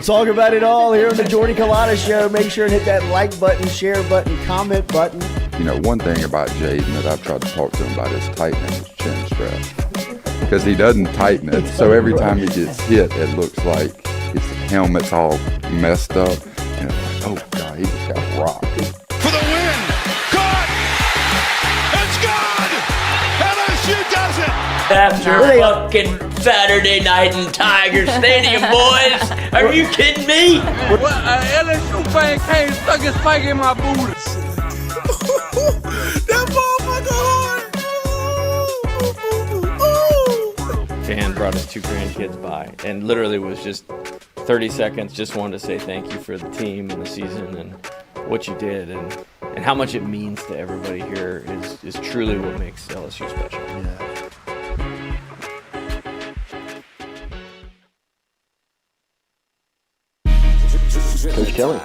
Talk about it all here on the Jordy Culotta Show. Make sure and hit that like button, share button, comment button. You know, one thing about Jaden that I've tried to talk to him about is tightening his chin strap. Because he doesn't tighten it, so every time he gets hit, it looks like his helmet's all messed up. And it's like, oh, God, he just got rocked. For the win! Caught! It's good! LSU does it! After fucking Saturday night in Tiger Stadium, boys! Are you kidding me? Well, LSU fan came stuck his spike in my booty. That motherfucker hard! Fan brought his 2 grandkids by and literally was just 30 seconds, just wanted to say thank you for the team and the season and what you did and how much it means to everybody here is truly what makes LSU special. Yeah. Coach Kelly,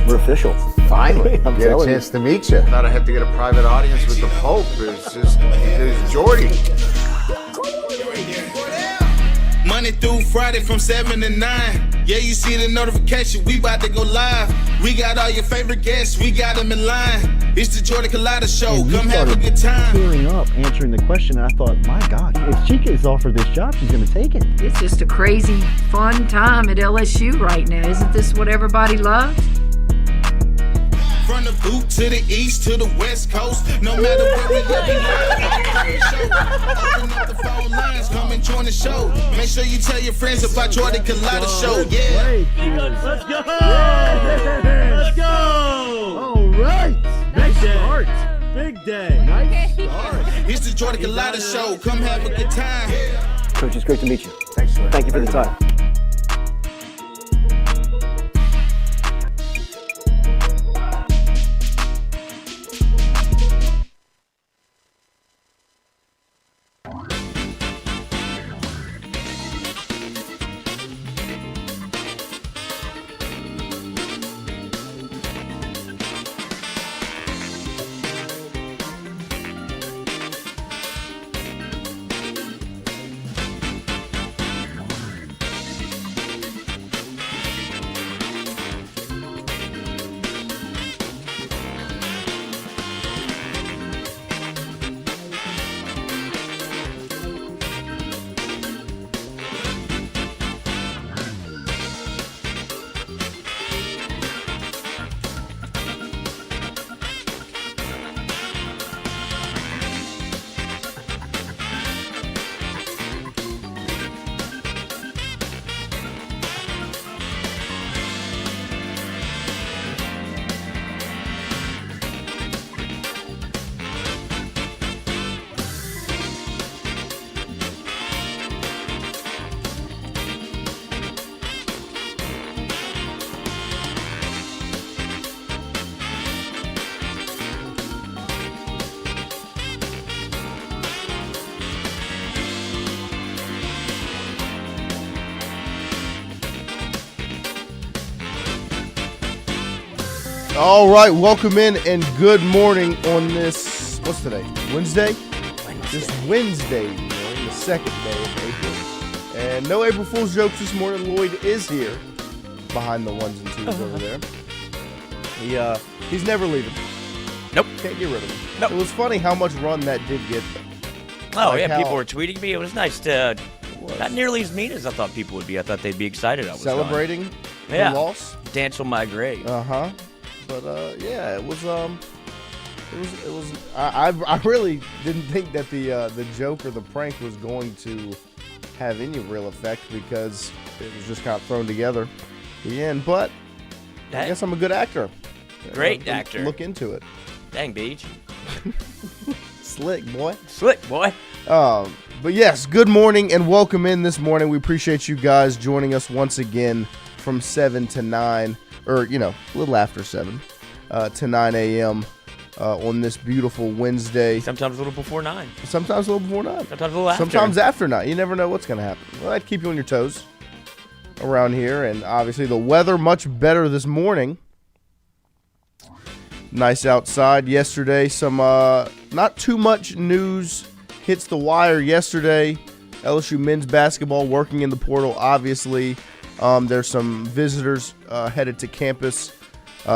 we're official. Finally, get a chance to meet you. Thought I had to get a private audience with the Pope. It's Jordy. Monday through Friday from 7 to 9. Yeah, you see the notification. We about to go live. We got all your favorite guests. We got them in line. It's the Jordy Culotta Show. Come have a good time. Tearing up, answering the question. I thought, my God, if she gets offered this job, she's going to take it. It's just a crazy, fun time at LSU right now. Isn't this what everybody loves? From the boot to the east to the west coast. No matter where we at, open up the phone lines. Come and join the show. Make sure you tell your friends about Jordy Culotta Show. Yeah. Let's go! Let's go! All right. Nice start. Big day. Nice start. It's the Jordy Culotta Show. Come have a good time. Coach, it's great to meet you. Thanks, sir. Thank you for the time. All right, welcome in and good morning on this, what's today, Wednesday? This Wednesday, the second day of April. And no April Fool's jokes this morning. Lloyd is here behind the ones and twos over there. He's never leaving. Nope. Can't get rid of him. Nope. It was funny how much run that did get. Oh, Like yeah, people were tweeting me. It was nice to, not nearly as mean as I thought people would be. I thought they'd be excited I was Celebrating the Yeah. loss. Dance on my grave. Uh-huh. But yeah, it was I really didn't think that the joke or the prank was going to have any real effect because it was just kind of thrown together at the end. But I guess I'm a good actor. Great actor. Look into it. Dang, Beach. Slick, boy. Slick, boy. But yes, good morning and welcome in this morning. We appreciate you guys joining us once again from 7 to 9. Or, you know, a little after 7 to 9 a.m. On this beautiful Wednesday. Sometimes a little before 9. Sometimes a little before 9. Sometimes a little after. Sometimes after 9. You never know what's going to happen. Well, I'd keep you on your toes around here. And obviously the weather much better this morning. Nice outside yesterday. Some not too much news hits the wire yesterday LSU men's basketball working in the portal. Obviously, there's some visitors headed to campus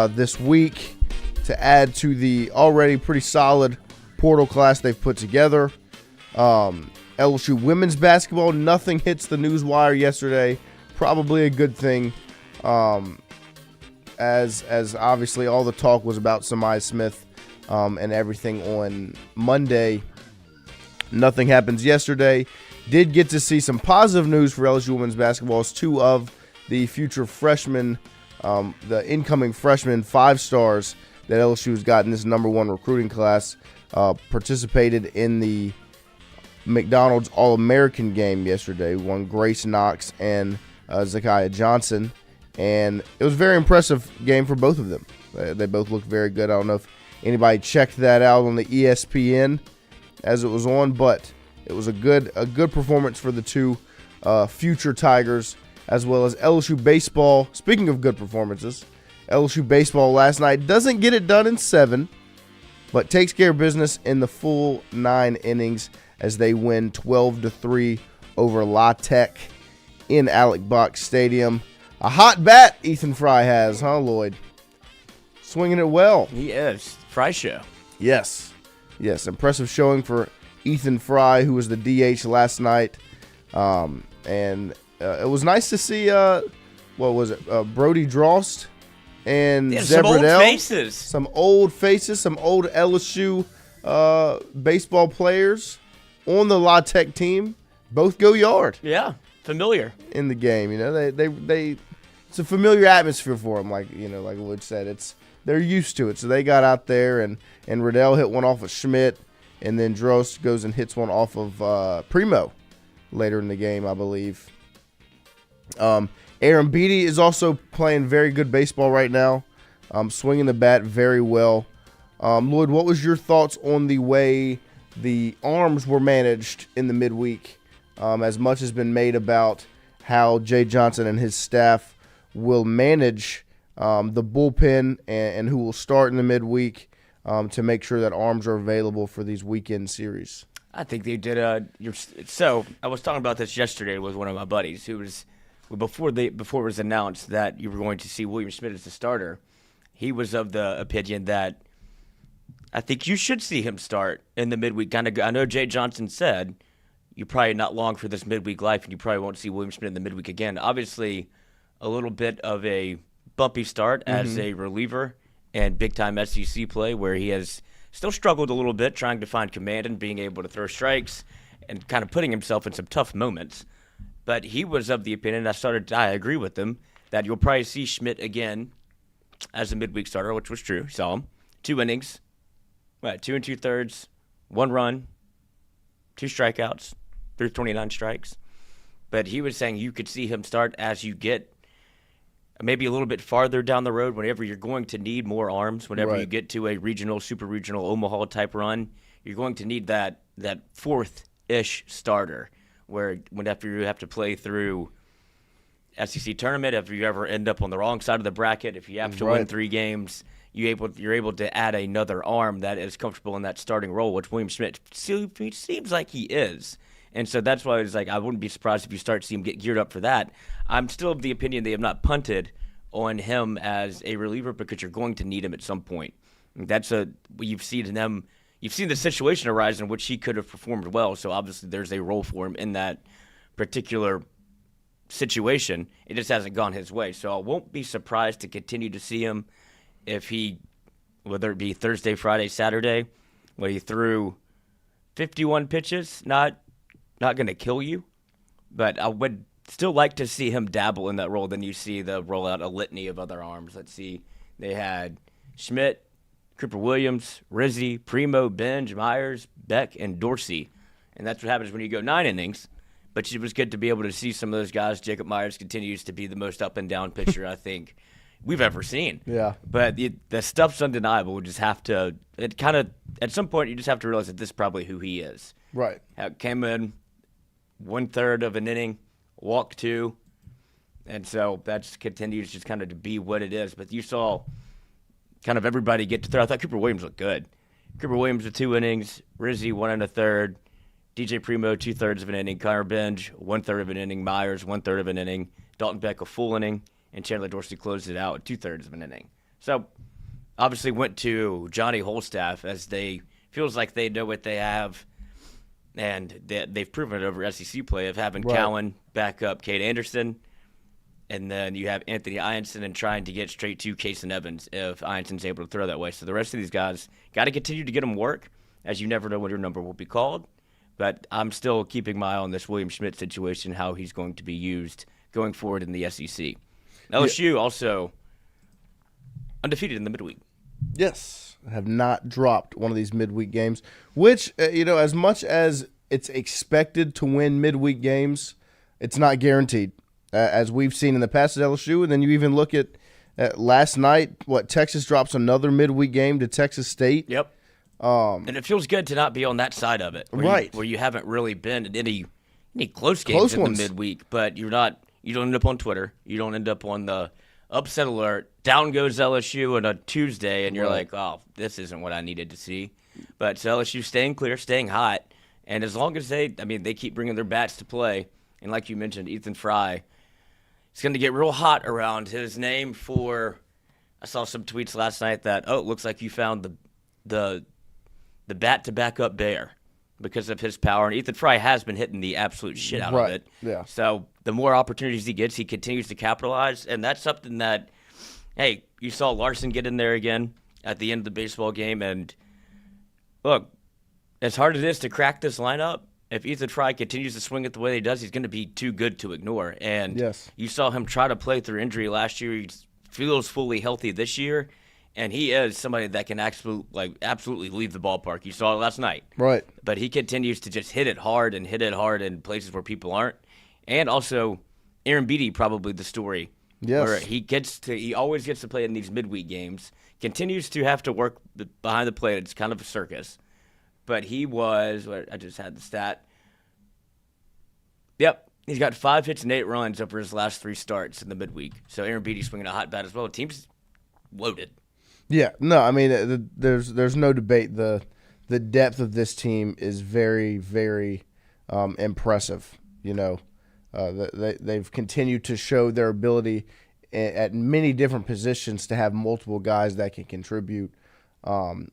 this week to add to the already pretty solid portal class they've put together. LSU women's basketball, nothing hits the news wire yesterday. Probably a good thing, as obviously all the talk was about Samai Smith and everything on Monday. Nothing happens yesterday. Did get to see some positive news for LSU women's basketball as two of the future freshmen, the incoming freshmen 5 stars that LSU has got in this number 1 recruiting class, participated in the McDonald's All-American game yesterday. One Grace Knox and Zakiya Johnson. And it was a very impressive game for both of them. They both looked very good. I don't know if anybody checked that out on the ESPN as it was on, but it was a good performance for the two future Tigers, as well as LSU baseball. Speaking of good performances, LSU baseball last night doesn't get it done in 7, but takes care of business in the full 9 innings as they win 12-3 over La Tech in Alec Box Stadium. A hot bat Ethan Fry has, huh, Lloyd? Swinging it well. He is. Fry show. Yes. Impressive showing for Ethan Fry, who was the DH last night. And it was nice to see, Brody Drost and Zebradell. Some old faces, some old LSU baseball players on the La Tech team. Both go yard. Yeah, familiar. In the game, they it's a familiar atmosphere for them, like Lloyd said. They're used to it. So they got out there, and Riddell hit one off of Schmidt, and then Drost goes and hits one off of Primo later in the game, I believe. Aaron Beatty is also playing very good baseball right now, swinging the bat very well. Lloyd, what was your thoughts on the way the arms were managed in the midweek? As much has been made about how Jay Johnson and his staff will manage the bullpen and who will start in the midweek to make sure that arms are available for these weekend series. I think they did so I was talking about this yesterday with one of my buddies who was before it was announced that you were going to see William Schmidt as the starter. He was of the opinion that I think you should see him start in the midweek. I know Jay Johnson said you're probably not long for this midweek life, and you probably won't see William Schmidt in the midweek again. Obviously, a little bit of a bumpy start as a reliever and big-time SEC play, where he has still struggled a little bit trying to find command and being able to throw strikes and kind of putting himself in some tough moments. But he was of the opinion, I agree with him, that you'll probably see Schmidt again as a midweek starter, which was true. You saw him. 2 innings, 2 2/3, 1 run, 2 strikeouts, through 29 strikes. But he was saying you could see him start as you get maybe a little bit farther down the road, whenever you're going to need more arms, whenever you get to a regional, super regional, Omaha type run, you're going to need that 4th-ish starter, whenever you have to play through SEC tournament, if you ever end up on the wrong side of the bracket, if you have to win 3 games, you're able to add another arm that is comfortable in that starting role, which William Schmidt seems like he is. And so that's why I was like, I wouldn't be surprised if you start to see him get geared up for that. I'm still of the opinion they have not punted on him as a reliever, because you're going to need him at some point. You've seen the situation arise in which he could have performed well. So obviously there's a role for him in that particular situation. It just hasn't gone his way. So I won't be surprised to continue to see him if whether it be Thursday, Friday, Saturday, where he threw 51 pitches, not going to kill you, but I would still like to see him dabble in that role. Then you see the roll out a litany of other arms. Let's see. They had Schmidt, Cooper Williams, Rizzi, Primo, Benj, Myers, Beck, and Dorsey. And that's what happens when you go 9 innings. But it was good to be able to see some of those guys. Jacob Myers continues to be the most up-and-down pitcher, I think, we've ever seen. Yeah. But the stuff's undeniable. We just have to – at some point, you just have to realize that this is probably who he is. Right. Came in 1/3 of an inning, walked 2, and so that just continues just kind of to be what it is. But you saw kind of everybody get to throw. I thought Cooper Williams looked good. Cooper Williams with 2 innings, Rizzi 1 1/3, DJ Primo, 2/3 of an inning. Connor Benj, 1/3 of an inning. Myers, 1/3 of an inning. Dalton Beck, a full inning. And Chandler Dorsey closed it out with 2/3 of an inning. So, obviously went to Johnny Holstaff as feels like they know what they have. And they've proven it over SEC play of having Cowan back up Cade Anderson. And then you have Anthony Ianson and trying to get straight to Kason Evans if Ianson's able to throw that way. So the rest of these guys got to continue to get them work, as you never know when your number will be called. But I'm still keeping my eye on this William Schmidt situation, how he's going to be used going forward in the SEC. LSU also undefeated in the midweek. Yes. Have not dropped one of these midweek games, which, as much as it's expected to win midweek games, it's not guaranteed, as we've seen in the past at LSU. And then you even look at last night, Texas drops another midweek game to Texas State. Yep. And it feels good to not be on that side of it, where you haven't really been in any close games in the midweek, but you don't end up on Twitter. You don't end up on the upset alert, down goes LSU on a Tuesday, and you're like, oh, this isn't what I needed to see. But so LSU staying clear, staying hot, and as long as they keep bringing their bats to play, and like you mentioned, Ethan Fry, it's going to get real hot around his name I saw some tweets last night that, it looks like you found the bat to back up Bear because of his power, and Ethan Fry has been hitting the absolute shit out of it. Yeah. So the more opportunities he gets, he continues to capitalize, and that's something that, hey, you saw Larson get in there again at the end of the baseball game, and look, as hard as it is to crack this lineup, if Ethan Fry continues to swing it the way he does, he's going to be too good to ignore. And you saw him try to play through injury last year. He feels fully healthy this year. And he is somebody that can absolutely leave the ballpark. You saw it last night. Right. But he continues to just hit it hard in places where people aren't. And also, Aaron Beatty, probably the story. Yes. Where he always gets to play in these midweek games. Continues to have to work behind the plate. It's kind of a circus. But he was, I just had the stat. Yep. He's got 5 hits and 8 runs over his last 3 starts in the midweek. So Aaron Beatty swinging a hot bat as well. The team's loaded. Yeah, no, I mean, there's no debate. The depth of this team is very, very impressive. They've continued to show their ability at many different positions to have multiple guys that can contribute.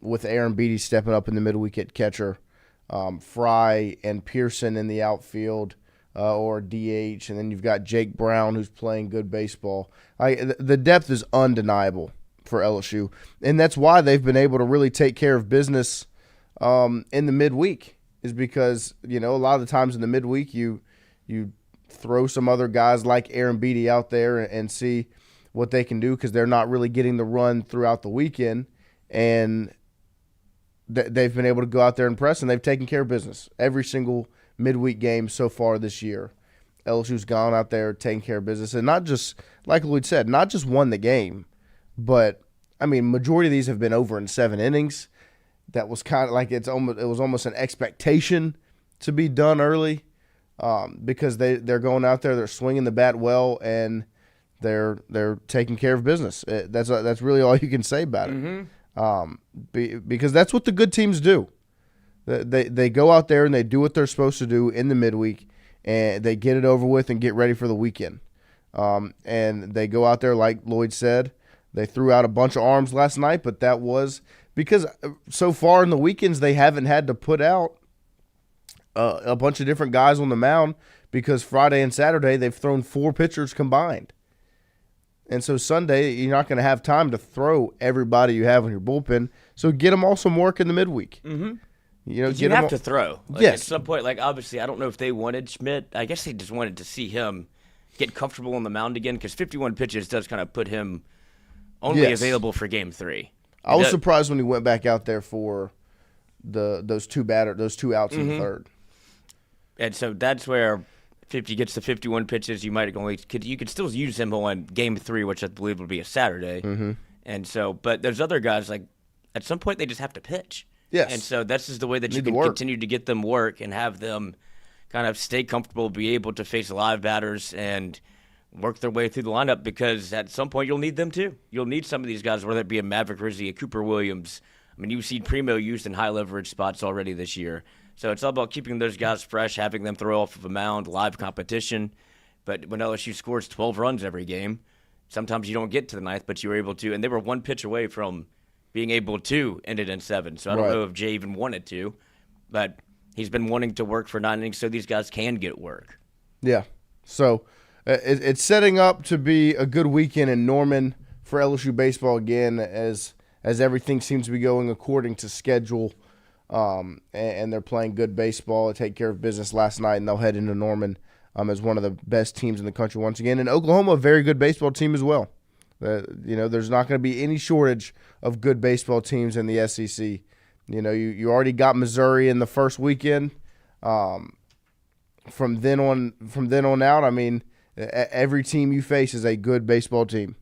With Aaron Beatty stepping up in the midweek at catcher, Fry and Pearson in the outfield or DH, and then you've got Jake Brown who's playing good baseball. The depth is undeniable for LSU, and that's why they've been able to really take care of business in the midweek, is because a lot of the times in the midweek you throw some other guys like Aaron Beatty out there and see what they can do, because they're not really getting the run throughout the weekend, and they've been able to go out there and press, and they've taken care of business every single midweek game so far this year. LSU's gone out there taking care of business, and not just, like Lloyd said, not just won the game, but majority of these have been over in 7 innings. That was kind of like it was almost an expectation to be done early, because they're going out there, they're swinging the bat well, and they're taking care of business. That's really all you can say about it. Because that's what the good teams do. They go out there and they do what they're supposed to do in the midweek, and they get it over with and get ready for the weekend. And they go out there, like Lloyd said, they threw out a bunch of arms last night, but that was because so far in the weekends they haven't had to put out a bunch of different guys on the mound, because Friday and Saturday they've thrown 4 pitchers combined. And so Sunday, you're not going to have time to throw everybody you have in your bullpen. So get them all some work in the midweek. Mm-hmm. You have to throw. Yes. At some point, obviously, I don't know if they wanted Schmidt. I guess they just wanted to see him get comfortable on the mound again, because 51 pitches does kind of put him only available for Game 3. I was surprised when he went back out there for those 2 outs in the third. And so that's where, if he gets to 51 pitches, you could still use him on Game 3, which I believe would be a Saturday. Mm-hmm. And so, but there's other guys, at some point they just have to pitch. Yes. And so this is the way that you can continue to get them work and have them kind of stay comfortable, be able to face live batters and work their way through the lineup, because at some point you'll need them too. You'll need some of these guys, whether it be a Maverick Rizzi, a Cooper Williams, I mean, you've seen Primo used in high leverage spots already this year. So it's all about keeping those guys fresh, having them throw off of a mound, live competition. But when LSU scores 12 runs every game, sometimes you don't get to the ninth, but you were able to. And they were one pitch away from being able to end it in 7. So I don't know if Jay even wanted to, but he's been wanting to work for 9 innings so these guys can get work. Yeah. So it's setting up to be a good weekend in Norman for LSU baseball again, as everything seems to be going according to schedule, and they're playing good baseball. They take care of business last night, and they'll head into Norman as one of the best teams in the country once again. And Oklahoma, a very good baseball team as well. There's not going to be any shortage of good baseball teams in the SEC. You already got Missouri in the first weekend. From then on out, I mean, every team you face is a good baseball team,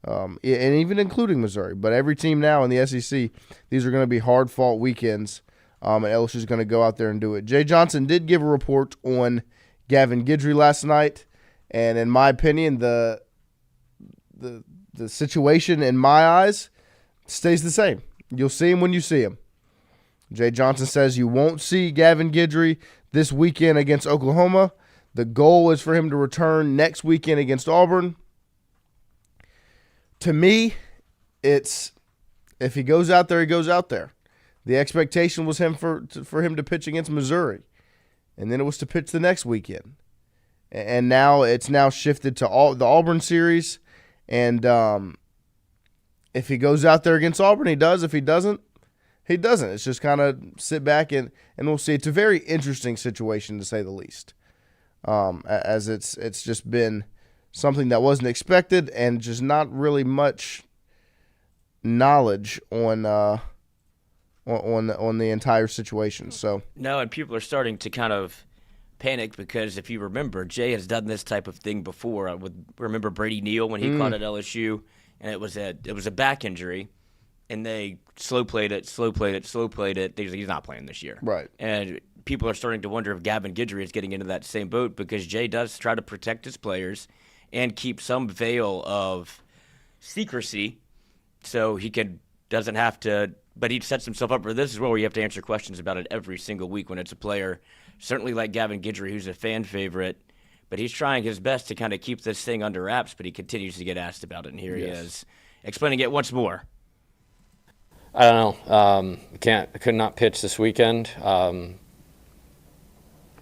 and even including Missouri. But every team now in the SEC, these are going to be hard-fought weekends, and LSU is going to go out there and do it. Jay Johnson did give a report on Gavin Guidry last night, and in my opinion, the situation in my eyes stays the same. You'll see him when you see him. Jay Johnson says you won't see Gavin Guidry this weekend against Oklahoma. The goal is for him to return next weekend against Auburn. To me, it's if he goes out there, he goes out there. The expectation was for him to pitch against Missouri, and then it was to pitch the next weekend. And now it's shifted to the Auburn series, and if he goes out there against Auburn, he does. If he doesn't, he doesn't. It's just kind of sit back and we'll see. It's a very interesting situation, to say the least, as it's just been something that wasn't expected and just not really much knowledge on the entire situation. So no, and people are starting to kind of panic because if you remember, Jay has done this type of thing before. Remember Brady Neal when he caught at LSU, and it was a back injury. And they slow played it. He's not playing this year. Right. And people are starting to wonder if Gavin Guidry is getting into that same boat because Jay does try to protect his players and keep some veil of secrecy so he doesn't have to. But he sets himself up for this as well, where you have to answer questions about it every single week when it's a player, certainly like Gavin Guidry, who's a fan favorite. But he's trying his best to kind of keep this thing under wraps, but he continues to get asked about it. And here he is explaining it once more. I don't know. Could not pitch this weekend.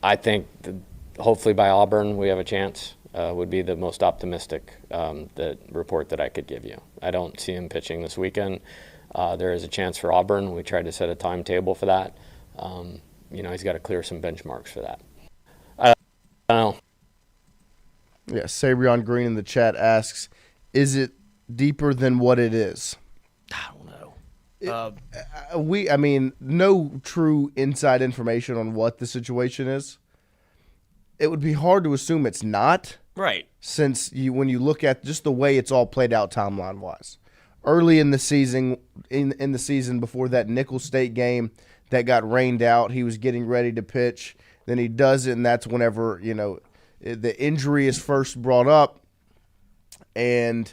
I think hopefully by Auburn we have a chance. Would be the most optimistic report that I could give you. I don't see him pitching this weekend. There is a chance for Auburn. We tried to set a timetable for that. He's got to clear some benchmarks for that. I don't know. Yeah, Sabrion Green in the chat asks, is it deeper than what it is? I don't know. No true inside information on what the situation is. It would be hard to assume it's not. Right. Since when you look at just the way it's all played out timeline-wise. Early in the season, in the season before that Nicholls State game that got rained out, he was getting ready to pitch. Then he does it, and that's whenever, the injury is first brought up. And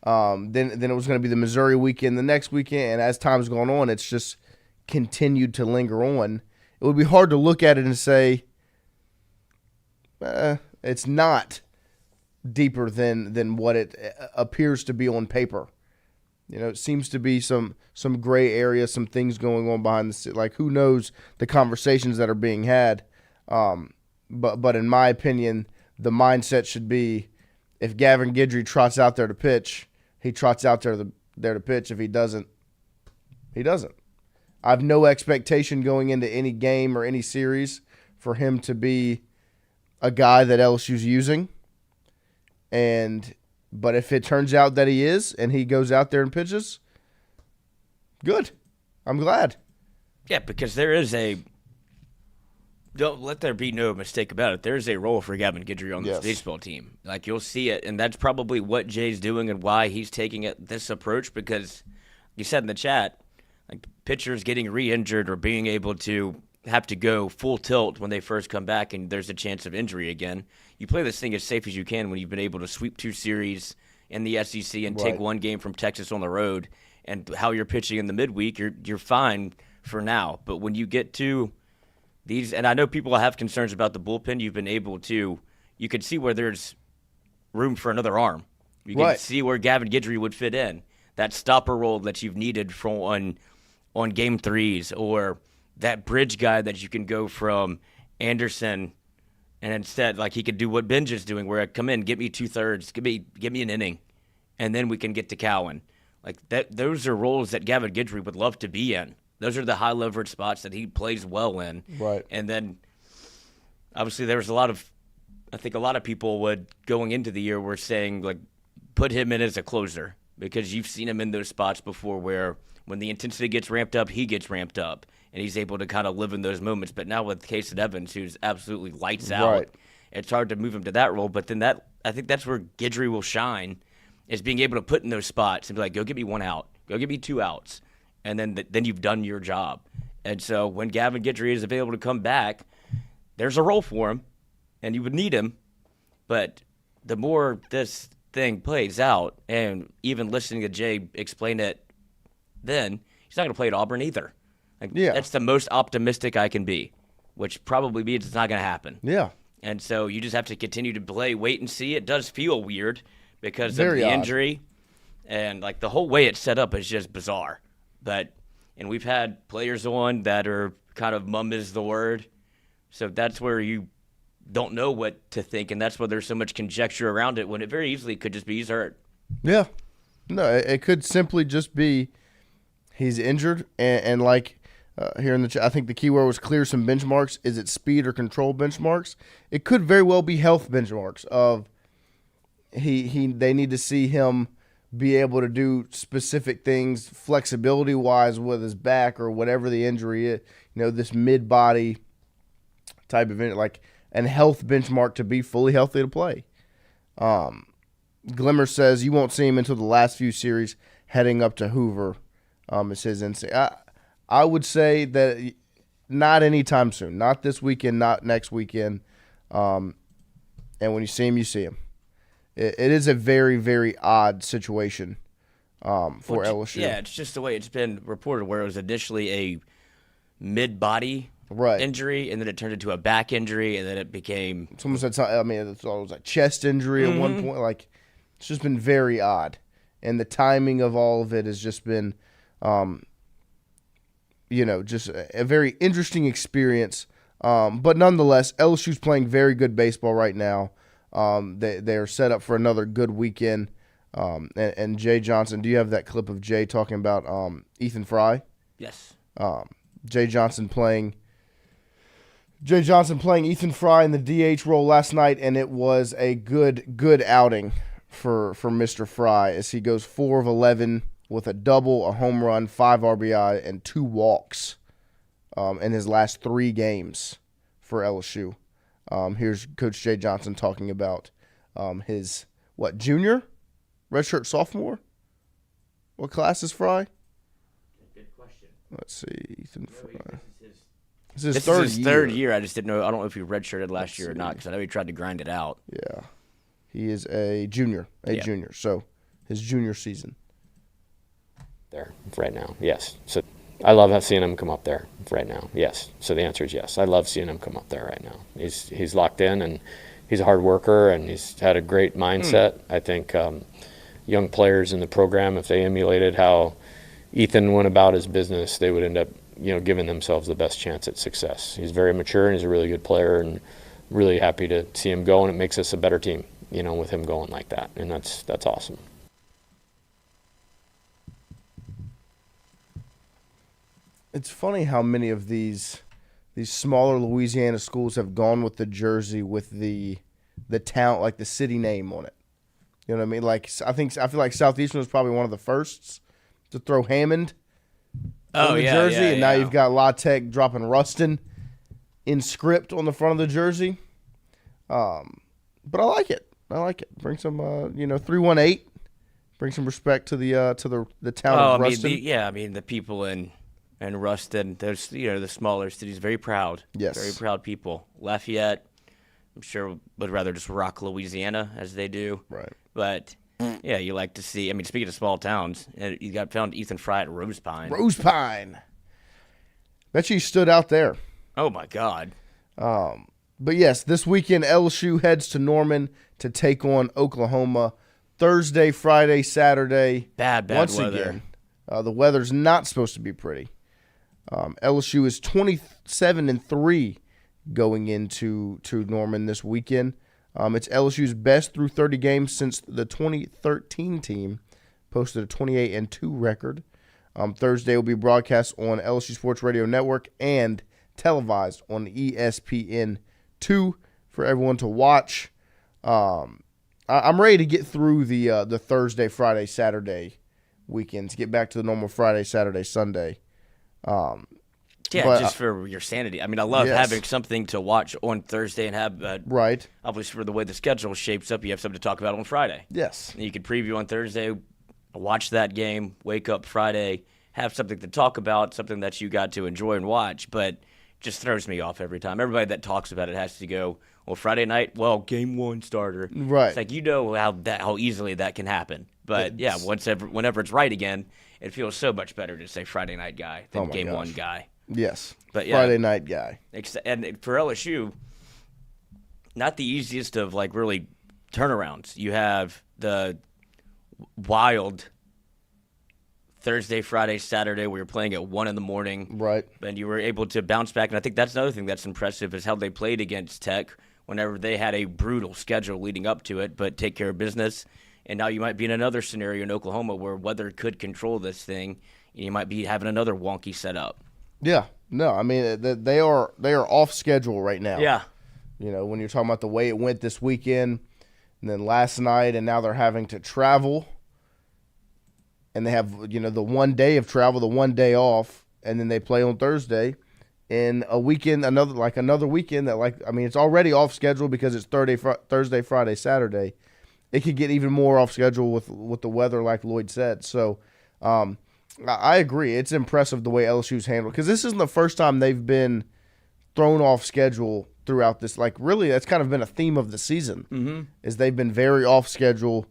then it was going to be the Missouri weekend the next weekend, and as time's gone on, it's just continued to linger on. It would be hard to look at it and say it's not deeper than what it appears to be on paper. It seems to be some gray area, some things going on behind the scenes. Like, who knows the conversations that are being had. But in my opinion, the mindset should be, if Gavin Guidry trots out there to pitch, he trots out there to pitch. If he doesn't, he doesn't. I have no expectation going into any game or any series for him to be a guy that LSU's using. But if it turns out that he is, and he goes out there and pitches, good. I'm glad. Yeah, because don't let there be no mistake about it. There's a role for Gavin Guidry on this baseball team. Like, you'll see it, and that's probably what Jay's doing and why he's taking this approach, because you said in the chat, like, pitchers getting re-injured or being able to have to go full tilt when they first come back and there's a chance of injury again. You play this thing as safe as you can when you've been able to sweep 2 series in the SEC and take 1 game from Texas on the road and how you're pitching in the midweek, you're fine for now. But when you get to these, and I know people have concerns about the bullpen, you've been able to, you can see where there's room for another arm. You can see where Gavin Guidry would fit in. That stopper role that you've needed on game threes, or that bridge guy that you can go from Anderson, and instead, like, he could do what Benj is doing, where I come in, get me 2/3, give me an inning, and then we can get to Cowan. Like that, those are roles that Gavin Guidry would love to be in. Those are the high leverage spots that he plays well in. Right. And then, obviously, there was I think a lot of people would, going into the year, were saying, like, put him in as a closer, because you've seen him in those spots before where when the intensity gets ramped up, he gets ramped up, and he's able to kind of live in those moments. But now with Case Evans, who's absolutely lights out, it's hard to move him to that role. But then I think that's where Guidry will shine, is being able to put in those spots and be like, go get me 1 out, go get me 2 outs, and then you've done your job. And so when Gavin Guidry is available to come back, there's a role for him, and you would need him. But the more this thing plays out, and even listening to Jay explain it then, he's not going to play at Auburn either. Like, that's the most optimistic I can be, which probably means it's not going to happen. Yeah. And so you just have to continue to play, wait and see. It does feel weird because of Very the odd. injury, and like the whole way it's set up is just bizarre. And we've had players on that are kind of mum is the word, so that's where you don't know what to think, and that's why there's so much conjecture around it, when it very easily could just be he's hurt. Yeah. No, it could simply just be he's injured, and like here in the chat, I think the key word was clear some benchmarks. Is it speed or control benchmarks? It could very well be health benchmarks of they need to see him be able to do specific things flexibility-wise with his back or whatever the injury is, this mid-body type of injury, like and health benchmark to be fully healthy to play. Glimmer says you won't see him until the last few series heading up to Hoover. Is his instinct. I would say that not anytime soon. Not this weekend, not next weekend. And when you see him, you see him. It is a very, very odd situation for LSU. Yeah, it's just the way it's been reported, where it was initially a mid-body injury, and then it turned into a back injury, and then it became... Someone said something, it was a chest injury at one point. Like, it's just been very odd. And the timing of all of it has just been, just a very interesting experience. But nonetheless, LSU's playing very good baseball right now. They are set up for another good weekend. And Jay Johnson, do you have that clip of Jay talking about Ethan Fry? Yes. Jay Johnson playing Ethan Fry in the DH role last night, and it was a good outing for Mr. Fry as he goes 4 of 11 with a double, a home run, 5 RBI, and 2 walks in his last 3 games for LSU. Here's Coach Jay Johnson talking about his, junior? Redshirt sophomore? What class is Fry? Good question. Let's see, Ethan Fry. This is his third year. I just didn't know. I don't know if he redshirted last year or not, because I know he tried to grind it out. Yeah. He is a junior. Junior. So his junior season. There right now, yes. So I love seeing him come up there right now. Yes. So the answer is yes. I love seeing him come up there right now. He's locked in, and he's a hard worker, and he's had a great mindset. I think young players in the program, if they emulated how Ethan went about his business, they would end up giving themselves the best chance at success. He's very mature, and he's a really good player, and really happy to see him go, and it makes us a better team, with him going like that, and that's awesome. It's funny how many of these smaller Louisiana schools have gone with the jersey with the town, like the city name on it. You know what I mean? Like I feel like Southeastern was probably one of the firsts to throw Hammond on the jersey, and now you've got La Tech dropping Ruston in script on the front of the jersey. But I like it. Bring some 318. Bring some respect to the town of Ruston. The people in Ruston, there's the smaller cities, very proud. Yes. Very proud people. Lafayette, I'm sure, would rather just rock Louisiana as they do. Right. But Yeah, you like to see. I mean, speaking of small towns, you found Ethan Fry at Rose Pine. Rose Pine. Bet you stood out there. Oh my God. But yes, this weekend LSU heads to Norman to take on Oklahoma. Thursday, Friday, Saturday. Bad once weather. Again, the weather's not supposed to be pretty. LSU is 27-3 going into Norman this weekend. It's LSU's best through 30 games since the 2013 team posted a 28-2 record. Thursday will be broadcast on LSU Sports Radio Network and televised on ESPN2 for everyone to watch. I'm ready to get through the Thursday, Friday, Saturday weekends. Get back to the normal Friday, Saturday, Sunday. Just for your sanity. I mean, I love having something to watch on Thursday and have right. Obviously, for the way the schedule shapes up, you have something to talk about on Friday. Yes, and you can preview on Thursday, watch that game, wake up Friday, have something to talk about, something that you got to enjoy and watch. But just throws me off every time. Everybody that talks about it has to go, well, Friday night, well, game one starter. Right. It's like, how easily that can happen. But whenever it's right again, it feels so much better to say Friday night guy than game one guy. Yes. But Friday night guy. And for LSU, not the easiest of really turnarounds. You have the wild Thursday, Friday, Saturday, where you're playing at 1 a.m. Right. And you were able to bounce back. And I think that's another thing that's impressive is how they played against Tech whenever they had a brutal schedule leading up to it, but take care of business. And now you might be in another scenario in Oklahoma where weather could control this thing, and you might be having another wonky setup. Yeah. No, I mean, they are off schedule right now. Yeah. You know, when you're talking about the way it went this weekend, and then last night, and now they're having to travel. And they have, the 1 day of travel, the 1 day off, and then they play on Thursday. And a weekend, another weekend that, it's already off schedule because it's Thursday, Friday, Saturday. It could get even more off schedule with the weather, like Lloyd said. So, I agree. It's impressive the way LSU's handled, because this isn't the first time they've been thrown off schedule throughout this. Really, that's kind of been a theme of the season, is they've been very off schedule.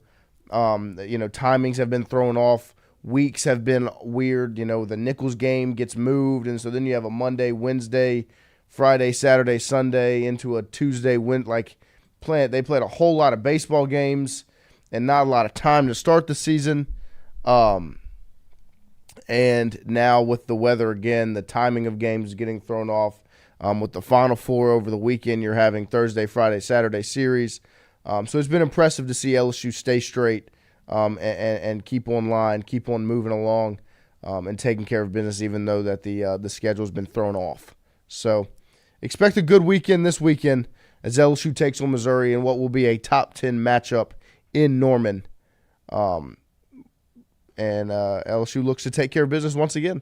Timings have been thrown off. Weeks have been weird. The Nichols game gets moved, and so then you have a Monday, Wednesday, Friday, Saturday, Sunday into a Tuesday. They played a whole lot of baseball games and not a lot of time to start the season. And now with the weather again, the timing of games is getting thrown off. With the Final Four over the weekend, you're having Thursday, Friday, Saturday series. So it's been impressive to see LSU stay straight and keep on line, keep on moving along, and taking care of business, even though that the schedule's been thrown off. So expect a good weekend this weekend as LSU takes on Missouri in what will be a top 10 matchup in Norman. And LSU looks to take care of business once again.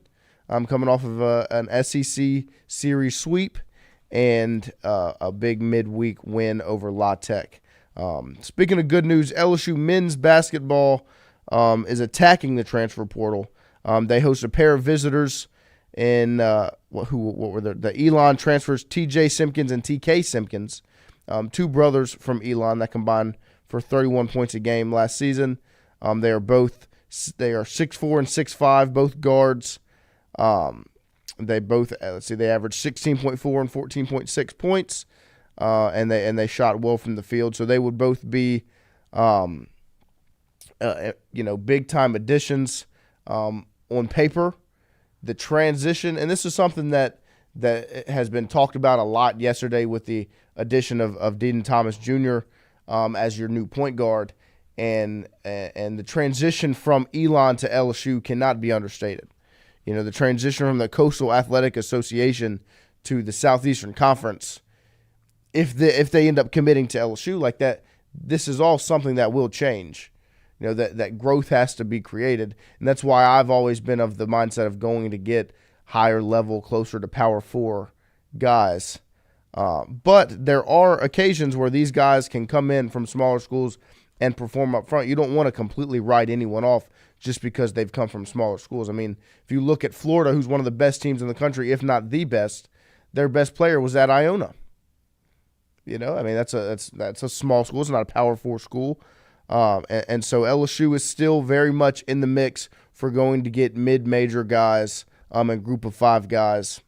Coming off of an SEC series sweep and a big midweek win over La Tech. Speaking of good news, LSU men's basketball is attacking the transfer portal. They host a pair of visitors in what were the Elon transfers, TJ Simpkins and TK Simpkins, two brothers from Elon that combined for 31 points a game last season. They are 6'4" and 6'5", both guards. They both they averaged 16.4 and 14.6 points. And they shot well from the field, so they would both be, big time additions on paper. The transition, and this is something that has been talked about a lot yesterday with the addition of Deaton Thomas Jr. As your new point guard, and the transition from Elon to LSU cannot be understated. The transition from the Coastal Athletic Association to the Southeastern Conference. If they end up committing to LSU like that, this is all something that will change. That growth has to be created, and that's why I've always been of the mindset of going to get higher level, closer to Power 4 guys. But there are occasions where these guys can come in from smaller schools and perform up front. You don't want to completely write anyone off just because they've come from smaller schools. I mean, if you look at Florida, who's one of the best teams in the country, if not the best, their best player was at Iona. That's a small school. It's not a Power 4 school. And so LSU is still very much in the mix for going to get mid-major guys, and group of 5 guys.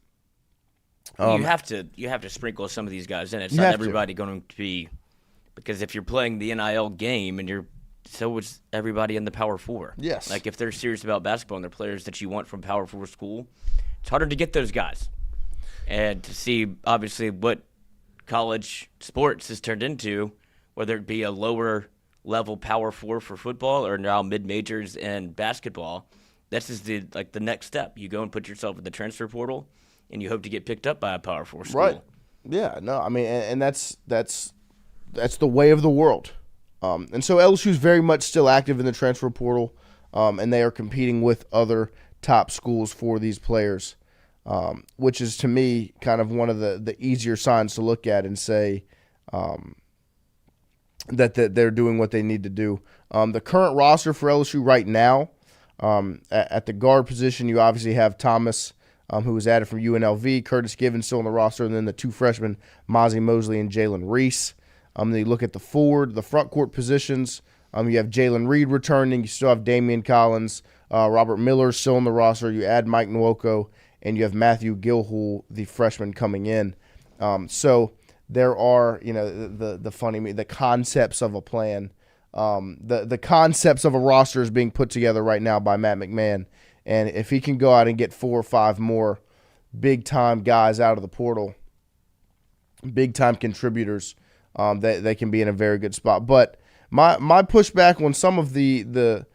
You have to sprinkle some of these guys in. It's not everybody going to be, because if you're playing the NIL game and so is everybody in the Power 4. Yes. Like if they're serious about basketball and they're players that you want from Power 4 school, it's harder to get those guys. And to see obviously what college sports has turned into, whether it be a lower level Power 4 for football or now mid-majors and basketball, this is the next step. You go and put yourself in the transfer portal, and you hope to get picked up by a Power 4 school. Right. Yeah. No. I mean, and that's the way of the world. And so LSU is very much still active in the transfer portal, and they are competing with other top schools for these players, which is to me kind of one of the easier signs to look at and say that they're doing what they need to do. The current roster for LSU right now, at the guard position, you obviously have Thomas, who was added from UNLV, Curtis Givens still on the roster, and then the 2 freshmen, Mozzie Mosley and Jalen Reese. Then you look at the front court positions. You have Jalen Reed returning. You still have Damian Collins. Robert Miller still on the roster. You add Mike Nwoko, and you have Matthew Gilhool, the freshman, coming in. So there are, the concepts of a plan. The concepts of a roster is being put together right now by Matt McMahon. And if he can go out and get 4 or 5 more big-time guys out of the portal, big-time contributors, they can be in a very good spot. But my pushback on some of the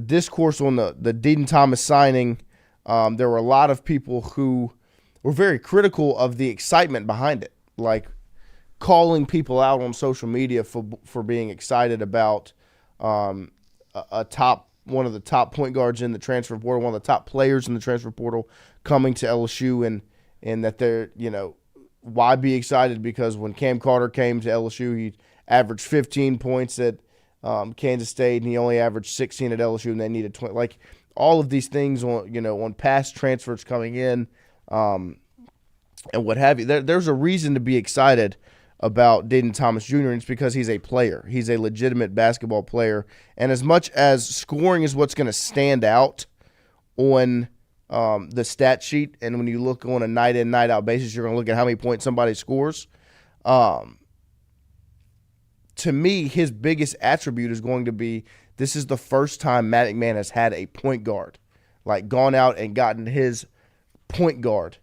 discourse on the Dean Thomas signing, there were a lot of people who were very critical of the excitement behind it, like calling people out on social media for being excited about one of the top point guards in the transfer portal, one of the top players in the transfer portal coming to LSU, and that they're, why be excited? Because when Cam Carter came to LSU, he averaged 15 points at Kansas State, and he only averaged 16 at LSU, and they needed 20. Like all of these things on past transfers coming in, and what have you. There's a reason to be excited about Dayton Thomas Jr., and it's because he's a player. He's a legitimate basketball player, and as much as scoring is what's going to stand out on the stat sheet, and when you look on a night-in, night-out basis, you're going to look at how many points somebody scores. To me, his biggest attribute is going to be this is the first time Matt McMahon has had a point guard, like gone out and gotten his point guard.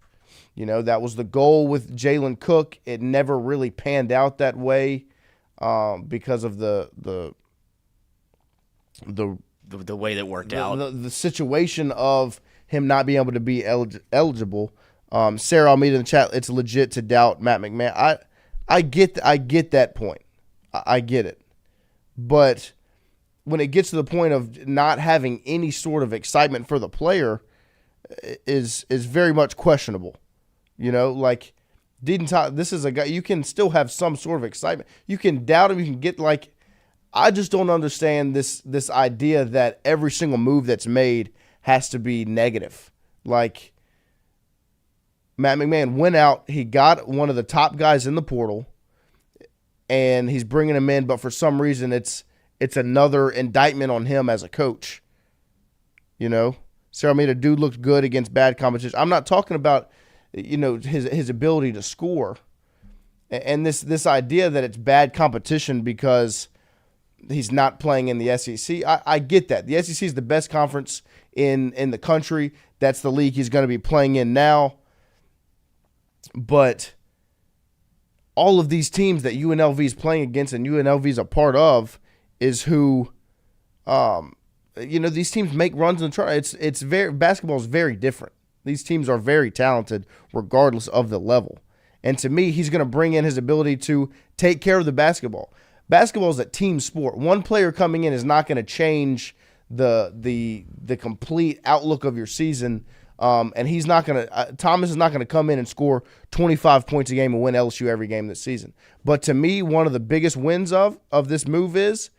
That was the goal with Jalen Cook. It never really panned out that way because of the way that worked out. The situation of him not being able to be eligible. Sarah Almeida in the chat, it's legit to doubt Matt McMahon. I get that point. I get it. But when it gets to the point of not having any sort of excitement for the player is very much questionable. Like this is a guy, you can still have some sort of excitement. You can doubt him. You can get I just don't understand this idea that every single move that's made has to be negative. Like Matt McMahon went out, he got one of the top guys in the portal, and he's bringing him in, but for some reason it's another indictment on him as a coach. Sarah Almeida, dude looked good against bad competition. I'm not talking about his ability to score, and this idea that it's bad competition because he's not playing in the SEC. I get that. The SEC is the best conference in the country. That's the league he's going to be playing in now. But all of these teams that UNLV is playing against and UNLV is a part of is who, these teams make runs in the tournament. Basketball is very different. These teams are very talented regardless of the level. And to me, he's going to bring in his ability to take care of the basketball. Basketball is a team sport. One player coming in is not going to change the complete outlook of your season. And he's not going to Thomas is not going to come in and score 25 points a game and win LSU every game this season. But to me, one of the biggest wins of this move is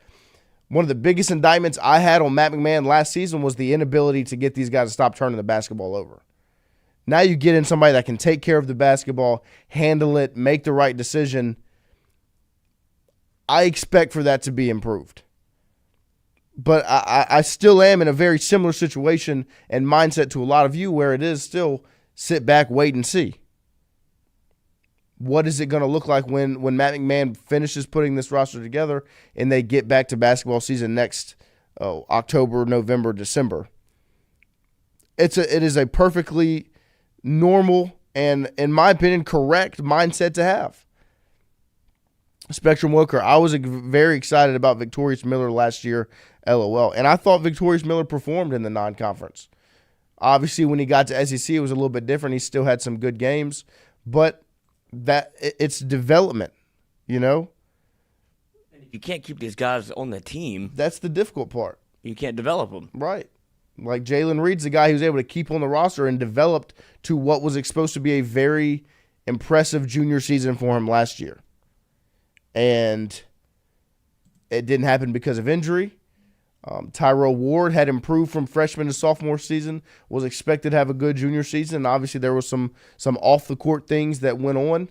one of the biggest indictments I had on Matt McMahon last season was the inability to get these guys to stop turning the basketball over. Now you get in somebody that can take care of the basketball, handle it, make the right decision. I expect for that to be improved. But I still am in a very similar situation and mindset to a lot of you where it is still sit back, wait, and see. What is it going to look like when Matt McMahon finishes putting this roster together and they get back to basketball season next October, November, December? It is a perfectly normal and, in my opinion, correct mindset to have. Spectrum Wilker, I was very excited about Victorious Miller last year, LOL. And I thought Victorious Miller performed in the non-conference. Obviously, when he got to SEC, it was a little bit different. He still had some good games. But it's development, you know? You can't keep these guys on the team. That's the difficult part. You can't develop them. Right. Like Jalen Reed's the guy who was able to keep on the roster and developed to what was supposed to be a very impressive junior season for him last year. And it didn't happen because of injury. Tyrell Ward had improved from freshman to sophomore season, was expected to have a good junior season. And obviously, there was some off-the-court things that went on.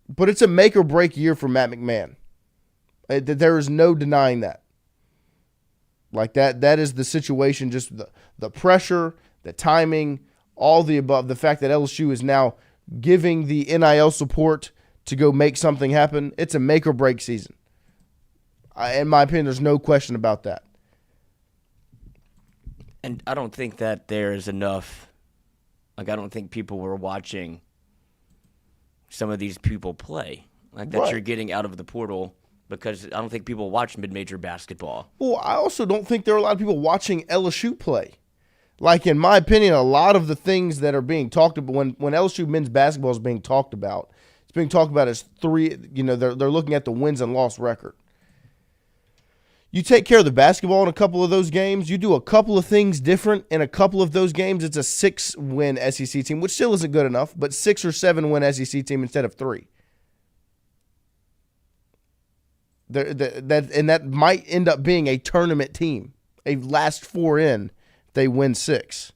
But it's a make-or-break year for Matt McMahon. There is no denying that. Like that is the situation, just the pressure, the timing, all the above. The fact that LSU is now giving the NIL support to go make something happen. It's a make-or-break season. In my opinion, there's no question about that. And I don't think that there's enough. Like, I don't think people were watching some of these people play. Like, that you're getting out of the portal, because I don't think people watch mid-major basketball. Well, I also don't think there are a lot of people watching LSU play. Like, in my opinion, a lot of the things that are being talked about, when LSU men's basketball is being talked about, it's being talked about as they're looking at the wins and loss record. You take care of the basketball in a couple of those games. You do a couple of things different in a couple of those games. It's a 6-win SEC team, which still isn't good enough, but 6 or 7-win SEC team instead of 3. That might end up being a tournament team, a last 4 in. They win 6.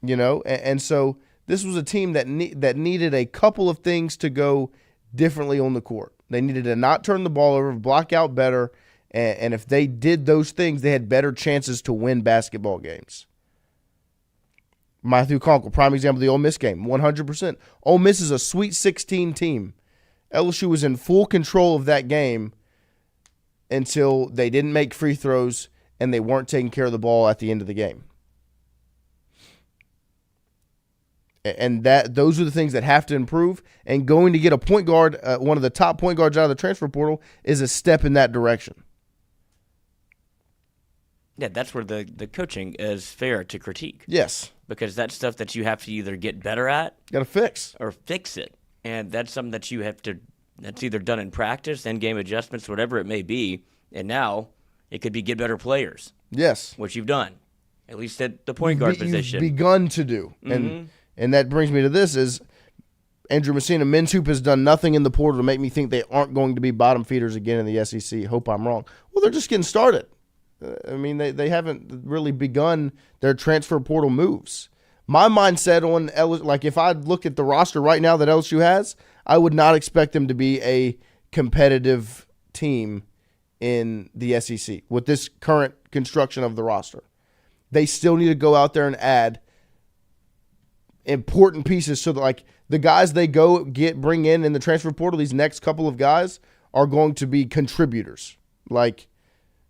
You know, and so this was a team that needed a couple of things to go differently on the court. They needed to not turn the ball over, block out better, and if they did those things, they had better chances to win basketball games. Matthew Conkle, prime example of the Ole Miss game, 100%. Ole Miss is a Sweet 16 team. LSU was in full control of that game until they didn't make free throws and they weren't taking care of the ball at the end of the game. And those are the things that have to improve. And going to get a point guard, one of the top point guards out of the transfer portal, is a step in that direction. Yeah, that's where the coaching is fair to critique. Yes. Because that's stuff that you have to either get better at. Got to fix. Or fix it. And that's something that you have to, that's either done in practice, end game adjustments, whatever it may be. And now it could be get better players. Yes. Which you've done, at least at the point guard position. You've begun to do. Mm-hmm. And that brings me to this is Andrew Messina, men's hoop has done nothing in the portal to make me think they aren't going to be bottom feeders again in the SEC. Hope I'm wrong. Well, they're just getting started. I mean, they haven't really begun their transfer portal moves. My mindset on LSU, like if I look at the roster right now that LSU has, I would not expect them to be a competitive team in the SEC with this current construction of the roster. They still need to go out there and add important pieces so that, like, the guys they bring in the transfer portal, these next couple of guys are going to be contributors. Like,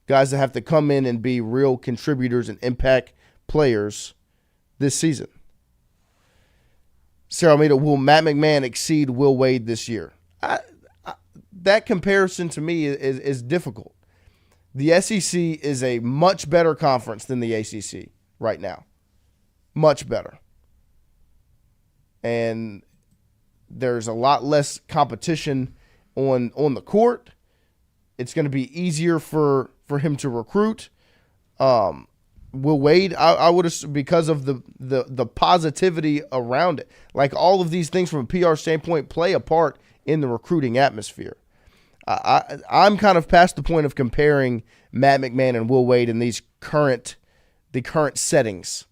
guys that have to come in and be real contributors and impact players this season. Sarah Almeida, will Matt McMahon exceed Will Wade this year? That comparison to me is difficult. The SEC is a much better conference than the ACC right now. Much better. And there's a lot less competition on the court. It's going to be easier for him to recruit. Will Wade, I would assume, because of the positivity around it. Like, all of these things from a PR standpoint play a part in the recruiting atmosphere. I'm kind of past the point of comparing Matt McMahon and Will Wade in the current settings.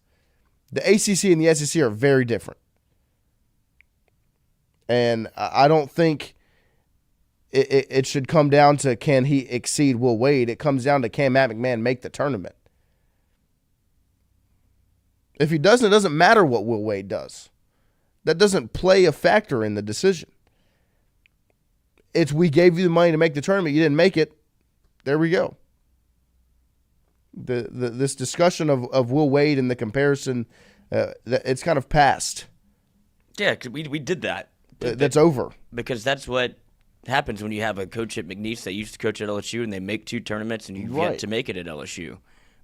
The ACC and the SEC are very different. And I don't think it should come down to, can he exceed Will Wade? It comes down to, can Matt McMahon make the tournament? If he doesn't, it doesn't matter what Will Wade does. That doesn't play a factor in the decision. It's, we gave you the money to make the tournament. You didn't make it. There we go. This discussion of Will Wade and the comparison, it's kind of past. Yeah, 'cause we did that. That's over. Because that's what happens when you have a coach at McNeese that used to coach at LSU and they make 2 tournaments and you've yet to make it at LSU.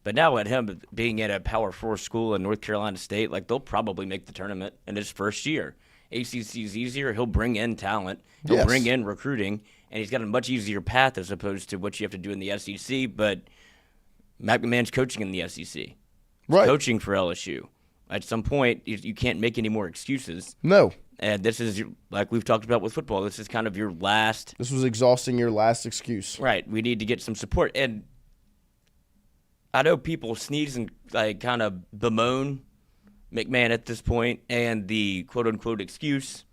But now at him being at a Power 4 school in North Carolina State, like, they'll probably make the tournament in his first year. ACC is easier. He'll bring in talent. He'll bring in recruiting. And he's got a much easier path as opposed to what you have to do in the SEC. But Matt McMahon's coaching in the SEC. He's coaching for LSU. At some point, you can't make any more excuses. No. And this is, like we've talked about with football, this is kind of your last. This was exhausting your last excuse. Right. We need to get some support. And I know people sneeze and like kind of bemoan McMahon at this point and the quote-unquote excuse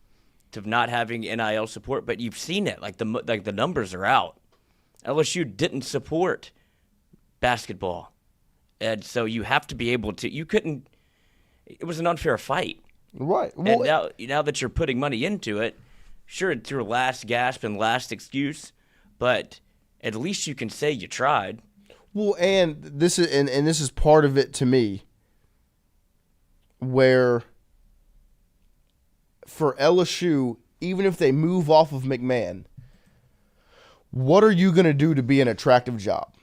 of not having NIL support, but you've seen it. Like the numbers are out. LSU didn't support basketball. And so you have to be able to – you couldn't – it was an unfair fight. Right. Well, and now that you're putting money into it, sure, it's your last gasp and last excuse, but at least you can say you tried. Well, and this is part of it to me, where for LSU, even if they move off of McMahon, what are you going to do to be an attractive job?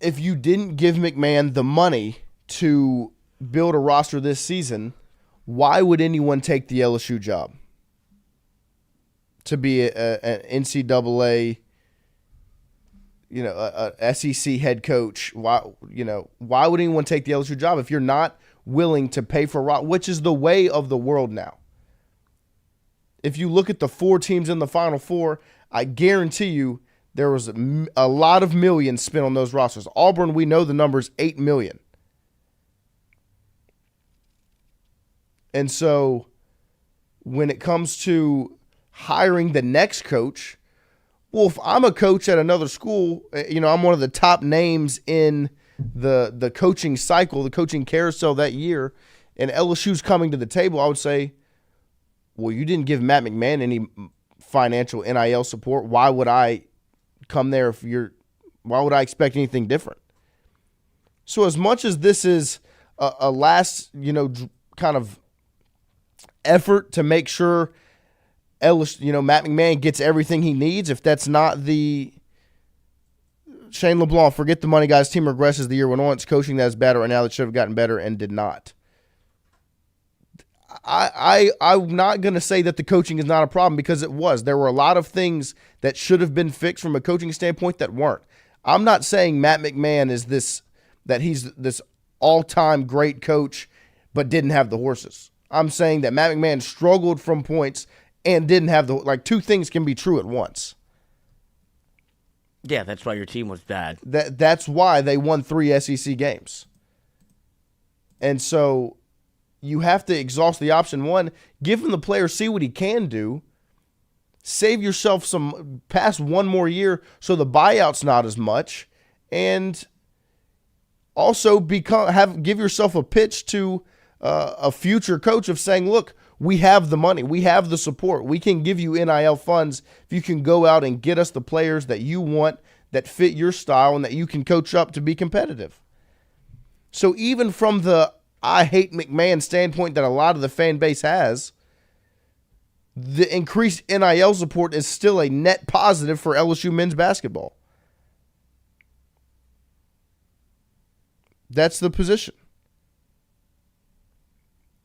If you didn't give McMahon the money to build a roster this season, why would anyone take the LSU job? To be an NCAA, a SEC head coach. Why would anyone take the LSU job if you're not willing to pay for roster, which is the way of the world now? If you look at the 4 teams in the Final Four, I guarantee you there was a lot of millions spent on those rosters. Auburn, we know the number's $8 million. And so when it comes to hiring the next coach, well, if I'm a coach at another school, I'm one of the top names in the coaching cycle, the coaching carousel that year, and LSU's coming to the table, I would say, well, you didn't give Matt McMahon any financial NIL support. Why would I come there why would I expect anything different? So as much as this is a last, kind of effort to make sure Matt McMahon gets everything he needs, if that's not the Shane LeBlanc, forget the money, guys. Team regresses the year went on. It's coaching that is bad right now that should have gotten better and did not. I'm not going to say that the coaching is not a problem, because it was. There were a lot of things that should have been fixed from a coaching standpoint that weren't. I'm not saying Matt McMahon is that he's this all-time great coach but didn't have the horses. I'm saying that Matt McMahon struggled from points and didn't have two things can be true at once. Yeah, that's why your team was bad. That's why they won 3 SEC games. And so you have to exhaust the option. One, give him the player, see what he can do. Save yourself past one more year so the buyout's not as much. And also give yourself a pitch to a future coach of saying, look, we have the money. We have the support. We can give you NIL funds if you can go out and get us the players that you want, that fit your style, and that you can coach up to be competitive. So even from the I hate McMahon standpoint that a lot of the fan base has, the increased NIL support is still a net positive for LSU men's basketball. That's the position.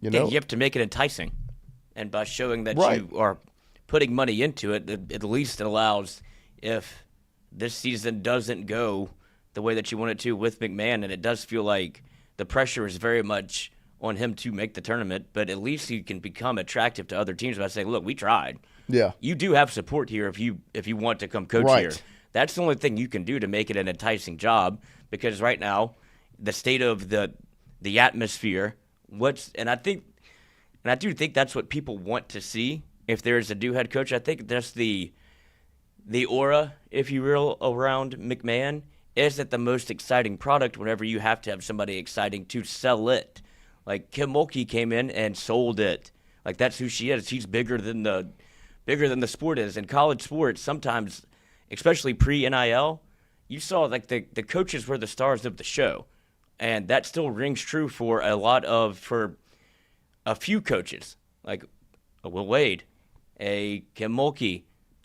Yeah, you have to make it enticing. And by showing that you are putting money into it, at least it allows, if this season doesn't go the way that you want it to with McMahon, and it does feel like the pressure is very much on him to make the tournament, but at least he can become attractive to other teams by saying, look, we tried. Yeah. You do have support here if you want to come coach here. That's the only thing you can do to make it an enticing job, because right now, the state of the atmosphere, and I do think that's what people want to see if there is a new head coach. I think that's the the aura, if you will, around McMahon isn't the most exciting product whenever you have to have somebody exciting to sell it. Like Kim Mulkey came in and sold it. Like that's who she is. She's bigger than the sport is. In college sports, sometimes, especially pre-NIL, you saw like the coaches were the stars of the show. And that still rings true for a few coaches, like a Will Wade, a Kim Mulkey,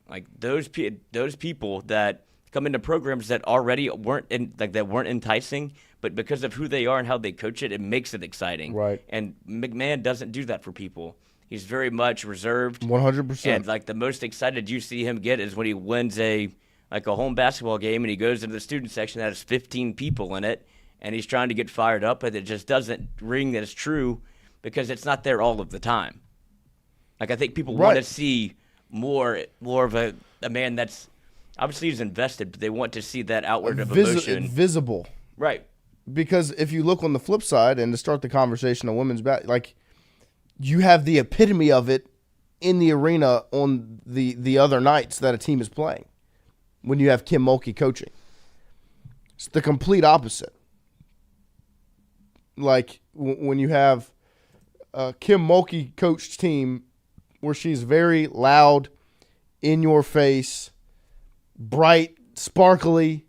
like those people that come into programs that already weren't enticing, but because of who they are and how they coach it, it makes it exciting. Right. And McMahon doesn't do that for people. He's very much reserved. 100%. And like the most excited you see him get is when he wins a home basketball game and he goes into the student section that has 15 people in it, and he's trying to get fired up, but it just doesn't ring that it's true because it's not there all of the time. Like I think people want to see more of a man that's obviously he's invested, but they want to see that outward of emotion visible. Right. Because if you look on the flip side, and to start the conversation on women's basketball, like you have the epitome of it in the arena on the other nights that a team is playing when you have Kim Mulkey coaching. It's the complete opposite. Like when you have a Kim Mulkey coached team where she's very loud, in your face, bright, sparkly,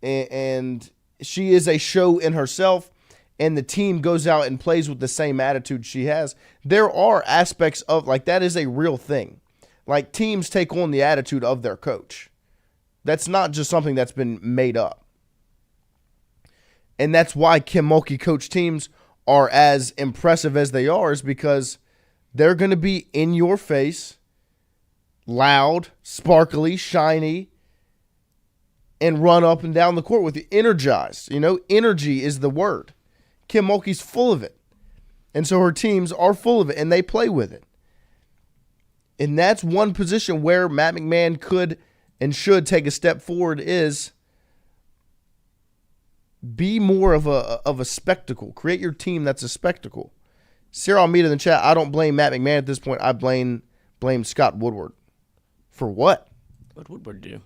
and she is a show in herself, and the team goes out and plays with the same attitude she has. There are aspects of, like, that is a real thing. Like, teams take on the attitude of their coach. That's not just something that's been made up. And that's why Kim Mulkey coach teams are as impressive as they are, is because they're going to be in your face, loud, sparkly, shiny, and run up and down the court with you, energized. You know, energy is the word. Kim Mulkey's full of it. And so her teams are full of it, and they play with it. And that's one position where Matt McMahon could and should take a step forward, is be more of a spectacle. Create your team that's a spectacle. Sarah Almeida in the chat, I don't blame Matt McMahon at this point. I blame Scott Woodward. For what? What would Woodward do?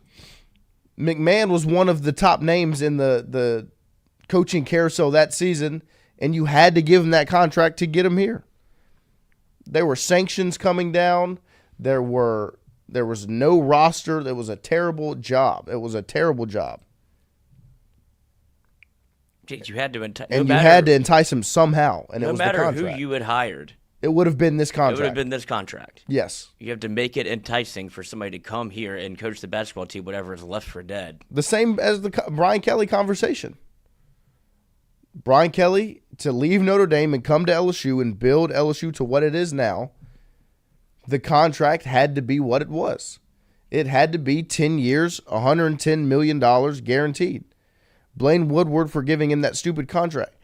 McMahon was one of the top names in the coaching carousel that season, and you had to give him that contract to get him here. There were sanctions coming down. There was no roster. It was a terrible job. It was a terrible job. Jeez, you had to entice. And you had to entice him somehow, and it was the contract. No matter who you had hired, it would have been this contract. It would have been this contract. Yes. You have to make it enticing for somebody to come here and coach the basketball team, whatever is left for dead. The same as the Brian Kelly conversation. Brian Kelly, to leave Notre Dame and come to LSU and build LSU to what it is now, the contract had to be what it was. It had to be 10 years, $110 million guaranteed. Blame Woodward for giving him that stupid contract.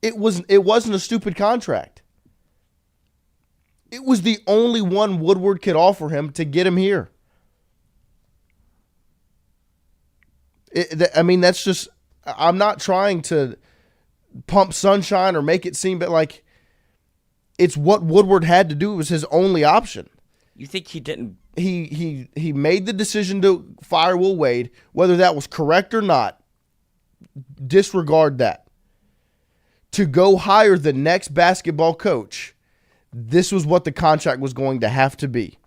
It wasn't a stupid contract. It was the only one Woodward could offer him to get him here. That's just, I'm not trying to pump sunshine or make it seem, but like, it's what Woodward had to do. It was his only option. You think he didn't? He made the decision to fire Will Wade, whether that was correct or not. Disregard that. To go hire the next basketball coach, this was what the contract was going to have to be.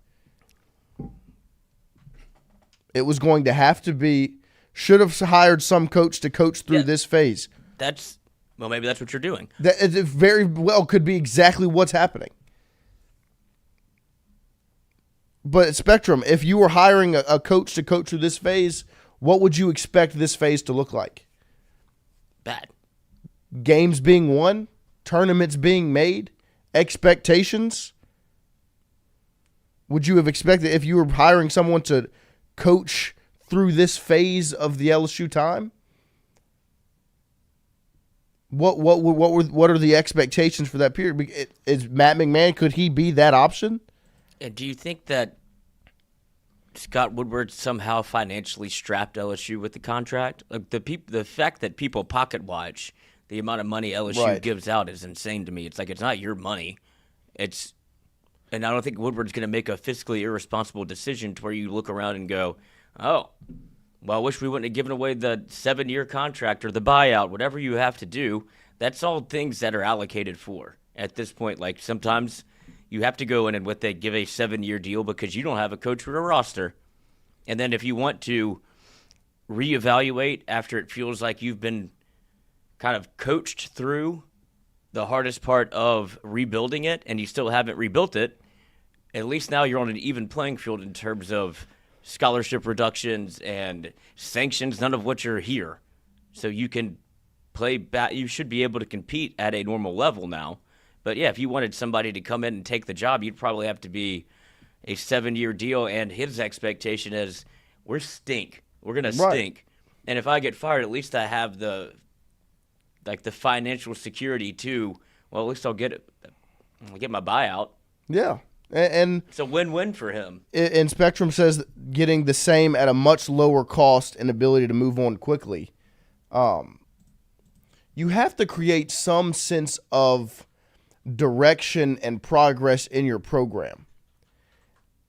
It was going to have to be, should have hired some coach to coach through this phase. Maybe that's what you're doing. That it very well could be exactly what's happening. But Spectrum, if you were hiring a coach to coach through this phase, what would you expect this phase to look like? Bad. Games being won, tournaments being made, expectations. Would you have expected, if you were hiring someone to coach through this phase of the LSU time? What are the expectations for that period? Is Matt McMahon, could he be that option? And do you think that Scott Woodward somehow financially strapped LSU with the contract? Like the fact that people pocket watch the amount of money LSU gives out is insane to me. It's like, it's not your money. It's And I don't think Woodward's going to make a fiscally irresponsible decision to where you look around and go, oh, well, I wish we wouldn't have given away the 7-year contract or the buyout, whatever you have to do. That's all things that are allocated for at this point. Like sometimes you have to go in and give a 7-year deal because you don't have a coach or a roster. And then if you want to reevaluate after it feels like you've been kind of coached through the hardest part of rebuilding it and you still haven't rebuilt it, at least now you're on an even playing field in terms of scholarship reductions and sanctions, none of which are here. So you can you should be able to compete at a normal level now. But yeah, if you wanted somebody to come in and take the job, you'd probably have to be a 7-year deal, and his expectation is we're going to stink. And if I get fired, at least I have the financial security too. Well, at least I'll get my buyout. Yeah. And it's a win-win for him. And Spectrum says getting the same at a much lower cost and ability to move on quickly. You have to create some sense of direction and progress in your program.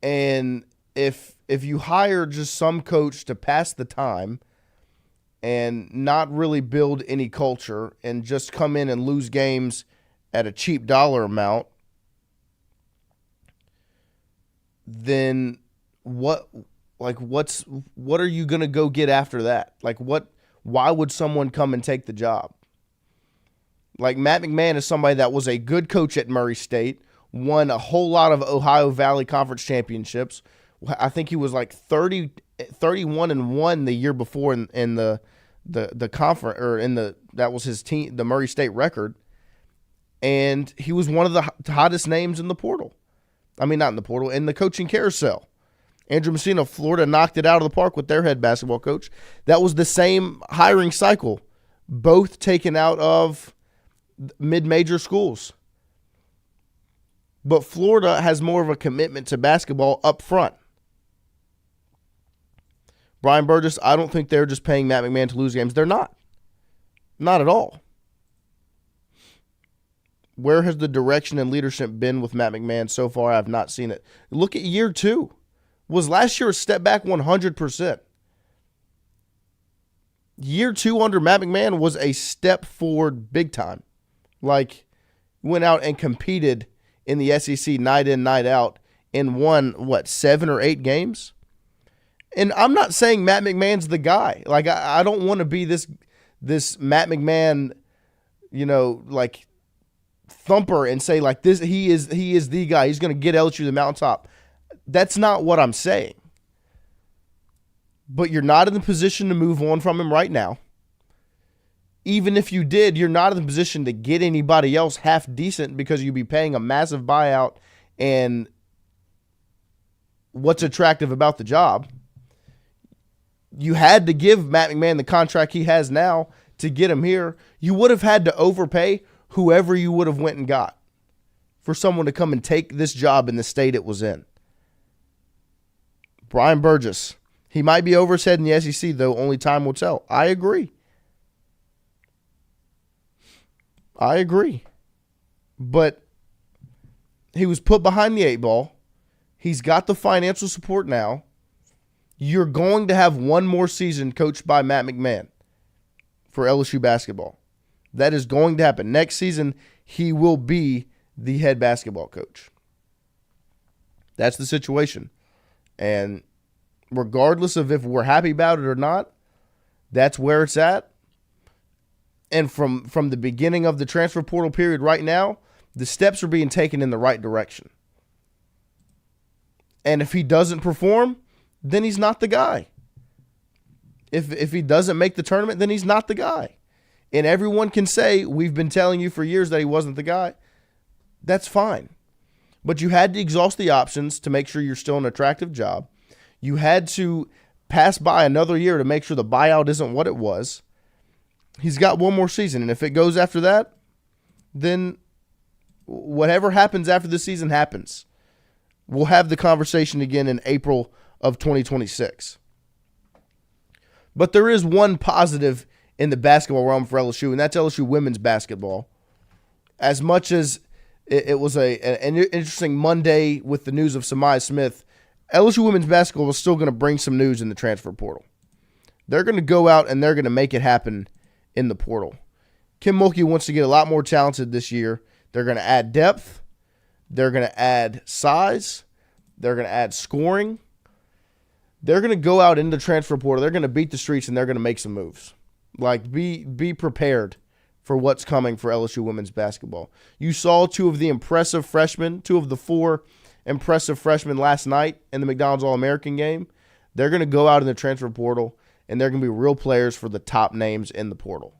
And if you hire just some coach to pass the time and not really build any culture and just come in and lose games at a cheap dollar amount, then what are you going to go get after that? Why would someone come and take the job? Like Matt McMahon is somebody that was a good coach at Murray State, won a whole lot of Ohio Valley Conference championships. I think he was like 31-1 the year before in the conference, or that was his team, the Murray State record. And he was one of the hottest names in the portal. I mean, not in the portal, in the coaching carousel. Andrew Messina, Florida, knocked it out of the park with their head basketball coach. That was the same hiring cycle, both taken out of mid-major schools. But Florida has more of a commitment to basketball up front. Brian Burgess, I don't think they're just paying Matt McMahon to lose games. They're not. Not at all. Where has the direction and leadership been with Matt McMahon so far? I've not seen it. Look at year 2. Was last year a step back 100%? Year 2 under Matt McMahon was a step forward big time. Like, went out and competed in the SEC night in, night out, and won, 7 or 8 games? And I'm not saying Matt McMahon's the guy. Like, I don't want to be this Matt McMahon, thumper and say like this, he is the guy. He's going to get LSU to the mountaintop. That's not what I'm saying. But you're not in the position to move on from him right now. Even if you did, you're not in the position to get anybody else half decent because you'd be paying a massive buyout. And what's attractive about the job? You had to give Matt McMahon the contract he has now to get him here. You would have had to overpay whoever you would have went and got for someone to come and take this job in the state it was in. Brian Burgess, he might be over his head in the SEC, though only time will tell. I agree. But he was put behind the 8 ball. He's got the financial support now. You're going to have one more season coached by Matt McMahon for LSU basketball. That is going to happen. Next season, he will be the head basketball coach. That's the situation. And regardless of if we're happy about it or not, that's where it's at. And from the beginning of the transfer portal period right now, the steps are being taken in the right direction. And if he doesn't perform, then he's not the guy. If he doesn't make the tournament, then he's not the guy. And everyone can say, we've been telling you for years that he wasn't the guy. That's fine. But you had to exhaust the options to make sure you're still an attractive job. You had to pass by another year to make sure the buyout isn't what it was. He's got one more season, and if it goes after that, then whatever happens after this season happens. We'll have the conversation again in April of 2026. But there is one positive in the basketball realm for LSU, and that's LSU women's basketball. As much as it was an interesting Monday with the news of Samaya Smith. LSU women's basketball was still going to bring some news in the transfer portal. They're going to go out and they're going to make it happen in the portal. Kim Mulkey wants to get a lot more talented this year. They're going to add depth. They're going to add size. They're going to add scoring. They're going to go out into the transfer portal. They're going to beat the streets, and they're going to make some moves. Like, be prepared for what's coming for LSU women's basketball. You saw two of the four impressive freshmen last night in the McDonald's All-American game. They're going to go out in the transfer portal, and they're going to be real players for the top names in the portal.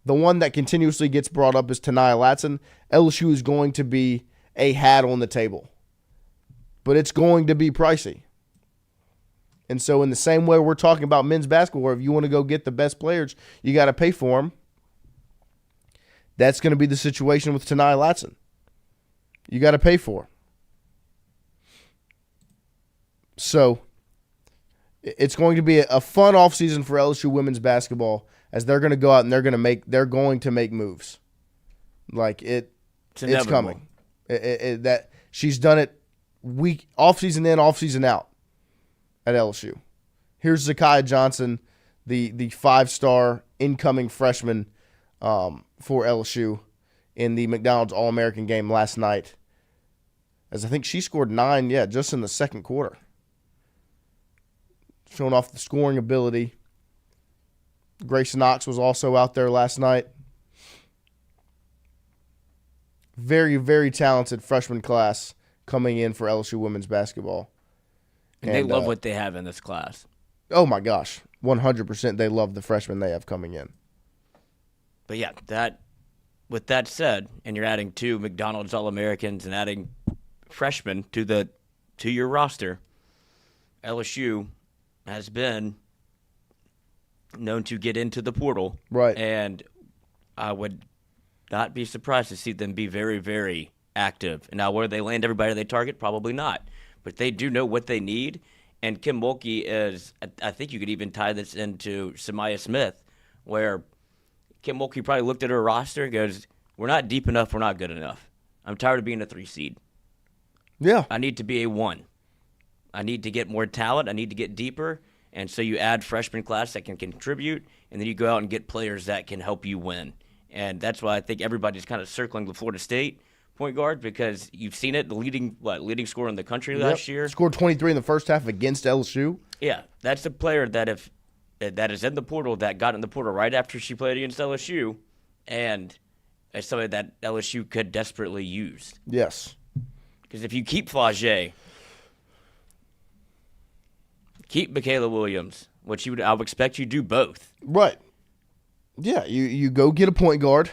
The one that continuously gets brought up is Tania Latson. LSU is going to be a hat on the table, but it's going to be pricey. And so in the same way we're talking about men's basketball, where if you want to go get the best players, you got to pay for them. That's going to be the situation with Tania Latson. You got to pay for her. So it's going to be a fun offseason for LSU women's basketball, as they're going to go out and they're going to make moves. Like it's coming. That she's done it off season in, off season out at LSU. Here's Zakiya Johnson, the 5-star incoming freshman for LSU in the McDonald's All-American game last night. As I think she scored 9, just in the second quarter. Showing off the scoring ability. Grace Knox was also out there last night. Very, very talented freshman class coming in for LSU women's basketball. And they love what they have in this class. Oh, my gosh. 100% they love the freshmen they have coming in. But, yeah, with that said, and you're adding 2 McDonald's All-Americans and adding freshmen to your roster, LSU has been known to get into the portal. Right. And I would not be surprised to see them be very, very active. And now where they land everybody they target, probably not. But they do know what they need. And Kim Mulkey is, I think you could even tie this into Samaya Smith, where Kim Mulkey probably looked at her roster and goes, we're not deep enough, we're not good enough. I'm tired of being a 3 seed. Yeah. I need to be a 1. I need to get more talent. I need to get deeper. And so you add freshman class that can contribute, and then you go out and get players that can help you win. And that's why I think everybody's kind of circling the Florida State point guard, because you've seen it, the leading scorer in the country last year. Scored 23 in the first half against LSU. Yeah, that's a player that is in the portal, that got in the portal right after she played against LSU, and it's somebody that LSU could desperately use. Yes. Because if you keep Flagey, keep Michaela Williams, which I would expect you do both. Right. Yeah, you go get a point guard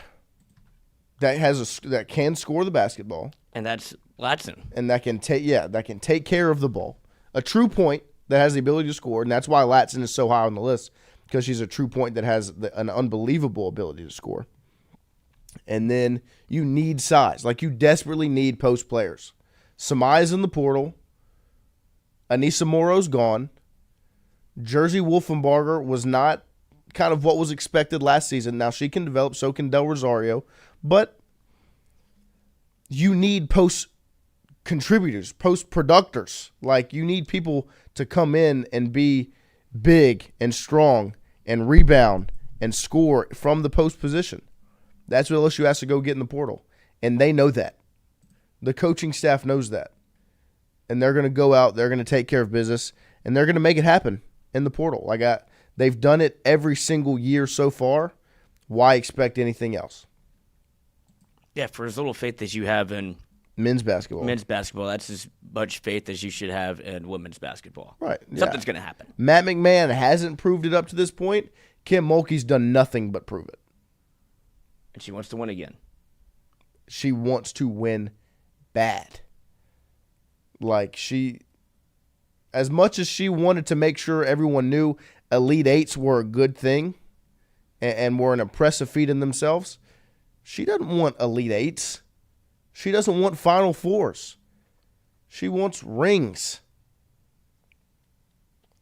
that can score the basketball, and that's Latson, and that can take care of the ball. A true point that has the ability to score, and that's why Latson is so high on the list, because she's a true point that has an unbelievable ability to score. And then you need size, like you desperately need post players. Samaya's in the portal. Anissa Morrow's gone. Jersey Wolfenbarger was not kind of what was expected last season. Now she can develop, so can Del Rosario. But you need post contributors, post producers. Like you need people to come in and be big and strong and rebound and score from the post position. That's what LSU has to go get in the portal. And they know that. The coaching staff knows that. And they're going to go out, they're going to take care of business, and they're going to make it happen in the portal. They've done it every single year so far. Why expect anything else? Yeah, for as little faith as you have in men's basketball, that's as much faith as you should have in women's basketball. Right. Something's going to happen. Matt McMahon hasn't proved it up to this point. Kim Mulkey's done nothing but prove it. And she wants to win again. She wants to win bad. As much as she wanted to make sure everyone knew Elite Eights were a good thing and were an impressive feat in themselves, she doesn't want Elite Eights. She doesn't want Final Fours. She wants rings.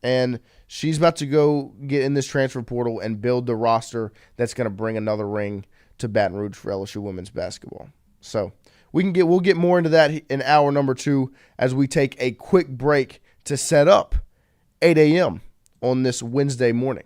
And she's about to go get in this transfer portal and build the roster that's going to bring another ring to Baton Rouge for LSU women's basketball. So we'll get more into that in hour number 2 as we take a quick break to set up 8 a.m. on this Wednesday morning.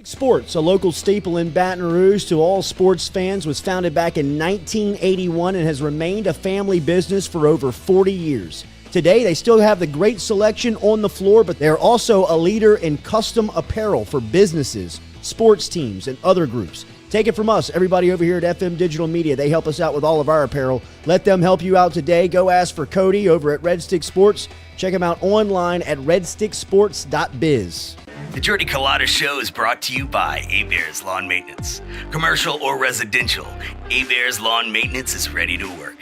Sports, a local staple in Baton Rouge to all sports fans, was founded back in 1981 and has remained a family business for over 40 years. Today, they still have the great selection on the floor, but they're also a leader in custom apparel for businesses, sports teams, and other groups. Take it from us, everybody over here at FM Digital Media. They help us out with all of our apparel. Let them help you out today. Go ask for Cody over at Red Stick Sports. Check him out online at redsticksports.biz. The Jordy Culotta Show is brought to you by A-Bears Lawn Maintenance. Commercial or residential, A-Bears Lawn Maintenance is ready to work.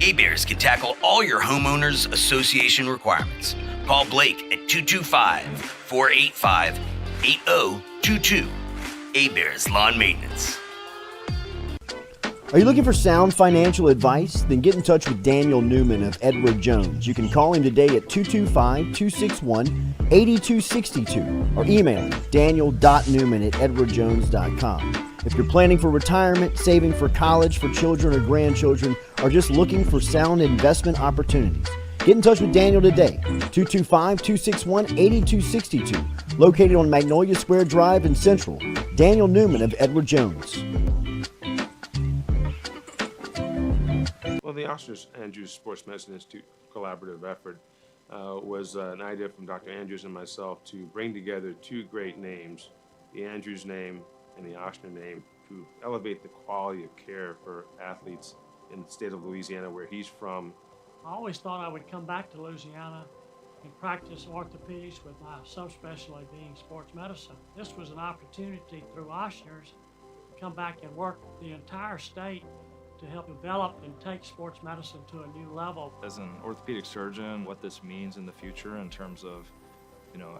A-Bears can tackle all your homeowners association requirements. Call Blake at 225-485-8022. A-Bears Lawn Maintenance. Are you looking for sound financial advice? Then get in touch with Daniel Newman of Edward Jones. You can call him today at 225-261-8262 or email him daniel.newman@edwardjones.com. If you're planning for retirement, saving for college for children or grandchildren, or just looking for sound investment opportunities, get in touch with Daniel today, 225-261-8262, located on Magnolia Square Drive in Central. Daniel Newman of Edward Jones. Well, the Oscar Andrews Sports Medicine Institute collaborative effort was an idea from Dr. Andrews and myself to bring together two great names, the Andrews name and the Ochsner name, to elevate the quality of care for athletes in the state of Louisiana, where he's from. I always thought I would come back to Louisiana and practice orthopedics with my subspecialty being sports medicine. This was an opportunity through Ochsner's to come back and work the entire state to help develop and take sports medicine to a new level. As an orthopedic surgeon, what this means in the future in terms of,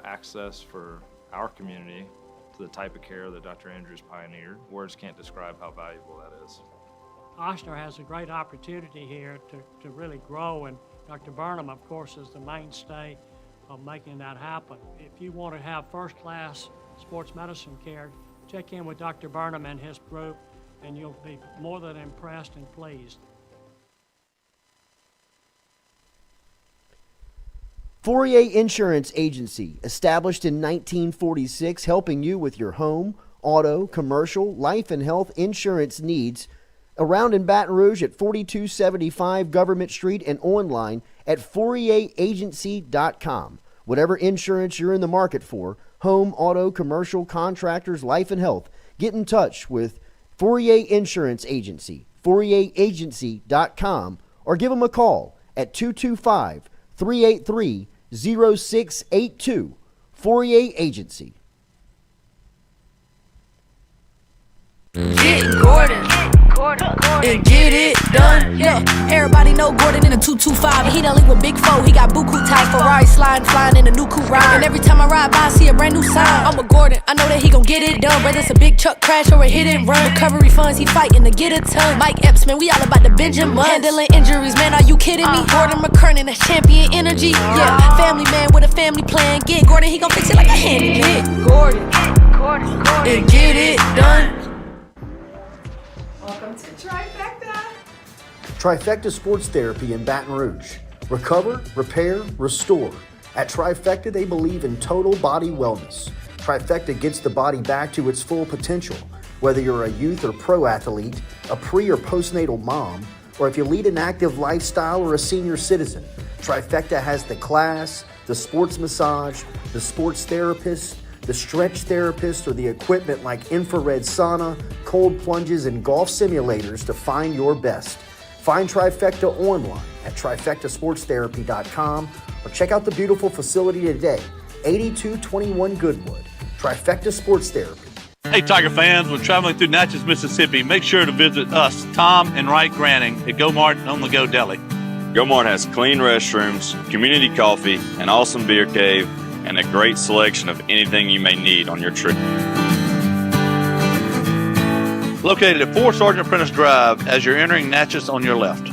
access for our community to the type of care that Dr. Andrews pioneered, words can't describe how valuable that is. Ochsner has a great opportunity here to really grow, and Dr. Burnham, of course, is the mainstay of making that happen. If you want to have first-class sports medicine care, check in with Dr. Burnham and his group, and you'll be more than impressed and pleased. Fourier Insurance Agency, established in 1946, helping you with your home, auto, commercial, life and health insurance needs. Around in Baton Rouge at 4275 Government Street and online at FourierAgency.com. Whatever insurance you're in the market for, home, auto, commercial, contractors, life and health, get in touch with Fourier Insurance Agency, FourierAgency.com, or give them a call at 225-383-0682. Fourier Agency. Get Gordon and get it done. Yeah, everybody know Gordon in a 225. He done link with Big Four. He got buku ties, Ferrari sliding, flying in a new coupe ride. And every time I ride by, I see a brand new sign. I'm a Gordon, I know that he gon' get it done. Whether it's a big truck crash or a hit and run, recovery funds, he fighting to get a ton. Mike Epps, man, we all about the Benjamin. Handling injuries, man, are you kidding me? Gordon McKernan, that's champion energy. Yeah, family man with a family plan. Get Gordon, he gon' fix it like a handyman. Get Gordon and get it done. Welcome to Trifecta. Trifecta Sports Therapy in Baton Rouge. Recover, repair, restore. At Trifecta, they believe in total body wellness. Trifecta gets the body back to its full potential. Whether you're a youth or pro athlete, a pre or postnatal mom, or if you lead an active lifestyle or a senior citizen, Trifecta has the class, the sports massage, the sports therapist, the stretch therapist, or the equipment like infrared sauna, cold plunges, and golf simulators to find your best. Find Trifecta online at trifectasportstherapy.com or check out the beautiful facility today, 8221 Goodwood. Trifecta Sports Therapy. Hey, Tiger fans, when traveling through Natchez, Mississippi, make sure to visit us, Tom and Wright Granning, at Go Mart on the Go Deli. Go Mart has clean restrooms, community coffee, an awesome beer cave, and a great selection of anything you may need on your trip. Located at 4 Sergeant Prentice Drive as you're entering Natchez on your left.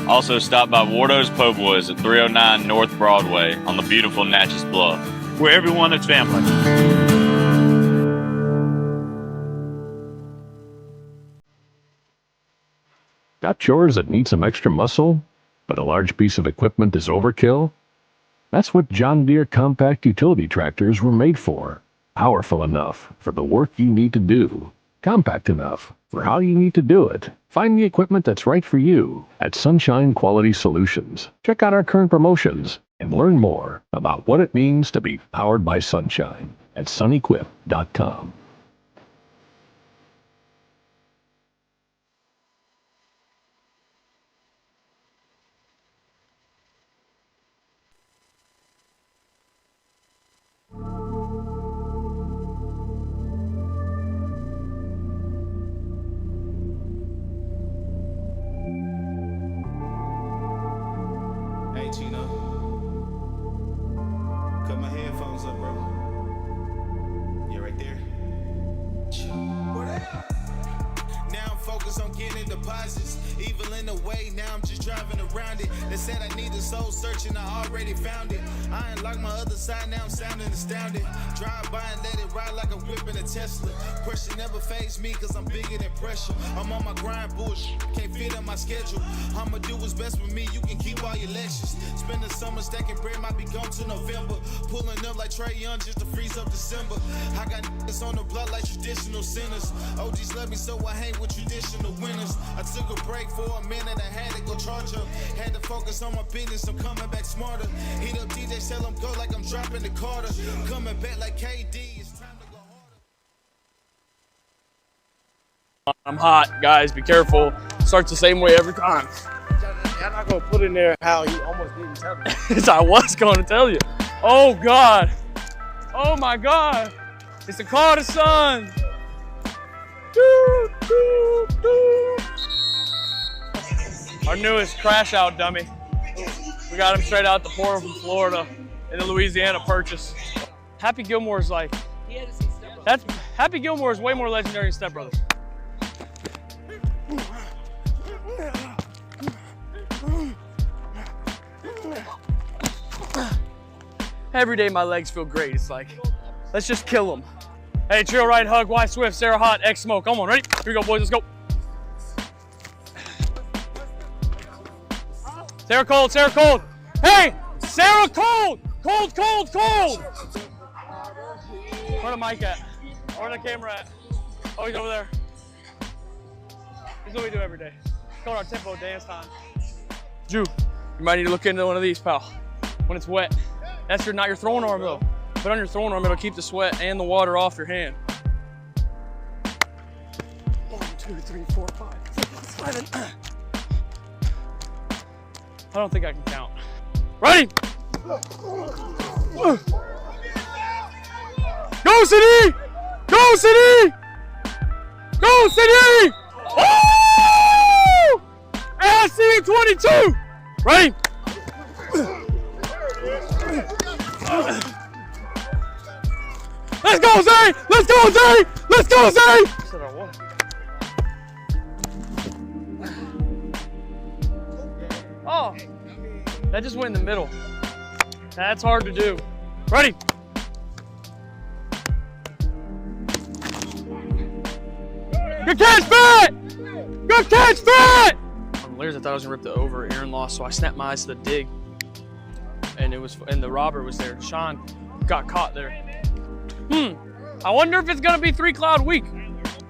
Also stop by Wardo's Po' Boys at 309 North Broadway on the beautiful Natchez Bluff, where everyone is family. Got chores that need some extra muscle, but a large piece of equipment is overkill? That's what John Deere compact utility tractors were made for. Powerful enough for the work you need to do. Compact enough for how you need to do it. Find the equipment that's right for you at Sunshine Quality Solutions. Check out our current promotions and learn more about what it means to be powered by sunshine at sunequip.com. Hey, Chino. Cut my headphones up, bro. Yeah, right there. Now I'm focused on getting deposits. Evil in the way, now I'm just driving around it. They said I need a soul searching, I already found it. I unlocked my other side, now I'm sounding astounded. Drive by and let it ride like I'm whipping a Tesla. Pressure never fazed me, cause I'm bigger than pressure. I'm on my grind, bullshit, can't fit in my schedule. I'ma do what's best with me, you can keep all your lectures. Spend the summer stacking bread, might be gone till November. Pulling up like Trey Young just to freeze up December. I got niggas on the block like traditional sinners. OGs love me, so I hang with traditional winners. I took a break for a minute, I had to go charge up. Had to focus on my business, I'm coming back smarter. Heat up DJ, tell him go like I'm dropping the Carter. Coming back like KD, it's time to go harder. I'm hot, guys. Be careful. Starts the same way every time. I'm not going to put in there how he almost didn't tell me. I was going to tell you. Oh, God. Oh, my God. It's the Culotta Sun. Our newest crash out dummy. We got him straight out the port from Florida in the Louisiana purchase. Happy Gilmore's like, Happy Gilmore is way more legendary than Step Brothers. Every day my legs feel great. It's like, let's just kill them. Hey, Trail Ride, Hug, Y Swift, Sarah Hot, X Smoke. Come on, ready? Here we go, boys, let's go. Sarah Cold, Sarah Cold. Hey, Sarah Cold. Cold, cold, cold. Where the mic at? Where the camera at? Oh, he's over there. This is what we do every day. It's called our tempo dance time. Drew, you might need to look into one of these, pal. When it's wet. That's not your throwing arm, though. Put on your throwing arm, it'll keep the sweat and the water off your hand. 1, 2, 3, 4, 5, 6, 7. I don't think I can count. Ready? Go, City! Go, City! Go, City! Woo! LSU 22! Ready? Let's go, Zay! Let's go, Zay! Let's go, Zay! Oh, that just went in the middle. That's hard to do. Ready? Good catch, Fat! Good catch, Fat! On Lears, I thought I was gonna rip the over. Aaron lost, so I snapped my eyes to the dig, and the robber was there. Sean got caught there. I wonder if it's gonna be 3 cloud week.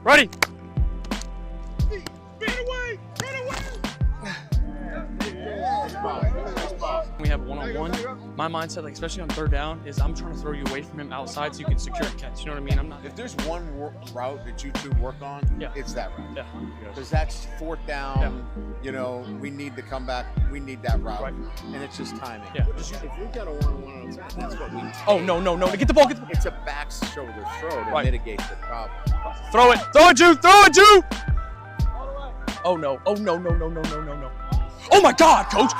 Ready? We have one-on-one. My mindset, like especially on 3rd down, is I'm trying to throw you away from him outside so you can secure a catch. You know what I mean? I'm not. If there's one route that you two work on, it's that route. Yeah. Because that's 4th down. Yeah. You know, we need to come back. We need that route. Right. And it's just timing. Yeah. If we got a one-on-one, that's what we take. Oh, no. Get the ball. Get the ball. It's a back shoulder throw to mitigate the problem. Throw it. Throw it, Jew. Throw it, Jew. Oh, no. Oh, no. Oh, my God, Coach.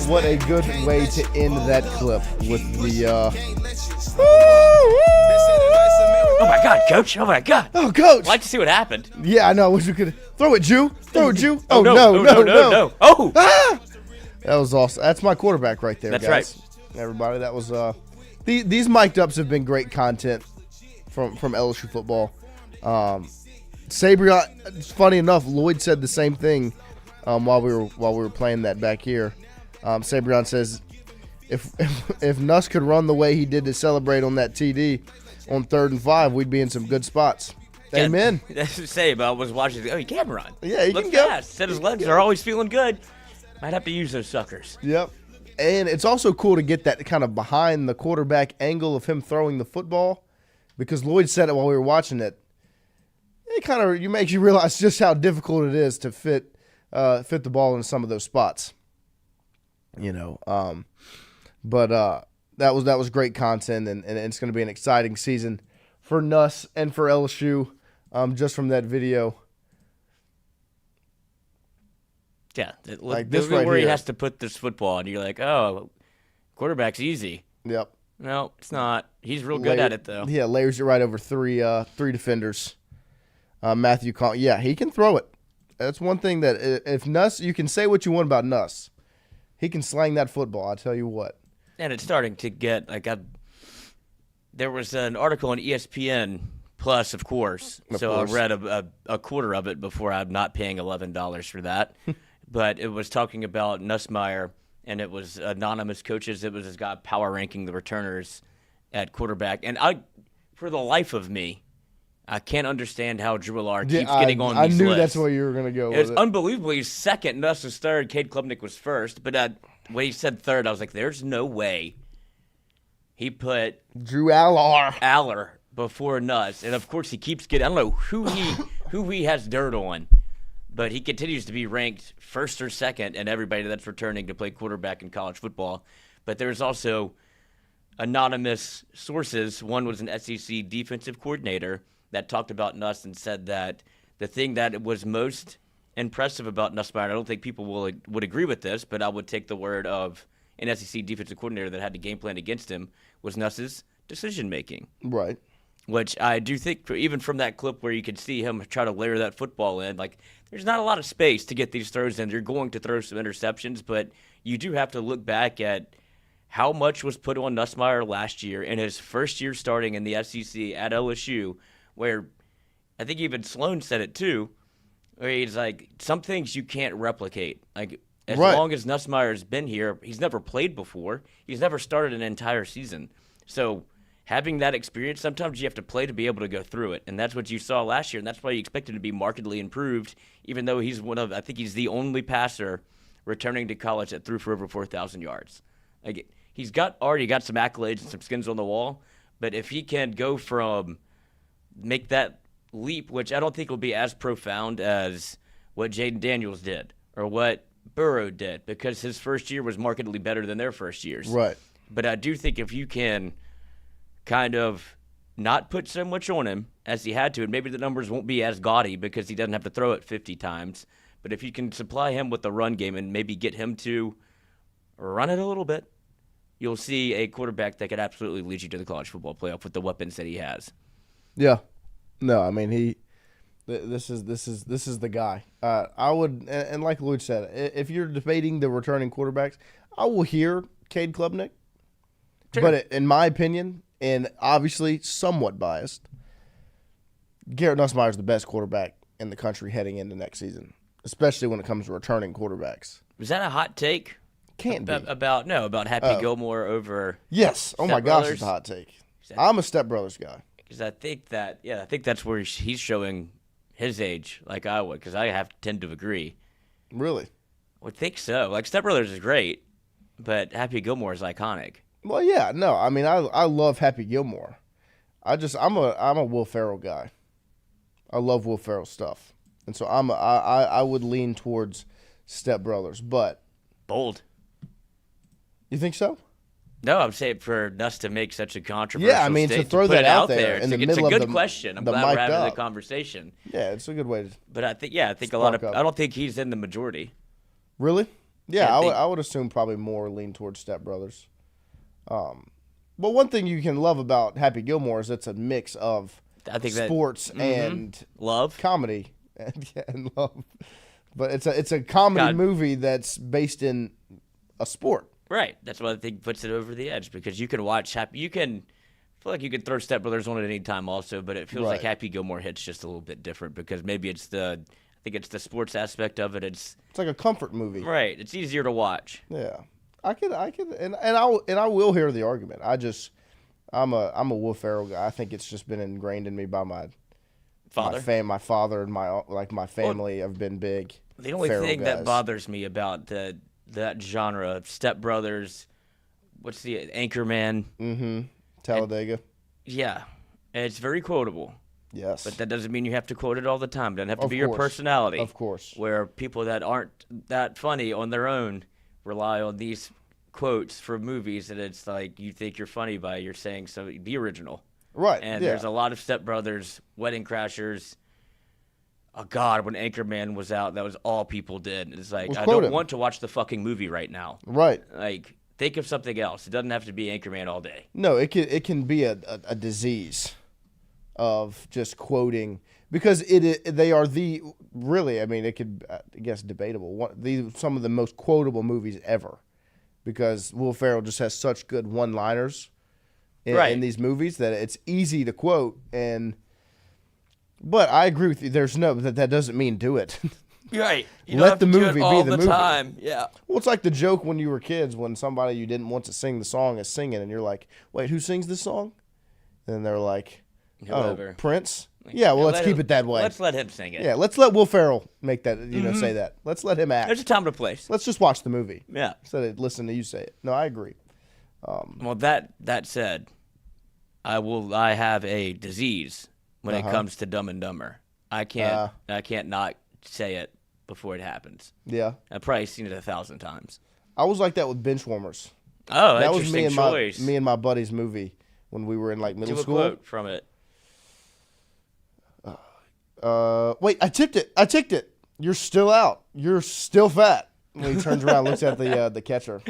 What a good way to end that clip with the Oh my God, Coach! Oh my God! Oh, Coach! I'd like to see what happened. Yeah, I know. Wish we could throw it, Jew. Throw it, Jew. Oh, no. No. Oh! Ah! That was awesome. That's my quarterback right there, That's guys. right. Everybody, that was these mic'd ups have been great content from LSU football. Sabrion, it's funny enough, Lloyd said the same thing while we were playing that back here. Sabrion says if Nuss could run the way he did to celebrate on that TD on 3rd and 5, we'd be in some good spots. Yeah, Amen. That's to say about was watching. Oh, he can run. Yeah, he Look can go. fast. Said his legs are always feeling good. Might have to use those suckers. Yep. And it's also cool to get that kind of behind the quarterback angle of him throwing the football, because Lloyd said it while we were watching it. It kind of makes you realize just how difficult it is to fit the ball in some of those spots. But that was great content, and it's going to be an exciting season for Nuss and for LSU. Just from that video. Yeah, Like this this right where he here. has to put this football, and you're like, oh, quarterback's easy. Yep. No, it's not. He's real good at it, though. Yeah, layers it right over three defenders. Matthew Con, yeah, he can throw it. That's one thing that if Nuss, you can say what you want about Nuss, he can slang that football. I tell you what. And it's starting to get there was an article on ESPN Plus, of course. Of so course. I read a quarter of it before. I'm not paying $11 for that. But it was talking about Nussmeier, and it was anonymous coaches. It was this guy power ranking the returners at quarterback. And for the life of me, I can't understand how Drew Allard keeps getting on these lists. I knew that's where you were going to go with It's it. unbelievably. He's second. Nuss was third. Cade Klubnik was first. But when he said third, I was like, there's no way he put Drew Aller before Nuss. And, of course, he keeps getting – I don't know who he has dirt on. But he continues to be ranked first or second in everybody that's returning to play quarterback in college football. But there's also anonymous sources. One was an SEC defensive coordinator that talked about Nuss and said that the thing that was most impressive about Nussmeier, I don't think people would agree with this, but I would take the word of an SEC defensive coordinator that had to game plan against him, was Nuss's decision-making. Right. Which I do think, even from that clip where you could see him try to layer that football in, like, there's not a lot of space to get these throws in. You're going to throw some interceptions, but you do have to look back at how much was put on Nussmeier last year in his first year starting in the SEC at LSU, where I think even Sloan said it too, where he's like, some things you can't replicate. Like, as long as Nussmeier's been here, he's never played before. He's never started an entire season. So having that experience, sometimes you have to play to be able to go through it. And that's what you saw last year, and that's why you expect him to be markedly improved, even though he's I think he's the only passer returning to college that threw for over 4,000 yards. Like, he's already got some accolades and some skins on the wall, but if he can go from make that leap, which I don't think will be as profound as what Jaden Daniels did or what Burrow did, because his first year was markedly better than their first years. Right. But I do think if you can kind of not put so much on him as he had to, and maybe the numbers won't be as gaudy because he doesn't have to throw it 50 times, but if you can supply him with the run game and maybe get him to run it a little bit, you'll see a quarterback that could absolutely lead you to the college football playoff with the weapons that he has. Yeah. No, I mean, this is the guy. I would, and like Lloyd said, if you're debating the returning quarterbacks, I will hear Cade Klubnik. Sure. But in my opinion, and obviously somewhat biased, Garrett Nussmeier is the best quarterback in the country heading into next season, especially when it comes to returning quarterbacks. Was that a hot take? Can't be. About Happy Gilmore over Yes. Oh, my gosh, it's a hot take. I'm a Step Brothers guy. Because I think that's where he's showing his age, like I would, because I tend to agree. Really? I would think so. Like, Step Brothers is great, but Happy Gilmore is iconic. Well, yeah, no, I mean, I love Happy Gilmore. I'm a Will Ferrell guy. I love Will Ferrell stuff, and so I would lean towards Step Brothers, but bold. You think so? No, I'm saying for Nuss to make such a controversial yeah, I mean, statement, to throw that out there in the middle of it's a good question. I'm glad we're having the conversation. Yeah, it's a good way to. But I think I don't think he's in the majority. Really? Yeah, I would assume probably more lean towards Step Brothers. But one thing you can love about Happy Gilmore is it's a mix of I think that sports and love, comedy, and love. But it's a comedy movie that's based in a sport. Right. That's what I think puts it over the edge, because you can watch I feel like you could throw Step Brothers on at any time also, but it feels like Happy Gilmore hits just a little bit different because maybe it's I think it's the sports aspect of it. It's like a comfort movie. Right. It's easier to watch. Yeah. I could and I will hear the argument. I'm a Will Ferrell guy. I think it's just been ingrained in me by my father. My father and my family have been big. The only Ferrell thing guys. that bothers me about that genre of Step Brothers, what's the Anchorman? Mm-hmm. Talladega. Yeah, it's very quotable. Yes, but that doesn't mean you have to quote it all the time. It doesn't have to Of be your course. personality. Of course. Where people that aren't that funny on their own rely on these quotes for movies, and it's like you think you're funny by you're saying so. Be original. Right. And yeah. there's a lot of Step Brothers, Wedding Crashers. Oh God, when Anchorman was out, that was all people did. It's like I don't want to watch the fucking movie right now. Right. Like think of something else. It doesn't have to be Anchorman all day. No, it can be a disease of just quoting, because they are really, I mean, it could, I guess, debatable. Some of the most quotable movies ever, because Will Ferrell just has such good one-liners in these movies that it's easy to quote. But I agree with you. That doesn't mean do it. Right. You Let the movie be all the movie. Time. Yeah. Well, it's like the joke when you were kids when somebody you didn't want to sing the song is singing, and you're like, "Wait, who sings this song?" And they're like, Whoever. "Oh, Prince." Yeah, well, let's keep it that way. Let's let him sing it. Yeah, let's let Will Ferrell make that. Say that. Let's let him act. There's a time and a place. Let's just watch the movie. Yeah. Instead of listen to you say it. No, I agree. Well, that said, I have a disease when it comes to Dumb and Dumber. I can't not say it before it happens. Yeah. I've probably seen it 1,000 times. I was like that with Benchwarmers. Oh, that was choice. me and my buddy's movie when we were in like middle school. Do a quote from it. Wait, I ticked it. You're still out. You're still fat. When he turns around, and looks at the catcher.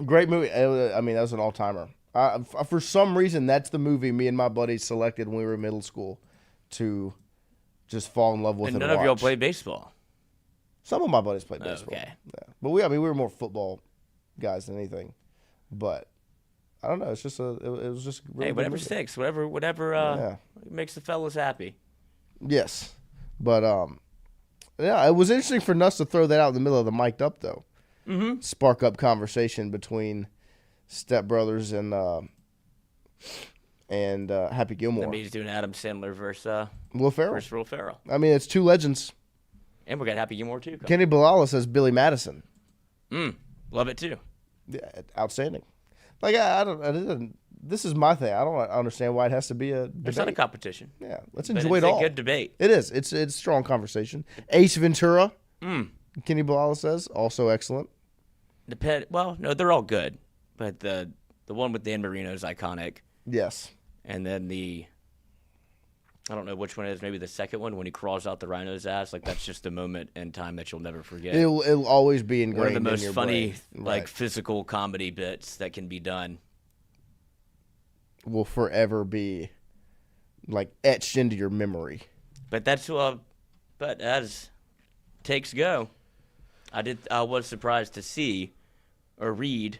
Great movie. I mean, that was an all timer. For some reason, that's the movie me and my buddies selected when we were in middle school to just fall in love with. And none of y'all play baseball. Some of my buddies played baseball. Okay. Yeah. But we were more football guys than anything. But I don't know. It's just it was just. Really whatever sticks. Whatever makes the fellas happy. Yes, but yeah, it was interesting for Nuss to throw that out in the middle of the mic'd up though. Mm-hmm. Spark up conversation between Step Brothers and Happy Gilmore. That means he's doing Adam Sandler versus Will Ferrell. Will Ferrell. I mean, it's two legends. And we got Happy Gilmore too. Kenny Bilala says Billy Madison. Love it too. Yeah, outstanding. Like I don't. This is my thing. I don't understand why it has to be a debate. It's not a competition. Yeah, let's But enjoy it's it all. a good debate. It is. It's strong conversation. Ace Ventura. Kenny Bilala says also excellent. Well, no, they're all good, but the one with Dan Marino is iconic. Yes. And then I don't know which one it is. Maybe the second one when he crawls out the rhino's ass. Like that's just a moment in time that you'll never forget. It'll always be ingrained in your brain. One of the most funny, Right. physical comedy bits that can be done. Will forever be like etched into your memory. But but as takes go, I was surprised to see or read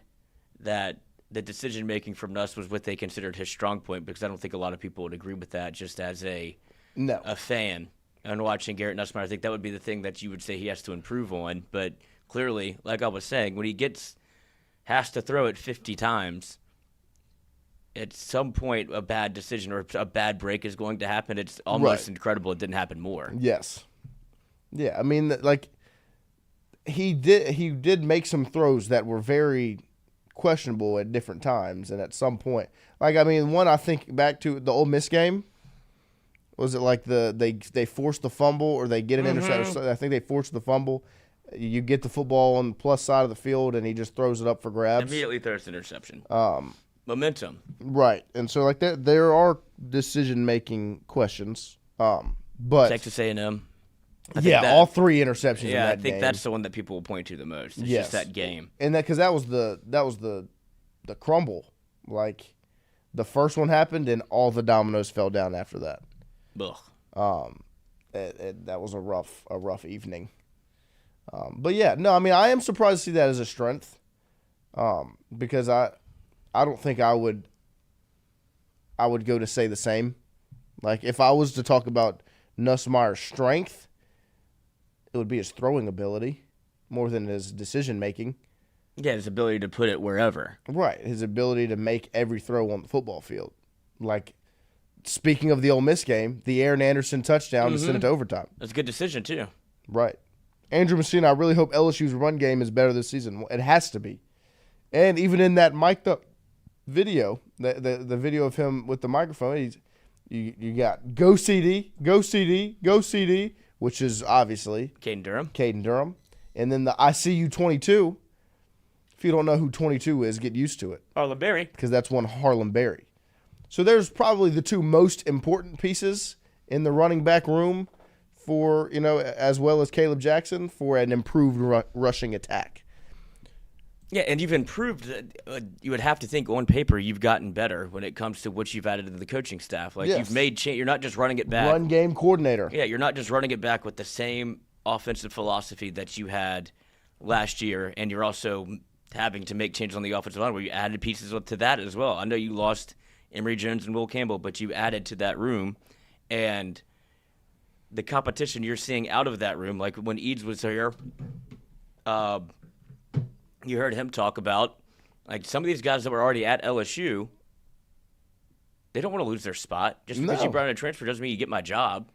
that the decision making from Nuss was what they considered his strong point, because I don't think a lot of people would agree with that. Just as a fan and watching Garrett Nussmeier, I think that would be the thing that you would say he has to improve on. But clearly, like I was saying, when he has to throw it 50 times. At some point, a bad decision or a bad break is going to happen. It's almost incredible it didn't happen more. Yes. Yeah, I mean, like, he did make some throws that were very questionable at different times, and at some point. Like, I mean, one I think back to the Ole Miss game. Was it like they forced the fumble or they get an interception? I think they forced the fumble. You get the football on the plus side of the field, and he just throws it up for grabs. Immediately throws an interception. Momentum. Right. And so like there are decision-making questions. But Texas A&M. All three interceptions in that I think game. that's the one that people will point to the most. It's just that game. And that cuz that was the crumble. Like The first one happened, and all the dominoes fell down after that. Ugh. That was a rough evening. But yeah, no, I mean, I am surprised to see that as a strength, because I don't think I would go to say the same. Like, if I was to talk about Nussmeier's strength, it would be his throwing ability more than his decision making. Yeah, his ability to put it wherever. Right, his ability to make every throw on the football field. Like, speaking of the Ole Miss game, the Aaron Anderson touchdown to send it to overtime. That's a good decision, too. Right. Andrew Messina, I really hope LSU's run game is better this season. It has to be. And even in that mic'd up video, the video of him with the microphone, you got go CD, go CD, go CD, which is obviously Caden Durham. And then the I see you 22. If you don't know who 22 is, get used to it. Harlem Berry. Because that's one Harlem Berry. So there's probably the two most important pieces in the running back room for, as well as Caleb Jackson, for an improved rushing attack. Yeah, and you've improved. You would have to think on paper you've gotten better when it comes to what you've added to the coaching staff. Like, yes. You've made change. You're not just running it back. Run game coordinator. Yeah, you're not just running it back with the same offensive philosophy that you had last year, and you're also having to make changes on the offensive line where you added pieces to that as well. I know you lost Emory Jones and Will Campbell, but you added to that room, and the competition you're seeing out of that room, like when Eads was here, you heard him talk about, like, some of these guys that were already at LSU, they don't want to lose their spot. Just because you brought in a transfer doesn't mean you get my job.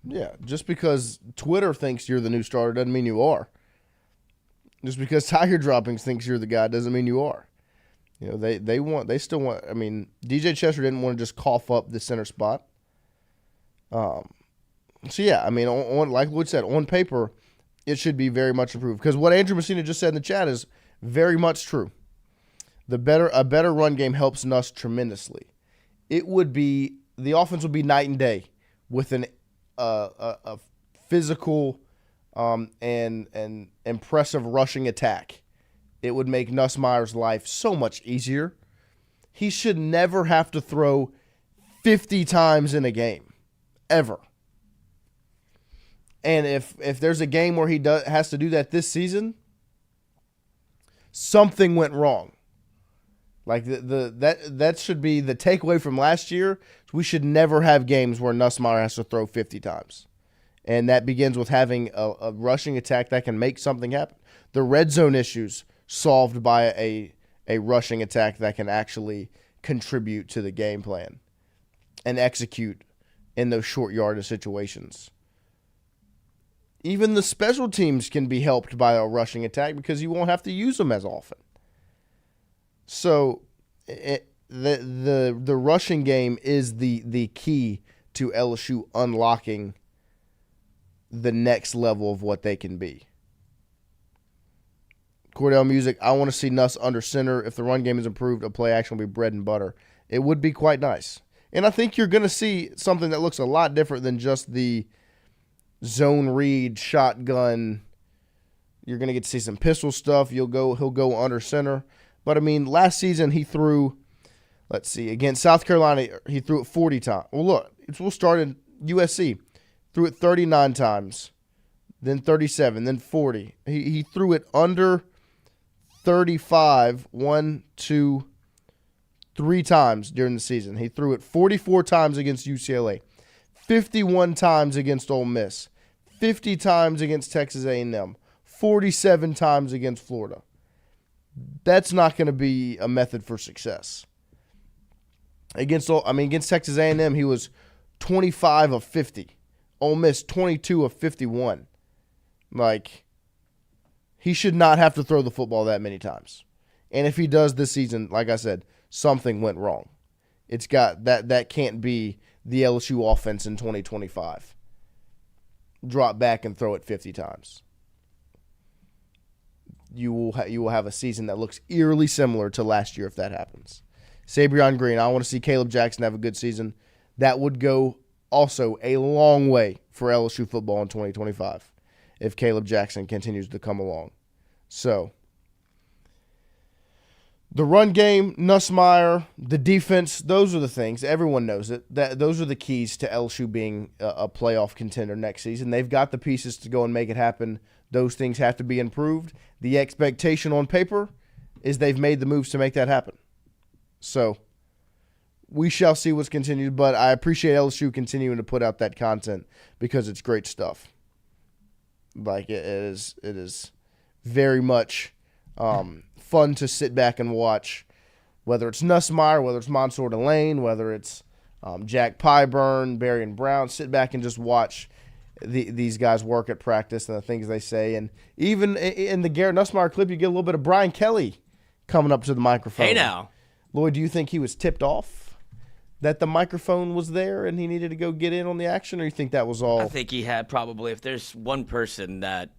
Yeah, just because Twitter thinks you're the new starter doesn't mean you are. Just because Tiger Droppings thinks you're the guy doesn't mean you are. They still want. I mean, DJ Chester didn't want to just cough up the center spot. So yeah, I mean, on like Wood said, on paper, it should be very much improved. Because what Andrew Messina just said in the chat is very much true. A better run game helps Nuss tremendously. The offense would be night and day with a physical and impressive rushing attack. It would make Nussmeier's life so much easier. He should never have to throw 50 times in a game, ever. And if there's a game where he has to do that this season, something went wrong. Like that should be the takeaway from last year. We should never have games where Nussmeier has to throw 50 times. And that begins with having a rushing attack that can make something happen. The red zone issues solved by a rushing attack that can actually contribute to the game plan and execute in those short yardage situations. Even the special teams can be helped by a rushing attack because you won't have to use them as often. So the rushing game is the key to LSU unlocking the next level of what they can be. Cordell Music, I want to see Nuss under center. If the run game is improved, a play action will be bread and butter. It would be quite nice. And I think you're going to see something that looks a lot different than just the zone read, shotgun. You're going to get to see some pistol stuff. He'll go under center. But, I mean, last season he threw, against South Carolina, he threw it 40 times. Well, look, we'll start in USC. Threw it 39 times, then 37, then 40. He threw it under 35, 3 times during the season. He threw it 44 times against UCLA, 51 times against Ole Miss, 50 times against Texas A&M, 47 times against Florida. That's not going to be a method for success. Against Texas A&M, he was 25 of 50. Ole Miss 22 of 51. Like, he should not have to throw the football that many times. And if he does this season, like I said, something went wrong. It's got that can't be the LSU offense in 2025. Drop back and throw it 50 times. You will have a season that looks eerily similar to last year if that happens. Sabrion Green, I want to see Caleb Jackson have a good season. That would go also a long way for LSU football in 2025 if Caleb Jackson continues to come along. So The run game, Nussmeier, the defense, those are the things. Everyone knows it. Those are the keys to LSU being a playoff contender next season. They've got the pieces to go and make it happen. Those things have to be improved. The expectation on paper is they've made the moves to make that happen. So we shall see what's continued, but I appreciate LSU continuing to put out that content because it's great stuff. Like it is very much fun to sit back and watch, whether it's Nussmeier, whether it's Mansour Delane, whether it's Jack Pyburn, Barry and Brown. Sit back and just watch these guys work at practice and the things they say. And even in the Garrett Nussmeier clip, you get a little bit of Brian Kelly coming up to the microphone. Hey now. Lloyd, do you think he was tipped off that the microphone was there and he needed to go get in on the action, or you think that was all? I think he had probably, if there's one person that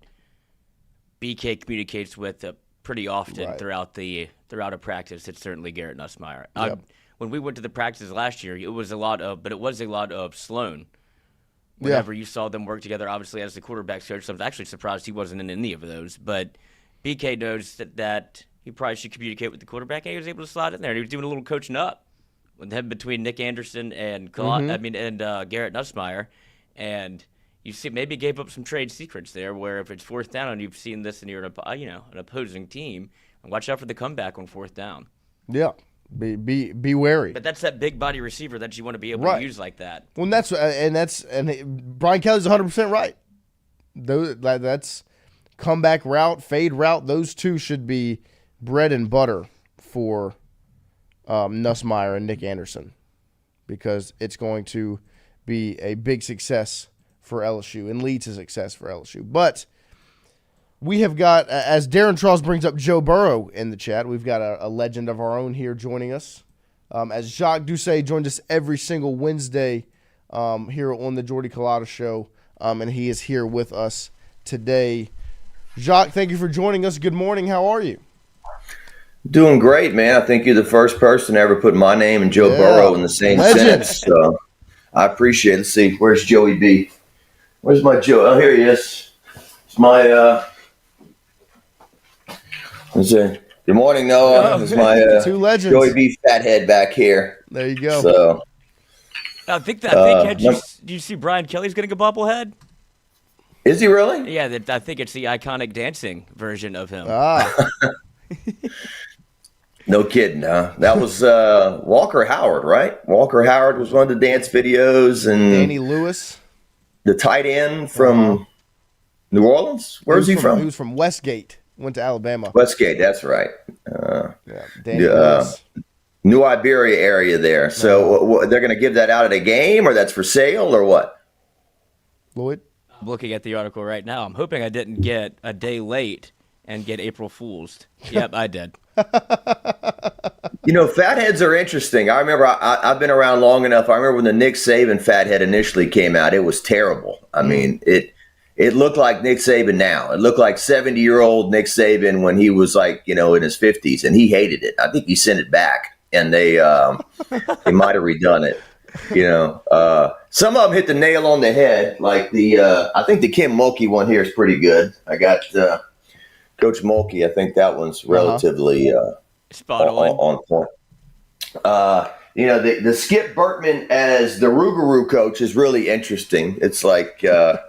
BK communicates with pretty often throughout a practice, it's certainly Garrett Nussmeier. Yep. When we went to the practices last year, it was a lot of Sloan. Whenever you saw them work together, obviously as the quarterback's coach, so I was actually surprised he wasn't in any of those. But BK knows that he probably should communicate with the quarterback, and he was able to slide in there. And he was doing a little coaching up with him between Nick Anderson and Garrett Nussmeier, and you see maybe gave up some trade secrets there. Where if it's fourth down and you've seen this and you're an opposing team, watch out for the comeback on fourth down. Yeah. Be wary. But that's that big body receiver that you want to be able to use like that. Well, Brian Kelly's 100% right. That's comeback route, fade route. Those two should be bread and butter for Nussmeier and Nick Anderson, because it's going to be a big success for LSU and lead to success for LSU. But we have got, as Darren Charles brings up Joe Burrow in the chat, we've got a legend of our own here joining us. As Jacques Duceay joined us every single Wednesday here on the Jordy Culotta Show, and he is here with us today. Jacques, thank you for joining us. Good morning. How are you? Doing great, man. I think you're the first person to ever put my name and Joe Burrow in the same sentence. So I appreciate it. Let's see. Where's Joey B? Where's my Joe? Oh, here he is. It's my good morning, Noah. It's my two legends. Joey B. Fathead back here. There you go. So I think you see Brian Kelly's getting a bobblehead? Is he really? Yeah, I think it's the iconic dancing version of him. No kidding, huh? That was Walker Howard, right? Walker Howard was one of the dance videos, and Danny Lewis, the tight end from New Orleans. Where's he from? He was from Westgate. Went to Alabama. Westgate, that's right. Danny Lewis. New Iberia area there. So they're going to give that out at a game, or that's for sale, or what? Lloyd? I'm looking at the article right now. I'm hoping I didn't get a day late and get April Fool's. Yep, I did. Fatheads are interesting. I remember I've been around long enough. I remember when the Nick Saban fathead initially came out, it was terrible. I mean, it looked like Nick Saban now. It looked like 70-year-old Nick Saban when he was in his 50s, and he hated it. I think he sent it back, and they might have redone it. Some of them hit the nail on the head. Like I think the Kim Mulkey one here is pretty good. I got Coach Mulkey. I think that one's relatively spot on point. The Skip Bertman as the Rougarou coach is really interesting. It's like I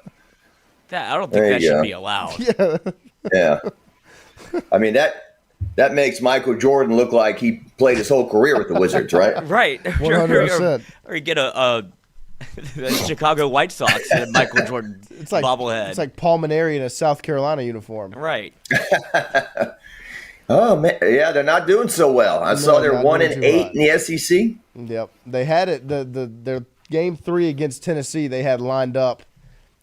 don't think that should be allowed. Yeah. I mean that makes Michael Jordan look like he played his whole career with the Wizards, right? Right. 100%. Or you get the Chicago White Sox and Michael Jordan bobblehead. It's like Paul Maneri in a South Carolina uniform. Right. Oh man, yeah, they're not doing so well. I saw they're 1-8 in the SEC. Yep, they had it. Their game 3 against Tennessee they had lined up,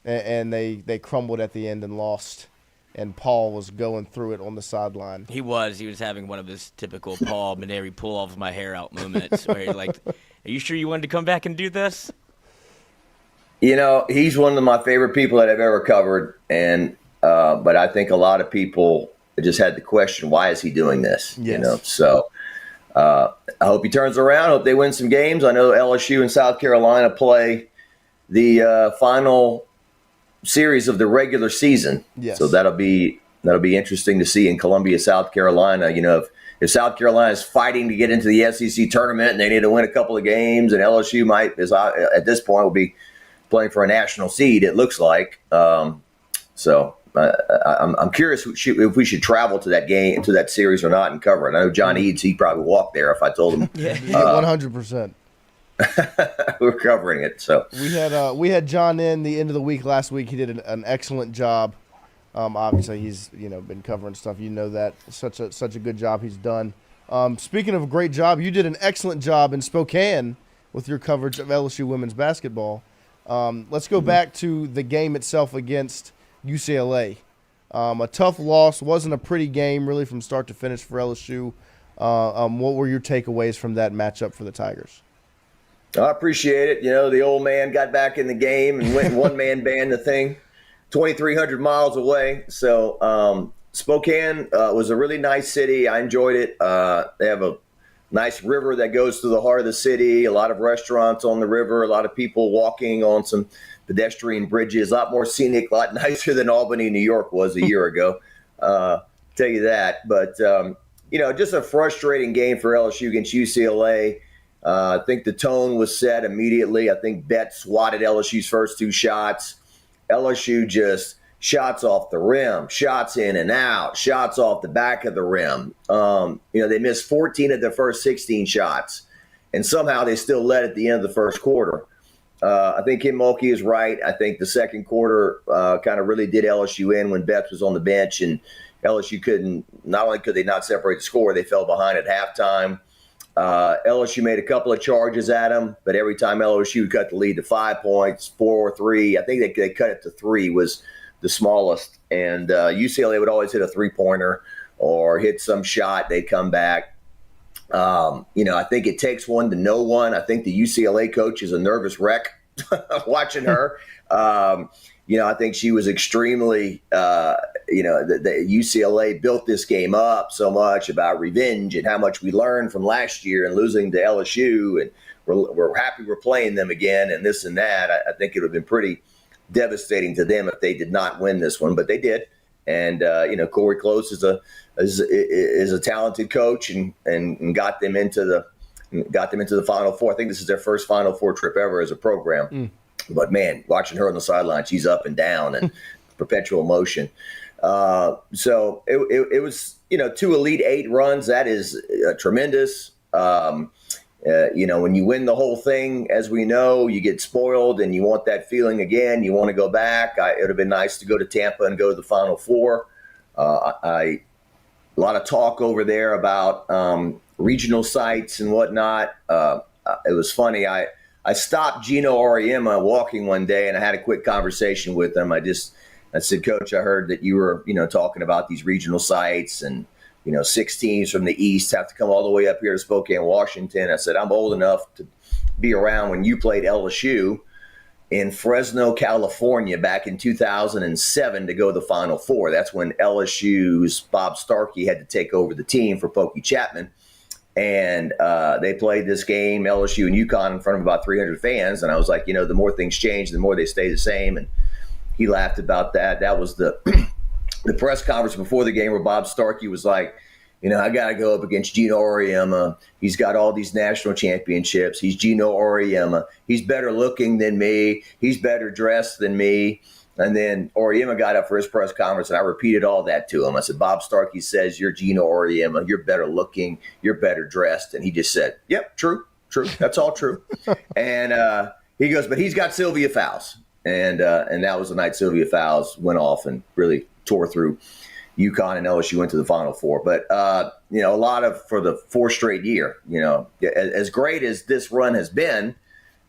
and they crumbled at the end and lost. And Paul was going through it on the sideline. He was having one of his typical Paul Maneri pull off my hair out moments where you're like, "Are you sure you wanted to come back and do this?" He's one of my favorite people that I've ever covered, and but I think a lot of people just had the question, why is he doing this? Yes. So I hope he turns around. I hope they win some games. I know LSU and South Carolina play the final series of the regular season. Yes. So that'll be That'll be interesting to see in Columbia, South Carolina. If South Carolina is fighting to get into the SEC tournament and they need to win a couple of games, and LSU might, at this point, will be playing for a national seed, it looks like. So I'm curious if we should travel to that game, to that series or not, and cover it. I know John Eads, he'd probably walk there if I told him. 100%. We're covering it. So we had John in the end of the week last week. He did an excellent job. Obviously, he's been covering stuff. That such a good job he's done. Speaking of a great job, you did an excellent job in Spokane with your coverage of LSU women's basketball. Let's go back to the game itself against UCLA. A tough loss, wasn't a pretty game really from start to finish for LSU. What were your takeaways from that matchup for the Tigers? I appreciate it. The old man got back in the game and went one-man band the thing 2,300 miles away. So Spokane was a really nice city. I enjoyed it. They have a nice river that goes through the heart of the city, a lot of restaurants on the river, a lot of people walking on some pedestrian bridges, a lot more scenic, a lot nicer than Albany, New York was a year ago. Tell you that. But, just a frustrating game for LSU against UCLA. I think the tone was set immediately. I think Bet swatted LSU's first two shots. LSU just shots off the rim, shots in and out, shots off the back of the rim. They missed 14 of their first 16 shots, and somehow they still led at the end of the first quarter. I think Kim Mulkey is right. I think the second quarter kind of really did LSU in when Betts was on the bench, and LSU not only could they not separate the score, they fell behind at halftime. LSU made a couple of charges at them, but every time LSU cut the lead to 5 points, 4 or 3, I think they cut it to 3 was the smallest. And UCLA would always hit a three-pointer or hit some shot. They'd come back. I think it takes one to know one. I think the UCLA coach is a nervous wreck watching her. I think she was extremely, the UCLA built this game up so much about revenge and how much we learned from last year and losing to LSU. And we're happy we're playing them again and this and that. I think it would have been pretty devastating to them if they did not win this one, but they did. And, Corey Close is a talented coach and got them into the Final Four. I think this is their first Final Four trip ever as a program. But, man, watching her on the sideline, she's up and down and perpetual motion. So it was, 2 Elite Eight runs. That is tremendous. When you win the whole thing, as we know, you get spoiled and you want that feeling again. You want to go back. It would have been nice to go to Tampa and go to the Final Four. A lot of talk over there about regional sites and whatnot. It was funny. I stopped Gino Auriemma walking one day, and I had a quick conversation with him. I said, Coach, I heard that you were, talking about these regional sites and, 6 teams from the East have to come all the way up here to Spokane, Washington. I said, I'm old enough to be around when you played LSU in Fresno, California back in 2007 to go to the Final Four. That's when LSU's Bob Starkey had to take over the team for Pokey Chapman. And they played this game, LSU and UConn, in front of about 300 fans. And I was like, the more things change, the more they stay the same. And he laughed about that. That was the the press conference before the game where Bob Starkey was like, I got to go up against Gino Auriemma. He's got all these national championships. He's Gino Auriemma. He's better looking than me. He's better dressed than me. And then Auriemma got up for his press conference, and I repeated all that to him. I said, Bob Starkey says you're Gino Auriemma. You're better looking. You're better dressed. And he just said, yep, true. That's all true. And he goes, but he's got Sylvia Fowles. And that was the night Sylvia Fowles went off and really tore through UConn, and LSU went to the Final Four. But, a lot of, for the 4th straight year, as great as this run has been,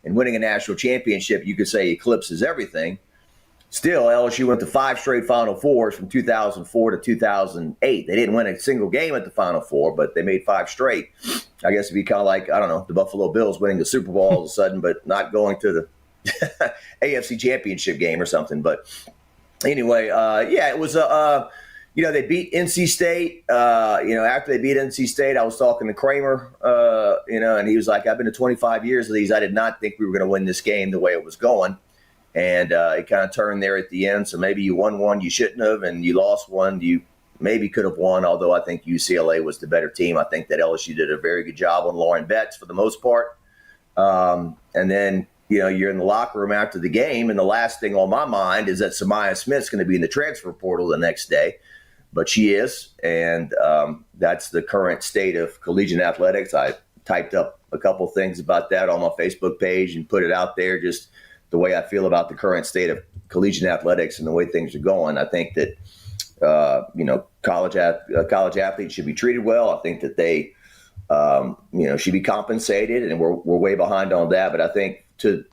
and winning a national championship, you could say eclipses everything. Still, LSU went to 5 straight Final Fours from 2004 to 2008. They didn't win a single game at the Final Four, but they made 5 straight. I guess it'd be kind of like, I don't know, the Buffalo Bills winning the Super Bowl all of a sudden, but not going to the AFC Championship game or something. But anyway, it was they beat NC State. After they beat NC State, I was talking to Kramer, and he was like, I've been to 25 years of these. I did not think we were going to win this game the way it was going. And it kind of turned there at the end. So maybe you won one you shouldn't have, and you lost one you maybe could have won, although I think UCLA was the better team. I think that LSU did a very good job on Lauren Betts for the most part. And then, you're in the locker room after the game, and the last thing on my mind is that Samaya Smith's going to be in the transfer portal the next day. But she is, and that's the current state of collegiate athletics. I typed up a couple things about that on my Facebook page and put it out there, just the way I feel about the current state of collegiate athletics and the way things are going. I think that college athletes should be treated well. I think that they should be compensated, and we're way behind on that. But I think to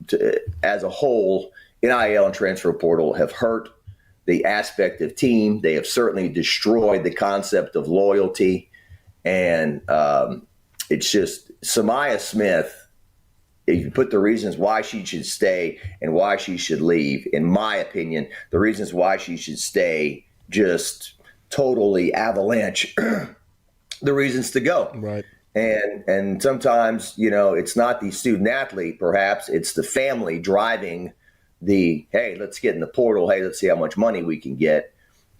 as a whole, NIL and transfer portal have hurt the aspect of team. They have certainly destroyed the concept of loyalty, and it's just Samaya Smith. If you put the reasons why she should stay and why she should leave, in my opinion, the reasons why she should stay just totally avalanche the reasons to go. Right. And sometimes, it's not the student athlete, perhaps it's the family driving the, hey, let's get in the portal. Hey, let's see how much money we can get.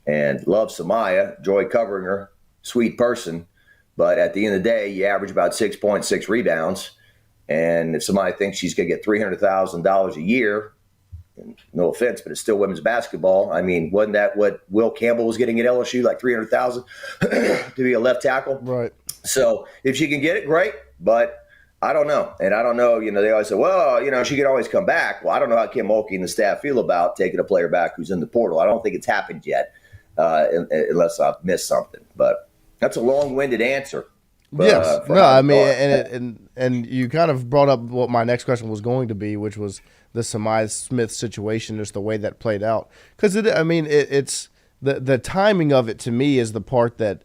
And love Samaya, enjoy covering her, sweet person. But at the end of the day, you average about 6.6 rebounds. And if somebody thinks she's going to get $300,000 a year, no offense, but it's still women's basketball. I mean, wasn't that what Will Campbell was getting at LSU, like $300,000 to be a left tackle? Right. So if she can get it, great. But I don't know. And I don't know, they always say, well, she can always come back. Well, I don't know how Kim Mulkey and the staff feel about taking a player back who's in the portal. I don't think it's happened yet, unless I've missed something. But that's a long-winded answer. Yes. No, I mean, and you kind of brought up what my next question was going to be, which was the Samaya Smith situation, just the way that played out. Because, it's the timing of it, to me, is the part that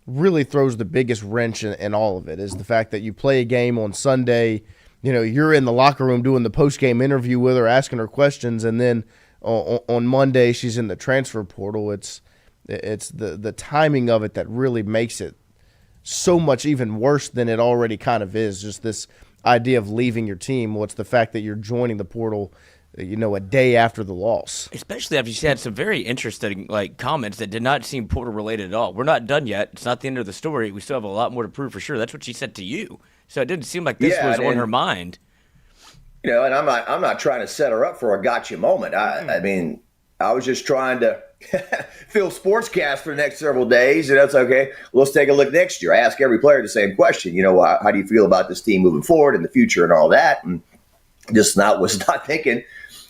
really throws the biggest wrench in all of it, is the fact that you play a game on Sunday, you're in the locker room doing the post-game interview with her, asking her questions, and then on Monday she's in the transfer portal. It's the timing of it that really makes it so much even worse than it already kind of is. Just this idea of leaving your team. What's the fact that you're joining the portal, a day after the loss? Especially after she had some very interesting comments that did not seem portal related at all. We're not done yet. It's not the end of the story. We still have a lot more to prove for sure. That's what she said to you. So it didn't seem like this was on her mind. And I'm not trying to set her up for a gotcha moment. I mean, I was just trying to fill sportscast for the next several days, and that's okay. Let's take a look next year. I ask every player the same question. How do you feel about this team moving forward in the future and all that? And was not thinking.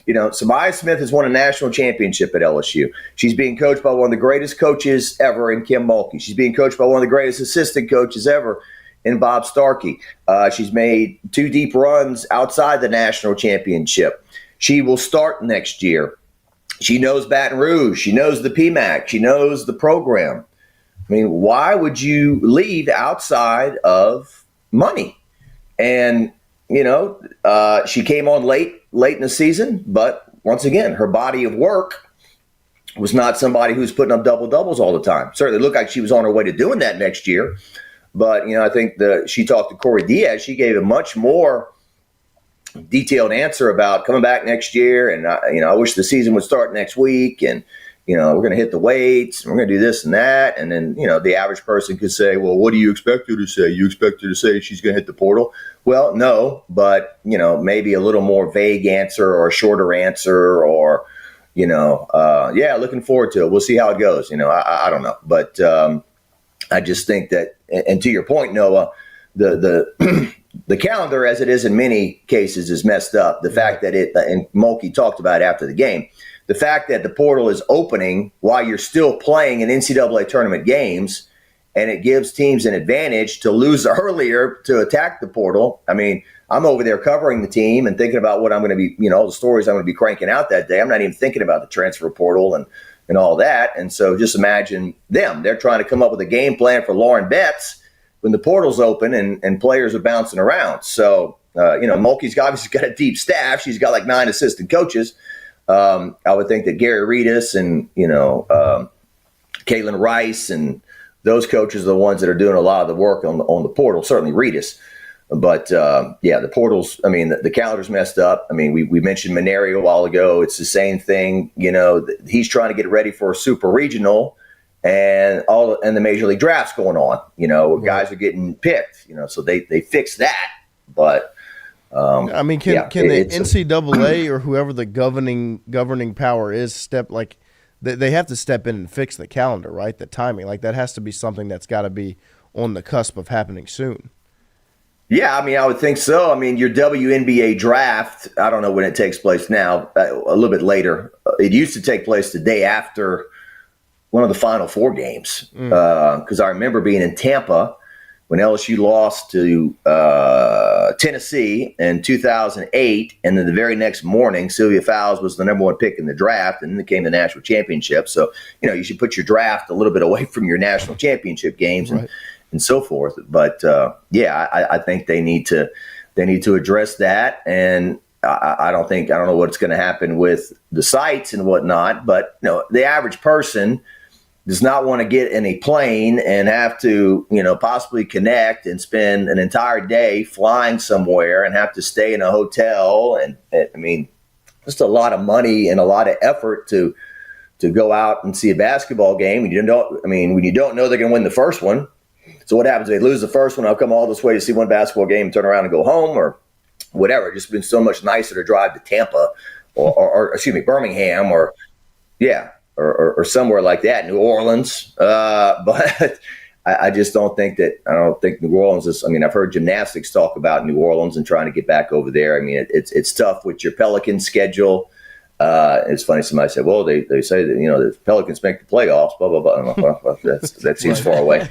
Samaya Smith has won a national championship at LSU. She's being coached by one of the greatest coaches ever in Kim Mulkey. She's being coached by one of the greatest assistant coaches ever in Bob Starkey. She's made 2 deep runs outside the national championship. She will start next year. She knows Baton Rouge. She knows the PMAC. She knows the program. I mean, why would you leave outside of money? And, she came on late in the season, but once again, her body of work was not somebody who's putting up double-doubles all the time. Certainly looked like she was on her way to doing that next year. But, I think she talked to Corey Diaz. She gave a much more detailed answer about coming back next year. And, I wish the season would start next week. And, we're going to hit the weights. And we're going to do this and that. And then, the average person could say, well, what do you expect her to say? You expect her to say she's going to hit the portal? Well, no, but, maybe a little more vague answer or a shorter answer or, looking forward to it. We'll see how it goes. I don't know. But I just think that, and to your point, Noah, the calendar, as it is in many cases, is messed up. The fact that and Mulkey talked about it after the game, the fact that the portal is opening while you're still playing in NCAA tournament games, and it gives teams an advantage to lose earlier to attack the portal. I mean, I'm over there covering the team and thinking about what I'm going to be, the stories I'm going to be cranking out that day. I'm not even thinking about the transfer portal and all that. And so just imagine them. They're trying to come up with a game plan for Lauren Betts when the portal's open and players are bouncing around. So, Mulkey's obviously got a deep staff. She's got like 9 assistant coaches. I would think that Gary Reedus and, Caitlin Rice and those coaches are the ones that are doing a lot of the work on the portal, certainly Reedus. But the portals. I mean, the calendar's messed up. I mean, we mentioned Maneri a while ago. It's the same thing. He's trying to get ready for a super regional, and the major league draft's going on. Guys are getting picked. So they fixed that. But can the NCAA or whoever the governing power is they have to step in and fix the calendar, right? The timing, that has to be something that's got to be on the cusp of happening soon. Yeah, I mean, I would think so. I mean, your WNBA draft, I don't know when it takes place now, a little bit later. It used to take place the day after one of the Final Four games, because I remember being in Tampa when LSU lost to Tennessee in 2008, and then the very next morning, Sylvia Fowles was the number one pick in the draft, and then it came the national championship. So, you should put your draft a little bit away from your national championship games, right, and so forth. But I think they need to address that, and I don't know what's going to happen with the sites and whatnot. But the average person does not want to get in a plane and have to possibly connect and spend an entire day flying somewhere and have to stay in a hotel, and I mean, just a lot of money and a lot of effort to go out and see a basketball game. When you don't know they're going to win the first one. So what happens? They lose the first one. I'll come all this way to see one basketball game, turn around and go home, or whatever. It's just been so much nicer to drive to Tampa or Birmingham or somewhere like that, New Orleans. But I just don't think New Orleans is. I mean, I've heard gymnastics talk about New Orleans and trying to get back over there. I mean, it's tough with your Pelicans schedule. It's funny. Somebody said, "Well, they say that the Pelicans make the playoffs." Blah blah blah. Well, that seems far away.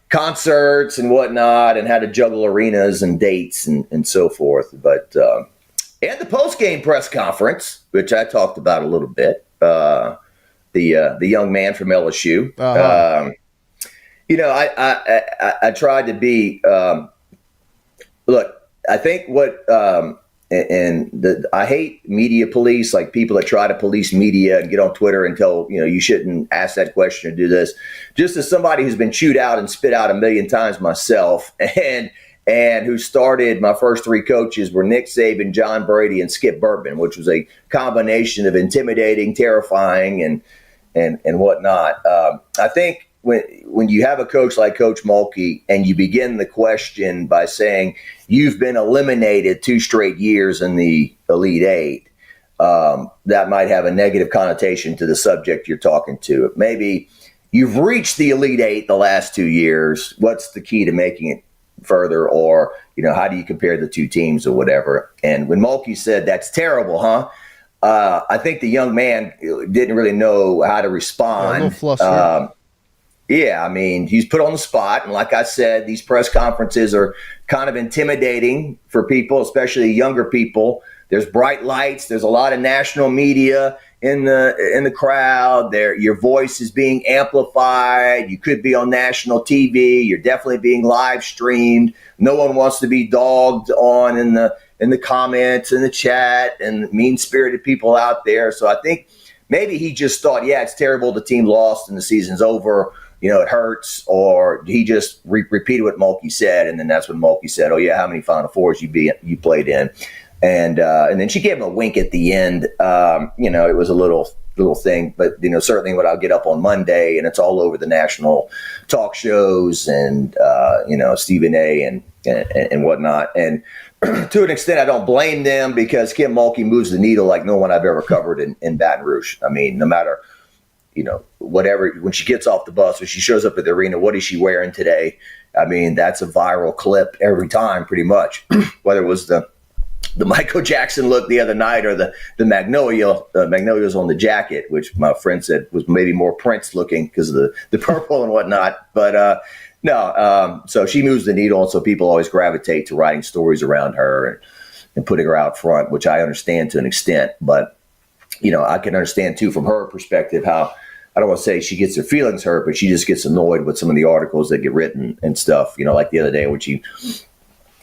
Concerts and whatnot, and how to juggle arenas and dates and so forth. But and the post game press conference, which I talked about a little bit. The young man from LSU. I tried to be. Look, I think what. I hate media police, like people that try to police media and get on Twitter and tell, you shouldn't ask that question or do this. Just as somebody who's been chewed out and spit out a million times myself, and who started, my first three coaches were Nick Saban, John Brady, and Skip Bertman, which was a combination of intimidating, terrifying, and whatnot. I think when you have a coach like Coach Mulkey and you begin the question by saying you've been eliminated 2 straight years in the Elite Eight, that might have a negative connotation to the subject you're talking to. Maybe you've reached the Elite Eight the last 2 years. What's the key to making it further? Or, how do you compare the two teams or whatever? And when Mulkey said, "That's terrible, huh?" I think the young man didn't really know how to respond. Yeah, I mean, he's put on the spot. And like I said, these press conferences are kind of intimidating for people, especially younger people. There's bright lights. There's a lot of national media in the crowd. Your voice is being amplified. You could be on national TV. You're definitely being live streamed. No one wants to be dogged on in the comments, in the chat, and mean-spirited people out there. So I think maybe he just thought, yeah, it's terrible the team lost and the season's over. It hurts, or he just repeated what Mulkey said, and then that's when Mulkey said, "Oh yeah, how many Final Fours you played in?" And then she gave him a wink at the end. It was a little thing, but certainly what I'll get up on Monday, and it's all over the national talk shows and Stephen A. and whatnot. And to an extent, I don't blame them, because Kim Mulkey moves the needle like no one I've ever covered in Baton Rouge. I mean, no matter. Whatever, when she gets off the bus or she shows up at the arena, what is she wearing today? I mean, that's a viral clip every time, pretty much. Whether it was the Michael Jackson look the other night or the magnolias on the jacket, which my friend said was maybe more Prince looking because of the purple and whatnot. But so she moves the needle, and so people always gravitate to writing stories around her and putting her out front, which I understand to an extent. But I can understand too from her perspective how, I don't want to say she gets her feelings hurt, but she just gets annoyed with some of the articles that get written and stuff. Like the other day when she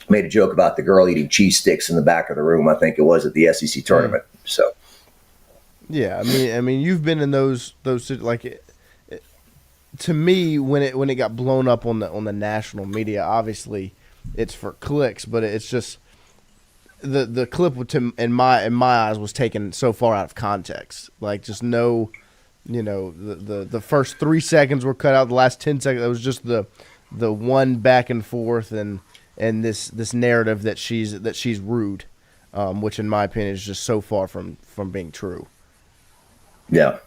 made a joke about the girl eating cheese sticks in the back of the room, I think it was at the SEC tournament. So, yeah, I mean, you've been in those like. To me, when it got blown up on the national media, obviously it's for clicks, but it's just the clip in my eyes was taken so far out of context. Like just no, the first 3 seconds were cut out. The last 10 seconds, it was just the one back and forth and this narrative that she's rude, which in my opinion is just so far from being true. Yeah.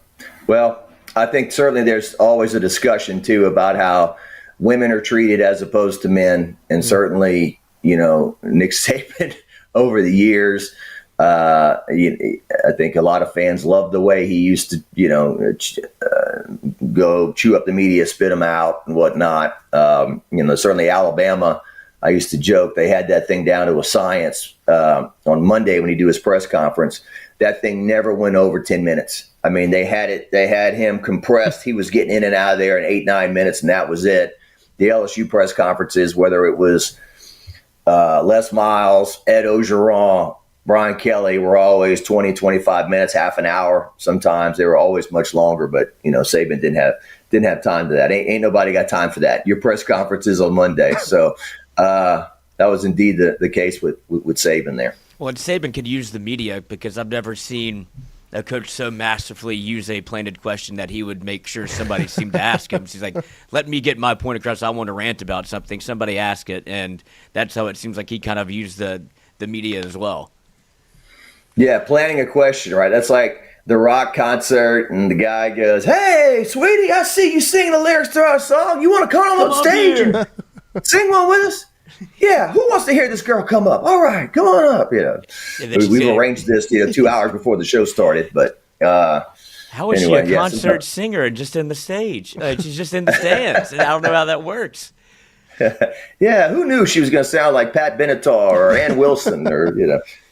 Well, I think certainly there's always a discussion too about how women are treated as opposed to men. And certainly, Nick Saban over the years, I think a lot of fans love the way he used to, go chew up the media, spit them out and whatnot. Certainly Alabama, I used to joke they had that thing down to a science on Monday when he do his press conference. That thing never went over 10 minutes. I mean, they had him compressed. He was getting in and out of there in 8-9 minutes, and that was it. The LSU press conferences, whether it was Les Miles, Ed Ogeron, Brian Kelly, were always 20, 25 minutes, half an hour. Sometimes they were always much longer, but Saban didn't have time for that. Ain't nobody got time for that. Your press conferences on Monday. So that was indeed the case with Saban there. Well, and Saban could use the media because I've never seen a coach so masterfully use a planted question that he would make sure somebody seemed to ask him. So he's like, let me get my point across. I want to rant about something. Somebody ask it. And that's how it seems like he kind of used the media as well. Yeah, planning a question, right? That's like the rock concert and the guy goes, hey, sweetie, I see you singing the lyrics to our song. You want to come up stage and sing one with us? Yeah, who wants to hear this girl come up? All right, come on up. We've arranged this 2 hours before the show started, but how is she a concert singer and just in the stage? She's just in the stands, and I don't know how that works. Yeah, who knew she was going to sound like Pat Benatar or Ann Wilson or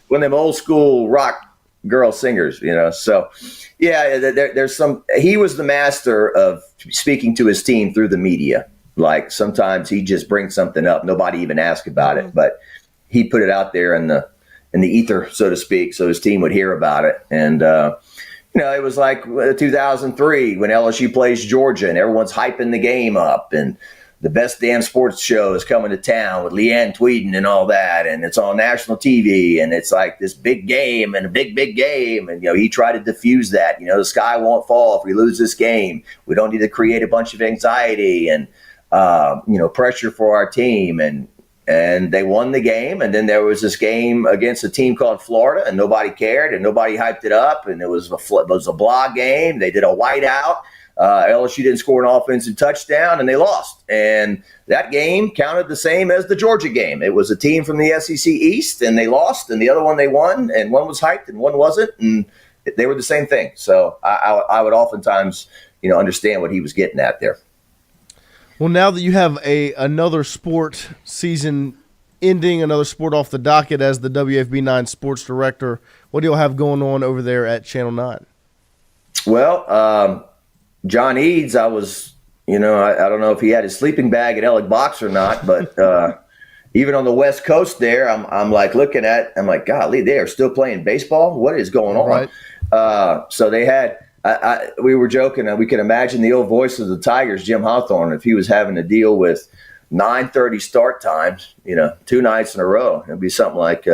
one of them old school rock girl singers? So yeah, there's some. He was the master of speaking to his team through the media. Like sometimes he just brings something up, nobody even asked about it, but he put it out there in the ether, so to speak, so his team would hear about it. And it was like 2003 when LSU plays Georgia, and everyone's hyping the game up, and the best damn sports show is coming to town with Leanne Tweeden and all that, and it's on national TV, and it's like this big game and a big game, and he tried to diffuse that. The sky won't fall if we lose this game. We don't need to create a bunch of anxiety and pressure for our team, and they won the game. And then there was this game against a team called Florida, and nobody cared and nobody hyped it up. And it was a blog game. They did a whiteout. LSU didn't score an offensive touchdown, and they lost. And that game counted the same as the Georgia game. It was a team from the SEC East, and they lost, and the other one they won, and one was hyped and one wasn't, and they were the same thing. So I would oftentimes, understand what he was getting at there. Well, now that you have another sport season ending, another sport off the docket as the WFB9 sports director, what do you have going on over there at Channel 9? Well, John Eads, I was, I don't know if he had his sleeping bag at Ellick Box or not, but even on the West Coast there, I'm like looking at, I'm like, golly, they are still playing baseball? What is going on? Right. So they had, we were joking, and we can imagine the old voice of the Tigers, Jim Hawthorne, if he was having to deal with 9:30 start times, 2 nights in a row. It'd be something like,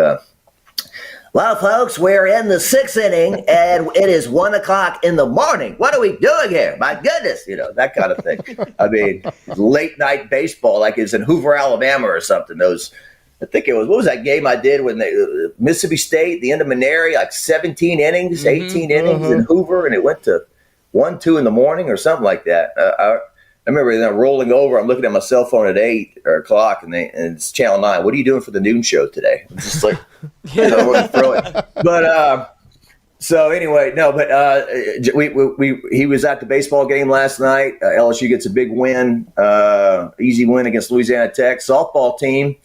well, folks, we're in the 6th inning, and it is 1 o'clock in the morning. What are we doing here? My goodness, that kind of thing. I mean, late night baseball, like it's in Hoover, Alabama or something. I think it was, what was that game I did when Mississippi State, the end of Maneri, like 17 innings, 18 innings in Hoover, and it went to 1, 2 in the morning or something like that. I remember them rolling over. I'm looking at my cell phone at 8 o'clock, and it's Channel 9. What are you doing for the noon show today? I'm just like, throw it. But so anyway, no, but he was at the baseball game last night. LSU gets a big win, easy win against Louisiana Tech. Softball team.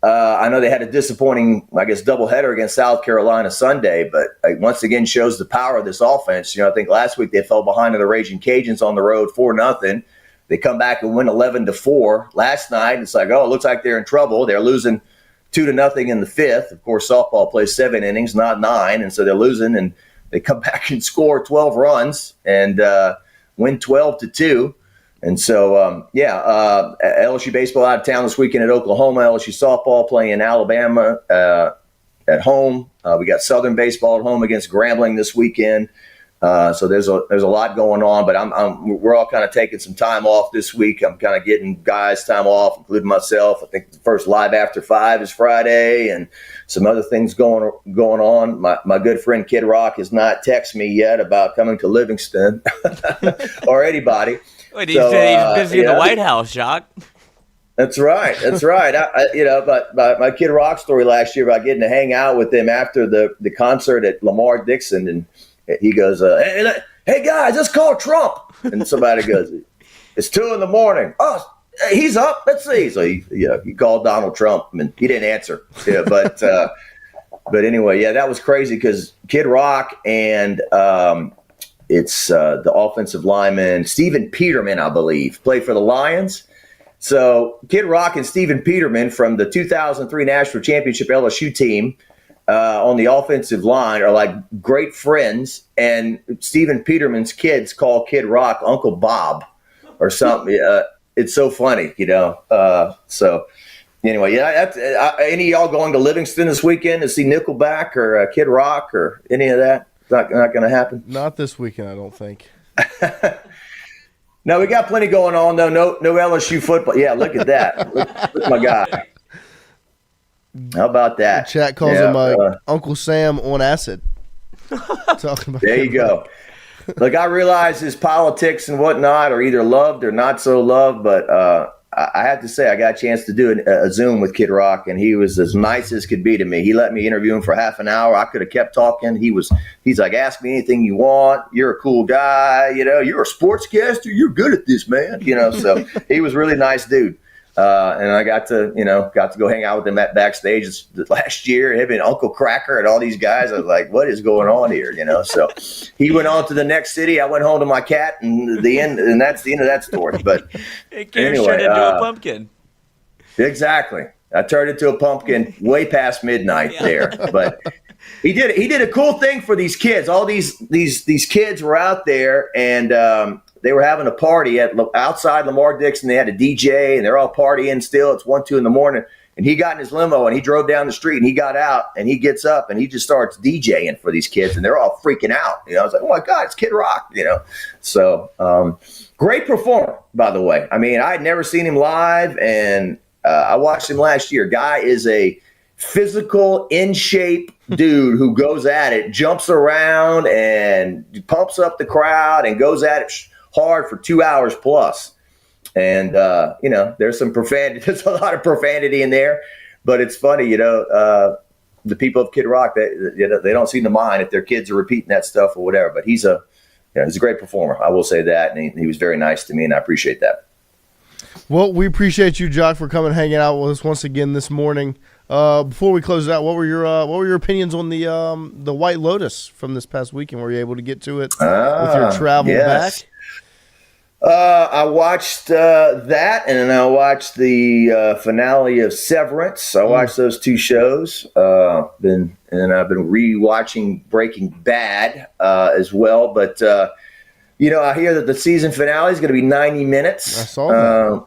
I know they had a disappointing, doubleheader against South Carolina Sunday, but once again shows the power of this offense. I think last week they fell behind to the Raging Cajuns on the road 4-0. They come back and win 11-4. Last night, it's like, it looks like they're in trouble. They're losing 2-0 in the 5th. Of course, softball plays 7 innings, not 9, and so they're losing, and they come back and score 12 runs and win 12-2. And so, LSU baseball out of town this weekend at Oklahoma. LSU softball playing in Alabama at home. We got Southern baseball at home against Grambling this weekend. So there's a lot going on, but we're all kind of taking some time off this week. I'm kind of getting guys time off, including myself. I think the first Live After 5 is Friday, and some other things going on. My good friend Kid Rock has not texted me yet about coming to Livingston or anybody. Wait, he said he's busy in the White House, Jacques. That's right. But my Kid Rock story last year about getting to hang out with him after the concert at Lamar Dixon, and he goes, hey guys, let's call Trump. And somebody goes, it's 2 a.m. Oh, he's up. Let's see. So he called Donald Trump, and he didn't answer. Yeah, but anyway, that was crazy because Kid Rock and it's the offensive lineman Stephen Peterman, I believe, play for the Lions. So Kid Rock and Stephen Peterman from the 2003 National Championship LSU team on the offensive line are like great friends, and Stephen Peterman's kids call Kid Rock Uncle Bob or something. It's so funny, So anyway, any of y'all going to Livingston this weekend to see Nickelback or Kid Rock or any of that? Not going to happen. Not this weekend, I don't think. No, we got plenty going on though. No LSU football. Yeah, look at that. look at my guy. How about that? The chat calls him Uncle Sam on acid. Talking about there you go. Look, I realize his politics and whatnot are either loved or not so loved, but I have to say I got a chance to do a Zoom with Kid Rock, and he was as nice as could be to me. He let me interview him for half an hour. I could have kept talking. He's like, ask me anything you want. You're a cool guy. You're a sportscaster. You're good at this, man. So he was a really nice dude. And I got to go hang out with him at backstage last year. Him and Uncle Cracker and all these guys. I was like, what is going on here? So he went on to the next city. I went home to my cat, and that's the end of that story. But it turned into a pumpkin. Exactly. I turned into a pumpkin way past midnight there. But he did a cool thing for these kids. All these kids were out there, and they were having a party outside Lamar Dixon. They had a DJ, and they're all partying still. It's 1, 2 in the morning. And he got in his limo, and he drove down the street, and he got out, and he gets up, and he just starts DJing for these kids, and they're all freaking out. I was like, oh, my God, it's Kid Rock, So great performer, by the way. I mean, I had never seen him live, and I watched him last year. Guy is a physical, in-shape dude who goes at it, jumps around, and pumps up the crowd, and goes at it hard for 2 hours plus. And there's some profanity. There's a lot of profanity in there, but it's funny, the people of Kid Rock, they don't seem to mind if their kids are repeating that stuff or whatever. But he's a great performer. I will say that, and he was very nice to me, and I appreciate that. Well, we appreciate you, Jacques, for coming and hanging out with us once again this morning. Before we close it out, what were your opinions on the White Lotus from this past weekend? Were you able to get to it with your travel back? I watched that, and then I watched the finale of Severance. I watched those 2 shows. And I've been rewatching Breaking Bad as well. But I hear that the season finale is going to be 90 minutes. I saw that.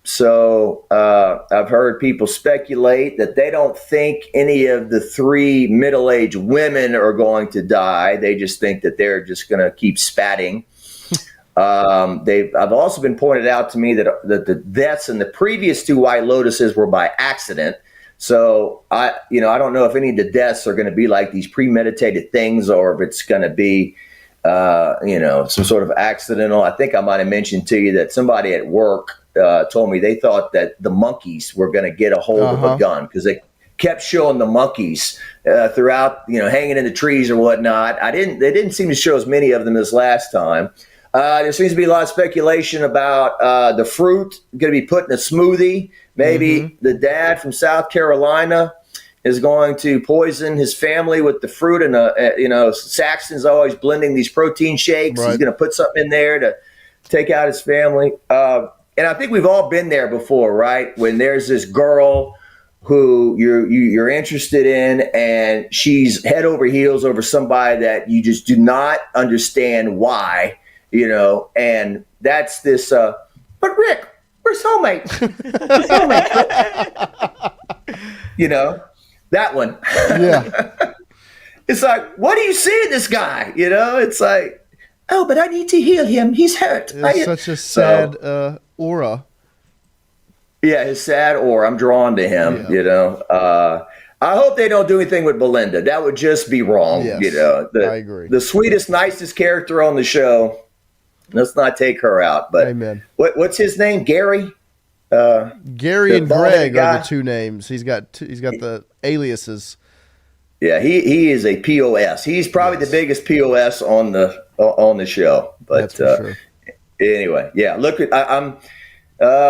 So I've heard people speculate that they don't think any of the 3 middle-aged women are going to die. They just think that they're just going to keep spatting. I've also been pointed out to me that the deaths in the previous 2 White Lotuses were by accident. So I don't know if any of the deaths are going to be like these premeditated things, or if it's going to be, some sort of accidental. I think I might have mentioned to you that somebody at work told me they thought that the monkeys were going to get a hold of a gun, because they kept showing the monkeys throughout, hanging in the trees or whatnot. They didn't seem to show as many of them as last time. There seems to be a lot of speculation about the fruit going to be put in a smoothie. Maybe the dad from South Carolina is going to poison his family with the fruit. And, Saxton's always blending these protein shakes. Right. He's going to put something in there to take out his family. And I think we've all been there before, right? When there's this girl who you're interested in, and she's head over heels over somebody that you just do not understand why. And that's this but Rick, we're soulmates. We're soulmates. You know, that one. Yeah. It's like, what do you see in this guy? You know, it's like, oh, but I need to heal him. He's hurt. It's such a sad aura. Yeah, his sad aura. I'm drawn to him, you know. I hope they don't do anything with Belinda. That would just be wrong. Yes, you know, I agree. The sweetest, nicest character on the show. Let's not take her out. But Amen. What's his name? Gary? Gary and Greg guy? are the two names. He's got the aliases. Yeah, he is a POS. He's probably the biggest POS on the show. But That's for sure. Anyway, yeah. I'm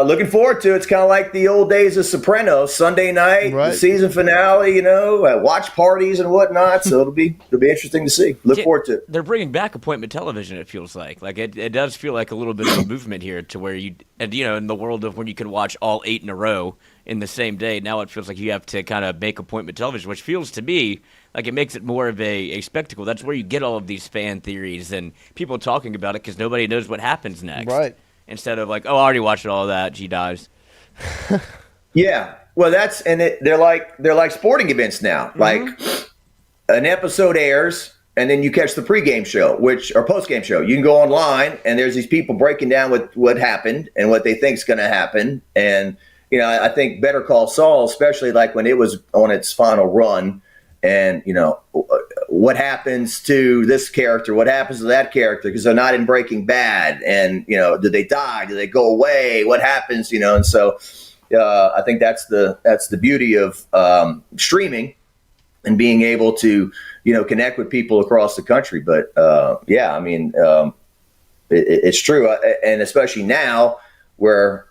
looking forward to it. It's kind of like the old days of Sopranos. Sunday night, the season finale. You know, watch parties and whatnot. So it'll be interesting to see. Look forward to it. They're bringing back appointment television. It feels like it does feel like a little bit of a movement here to where you know, in the world of when you can watch all 8 in a row in the same day. Now it feels like you have to kind of make appointment television, which feels to me like it makes it more of a spectacle. That's where you get all of these fan theories and people talking about it because nobody knows what happens next. Right. Instead of like, oh, I already watched all that. She dies. Yeah. Well, they're like sporting events now. Like an episode airs and then you catch the pregame show, or postgame show. You can go online and there's these people breaking down what happened and what they think is going to happen. And, you know, I think Better Call Saul, especially like when it was on its final run, and, you know, what happens to this character? What happens to that character? Because they're not in Breaking Bad. And, you know, do they die? Do they go away? What happens? You know, and so I think that's the beauty of streaming and being able to, you know, connect with people across the country. But, yeah, I mean, it's true. And especially now where,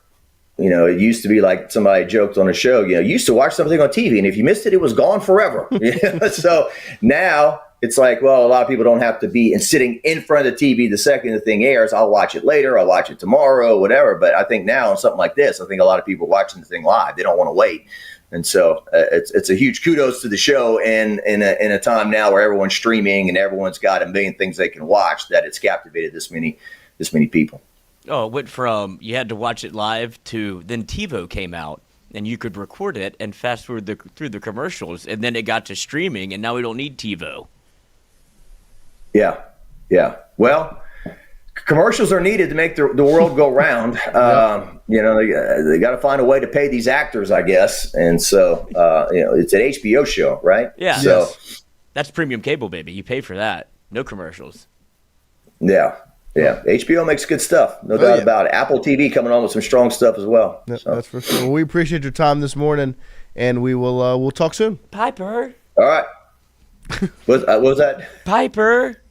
you know, it used to be like somebody joked on a show, you know, you used to watch something on TV and if you missed it, it was gone forever. So now it's like, well, a lot of people don't have to be sitting in front of the TV the second the thing airs. I'll watch it later. I'll watch it tomorrow, whatever. But I think now on something like this, I think a lot of people are watching the thing live. They don't want to wait. And so it's a huge kudos to the show and in a time now where everyone's streaming and everyone's got a million things they can watch, that it's captivated this many people. Oh, it went from you had to watch it live to then TiVo came out and you could record it and fast forward through the commercials, and then it got to streaming and now we don't need TiVo. Yeah. Well, commercials are needed to make the world go round. You know, they got to find a way to pay these actors, I guess. And so, you know, it's an HBO show, right? Yeah. So that's premium cable, baby. You pay for that. No commercials. Yeah. HBO makes good stuff. No doubt about it. Apple TV coming on with some strong stuff as well. Yep, that's for sure. Well, we appreciate your time this morning, and we will we'll talk soon. Piper. All right. What was that? Piper.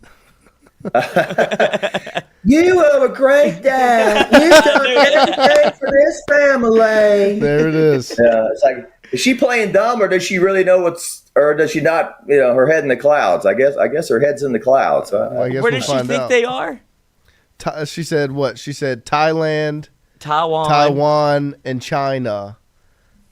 You are a great dad. You've done everything for this family. There it is. It's like, is she playing dumb, or does she really know or does she not? You know, her head in the clouds. I guess her head's in the clouds. I guess where does she think they are? She said what? She said Thailand, Taiwan, and China.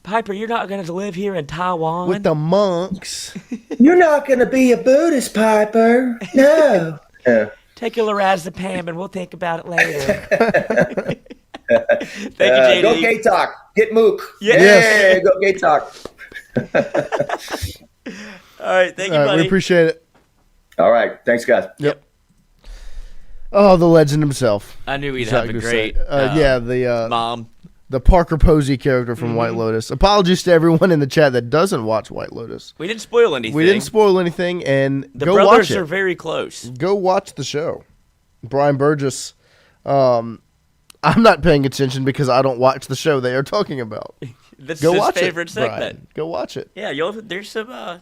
Piper, you're not going to live here in Taiwan with the monks. You're not going to be a Buddhist, Piper. No. Take your lorazepam and we'll think about it later. Thank you, JD. Go Gay Talk. Get Mook. Yes. Go Gay Talk. All right. Thank you, buddy. We appreciate it. All right. Thanks, guys. Yep. Oh, the legend himself. I knew he'd Jacques have a Duceay. great the mom. The Parker Posey character from White Lotus. Apologies to everyone in the chat that doesn't watch White Lotus. We didn't spoil anything. And the go brothers watch it. are very close. Go watch the show. Brian Burgess. I'm not paying attention because I don't watch the show they are talking about. This go is watch his favorite it, segment. Brian. Go watch it. Yeah, there's some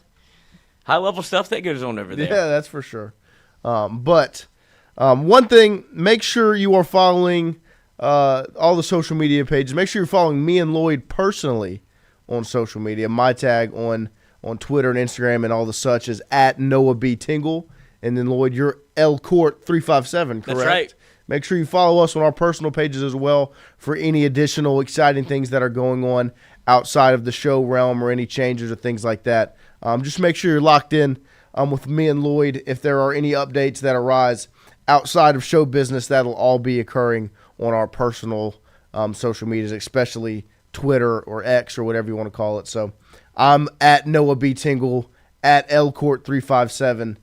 high-level stuff that goes on over there. Yeah, that's for sure. But one thing, make sure you are following all the social media pages. Make sure you're following me and Lloyd personally on social media. My tag on Twitter and Instagram and all the such is at Noah B. Tingle. And then, Lloyd, you're L Court 357, correct? That's right. Make sure you follow us on our personal pages as well for any additional exciting things that are going on outside of the show realm or any changes or things like that. Just make sure you're locked in with me and Lloyd. If there are any updates that arise outside of show business, that'll all be occurring on our personal social medias, especially Twitter or X or whatever you want to call it. So I'm at Noah B. Tingle, at LCourt357.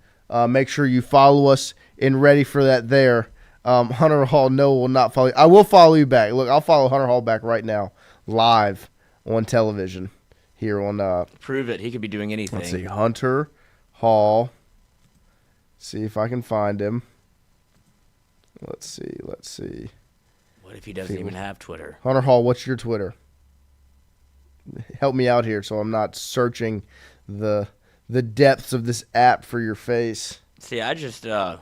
Make sure you follow us and ready for that there. Hunter Hall, Noah will not follow you. I will follow you back. Look, I'll follow Hunter Hall back right now, live on television here on. Prove it. He could be doing anything. Let's see, Hunter Hall. See if I can find him. Let's see. What if he doesn't even have Twitter? Hunter Hall, what's your Twitter? Help me out here so I'm not searching the depths of this app for your face. See, I just have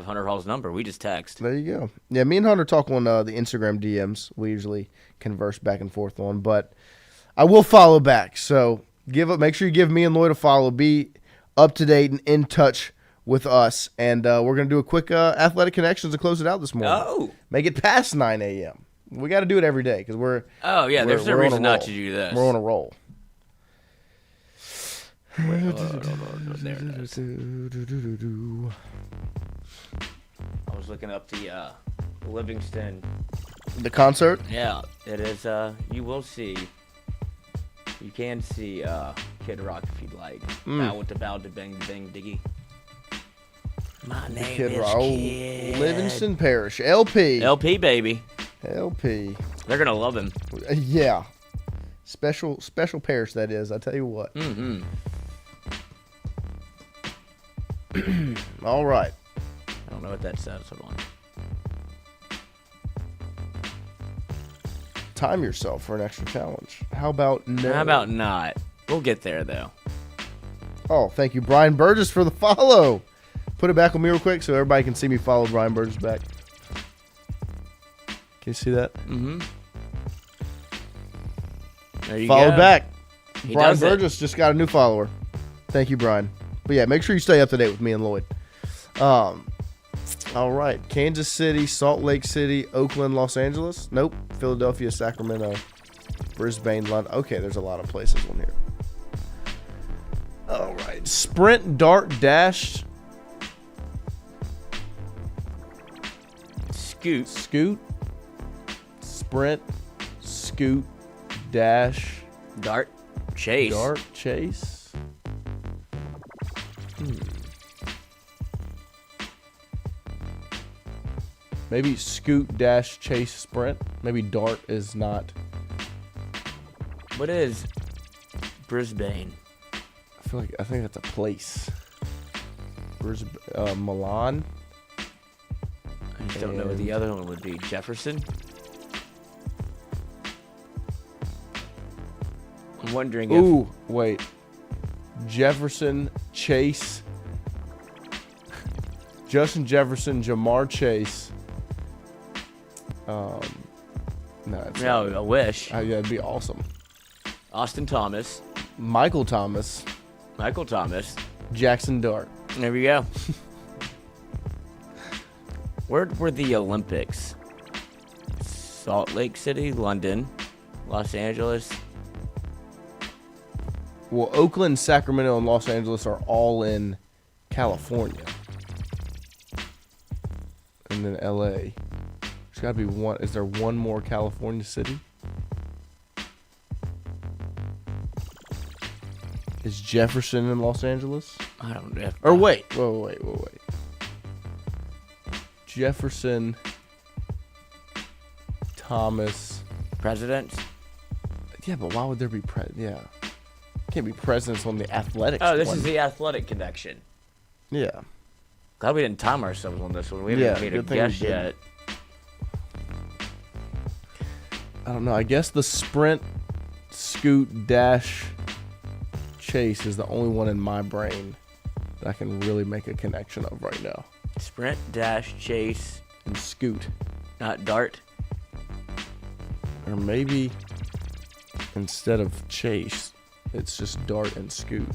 Hunter Hall's number. We just text. There you go. Yeah, me and Hunter talk on the Instagram DMs. We usually converse back and forth on, but I will follow back. So make sure you give me and Lloyd a follow. Be up to date and in touch with us, and we're going to do a quick athletic connections to close it out this morning. Oh. Make it past 9 a.m. We got to do it every day because we're. Oh, yeah, there's no reason not to do this. We're on a roll. Wait, hold on. There it is. I was looking up the Livingston. The concert? Yeah, it is. You will see. You can see Kid Rock if you'd like. Bow with the bow to bang bang diggy. My name Kid is Rock. Kid. Livingston Parish. LP. LP, baby. LP. They're going to love him. Yeah. Special parish, that is. I tell you what. Mm-hmm. All right. I don't know what that says. Hold on. Time yourself for an extra challenge. How about no? How about not? We'll get there, though. Oh, thank you, Brian Burgess, for the follow. Put it back on me real quick so everybody can see me follow Brian Burgess back. Can you see that? Mm-hmm. There you Follow go. back. He Brian does it. Burgess just got a new follower. Thank you, Brian. But yeah, make sure you stay up to date with me and Lloyd. All right. Kansas City, Salt Lake City, Oakland, Los Angeles. Nope. Philadelphia, Sacramento, Brisbane, London. Okay, there's a lot of places on here. All right. Sprint, dart, dash. Scoot. Sprint, scoot, dash. Dart, chase. Dart, chase. Maybe scoot, dash, chase, sprint. Maybe dart is not. What is Brisbane? I think that's a place. Milan. I just don't know what the other one would be. Jefferson? I'm wondering if... Ooh, wait. Jefferson, Chase. Justin Jefferson, Jamar Chase. No, I wish. Yeah, it'd be awesome. Austin Thomas. Michael Thomas. Jackson Dart. There we go. Where were the Olympics? Salt Lake City, London, Los Angeles. Well, Oakland, Sacramento, and Los Angeles are all in California. And then LA. There's got to be one. Is there one more California city? Is Jefferson in Los Angeles? I don't know. Or wait. Jefferson, Thomas. Presidents? Yeah, but why would there be yeah. Can't be presidents on the athletics. Oh, this one. is the athletic connection. Yeah. Glad we didn't time ourselves on this one. We haven't made a guess yet. I don't know. I guess the sprint, scoot, dash, chase is the only one in my brain that I can really make a connection of right now. Sprint, dash, chase, and scoot. Not dart. Or maybe instead of chase, it's just dart and scoot.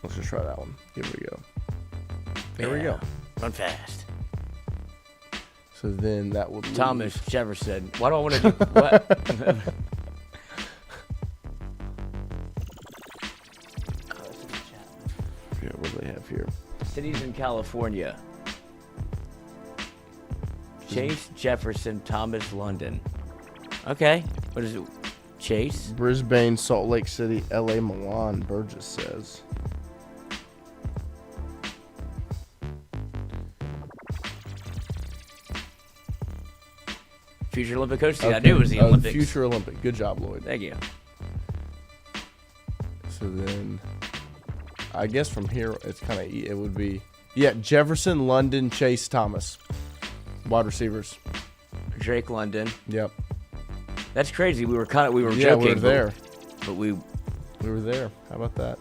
Let's just try that one. Here we go. There we go. Run fast. So then that would Thomas Jefferson. Why do I want to do what? Yeah, what do they have here? Cities in California. Chase, Jefferson, Thomas, London. Okay. What is it? Chase? Brisbane, Salt Lake City, LA, Milan, Burgess says. Future Olympic coach. See, I knew it was the Olympics. Future Olympic. Good job, Lloyd. Thank you. So then, I guess from here, it's kind of, it would be, Jefferson, London, Chase, Thomas. Wide receivers. Drake London. Yep. That's crazy. We were joking. We were there. But we were there. How about that?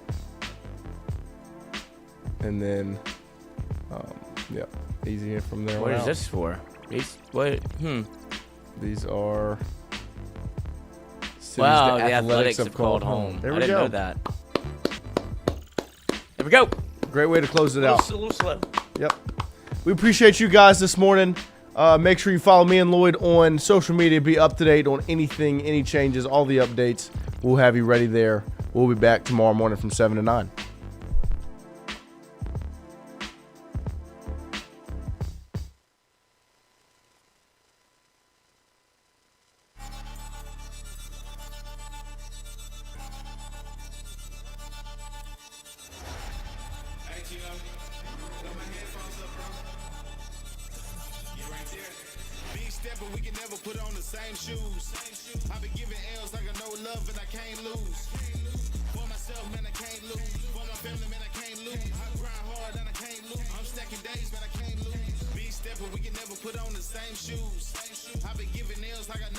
And then, easy from there. What is this for? These are wow, the Athletics have called home. There we I didn't go. know that. There we go. Great way to close it out. A little slow. Yep. We appreciate you guys this morning. Make sure you follow me and Lloyd on social media. Be up to date on anything, any changes, all the updates. We'll have you ready there. We'll be back tomorrow morning from 7 to 9. We can never put on the same shoes. I've been giving nails like I know